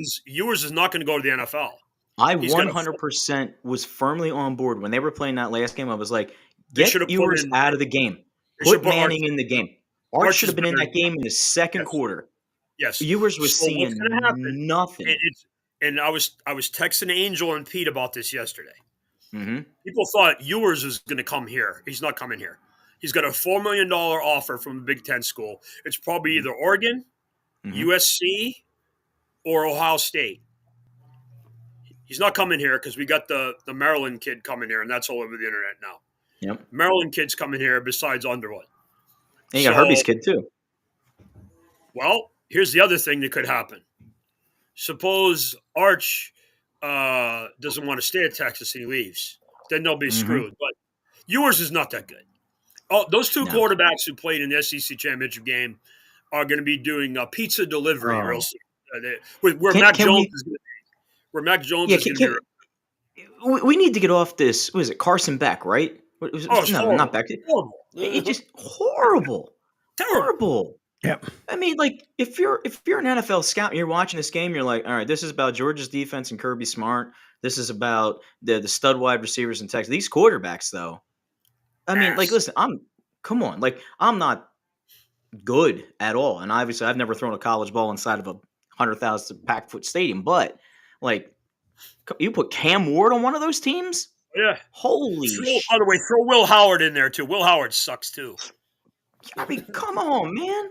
is not going to go to the NFL. I 100% was firmly on board when they were playing that last game. I was like, get Ewers out of the game. Put Manning in the game. Art should have been in that game in the second quarter. Yes. Ewers was seeing nothing. And I was texting Angel and Pete about this yesterday. Mm-hmm. People thought Ewers was going to come here. He's not coming here. He's got a $4 million offer from a Big Ten school. It's probably either Oregon, USC, or Ohio State. He's not coming here because we got the Maryland kid coming here, and that's all over the internet now. Yep. Maryland kid's coming here besides Underwood. And you got Herbie's kid too. Well, here's the other thing that could happen. Suppose Arch doesn't want to stay at Texas and he leaves. Then they'll be screwed. But Ewers is not that good. Oh, those two quarterbacks who played in the SEC championship game are going to be doing pizza delivery real soon. Where Mac Jones is going to be. We need to get off this. What is it? Carson Beck, right? Not Beck. Horrible. It's just horrible. Terrible. Yep. I mean, like if you're an NFL scout and you're watching this game, you're like, all right, this is about Georgia's defense and Kirby Smart. This is about the stud wide receivers in Texas. These quarterbacks, though. I mean, like, listen, come on. Like, I'm not good at all. And obviously, I've never thrown a college ball inside of a 100,000 packed foot stadium. But, like, you put Cam Ward on one of those teams? Yeah. Holy shit. By the way, throw Will Howard in there, too. Will Howard sucks, too. I mean, come on, man.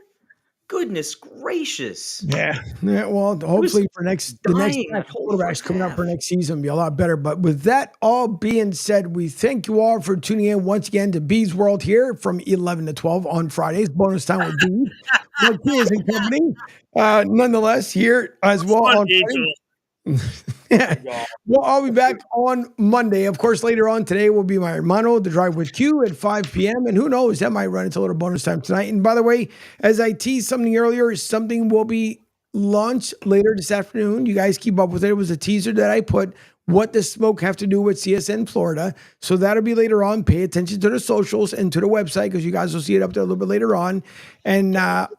Goodness gracious. Yeah. Well, hopefully the next quarterbacks coming up for next season will be a lot better. But with that all being said, we thank you all for tuning in once again to Bees World here from 11 to 12 on Fridays. Bonus time with Bees. Martinez and Company. Nonetheless, here as well on Well, I'll be back on Monday. Of course, later on today will be my hermano, The Drive with Q at 5 p.m. And who knows, that might run into a little bonus time tonight. And by the way, as I teased something earlier, something will be launched later this afternoon. You guys keep up with it. It was a teaser that I put. What does smoke have to do with CSN Florida? So that'll be later on. Pay attention to the socials and to the website because you guys will see it up there a little bit later on. And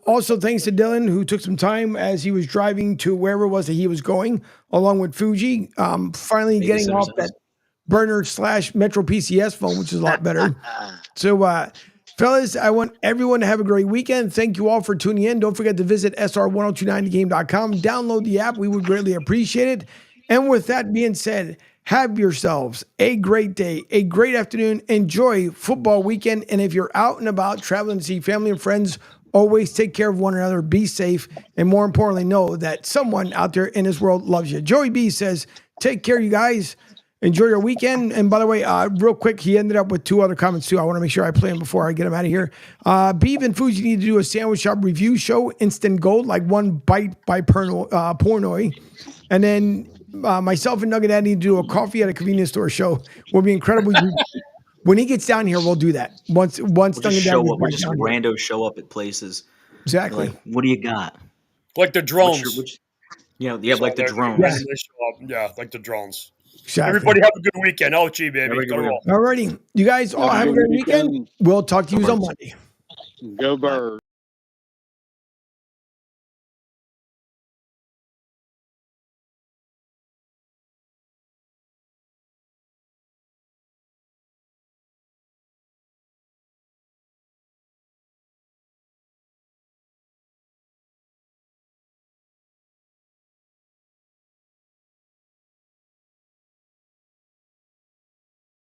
also thanks to Dylan, who took some time as he was driving to wherever it was that he was going, along with Fuji, finally getting off that burner / Metro PCS phone, which is a lot better. So, fellas, I want everyone to have a great weekend. Thank you all for tuning in. Don't forget to visit sr1029thegame.com. Download the app. We would greatly appreciate it. And with that being said, have yourselves a great day, a great afternoon. Enjoy football weekend. And if you're out and about traveling to see family and friends, always take care of one another. Be safe. And more importantly, know that someone out there in this world loves you. Joey B says, take care, you guys. Enjoy your weekend. And by the way, real quick, he ended up with 2 other comments too. I want to make sure I play them before I get him out of here. Beef and Fuji need to do a sandwich shop review show, instant gold, like one bite by Pornoy. And then myself and Nugget Daddy need to do a coffee at a convenience store show. Will be incredible. When he gets down here, we'll do that. Once we'll Nugget just Daddy we'll just rando show up at places. Exactly. Like, what do you got? Like the drones. Like the drones. Yeah, like the drones. Exactly. Everybody have a good weekend. LG, baby. All righty. You guys all have a great weekend. We'll talk to you on Monday. Go Birds.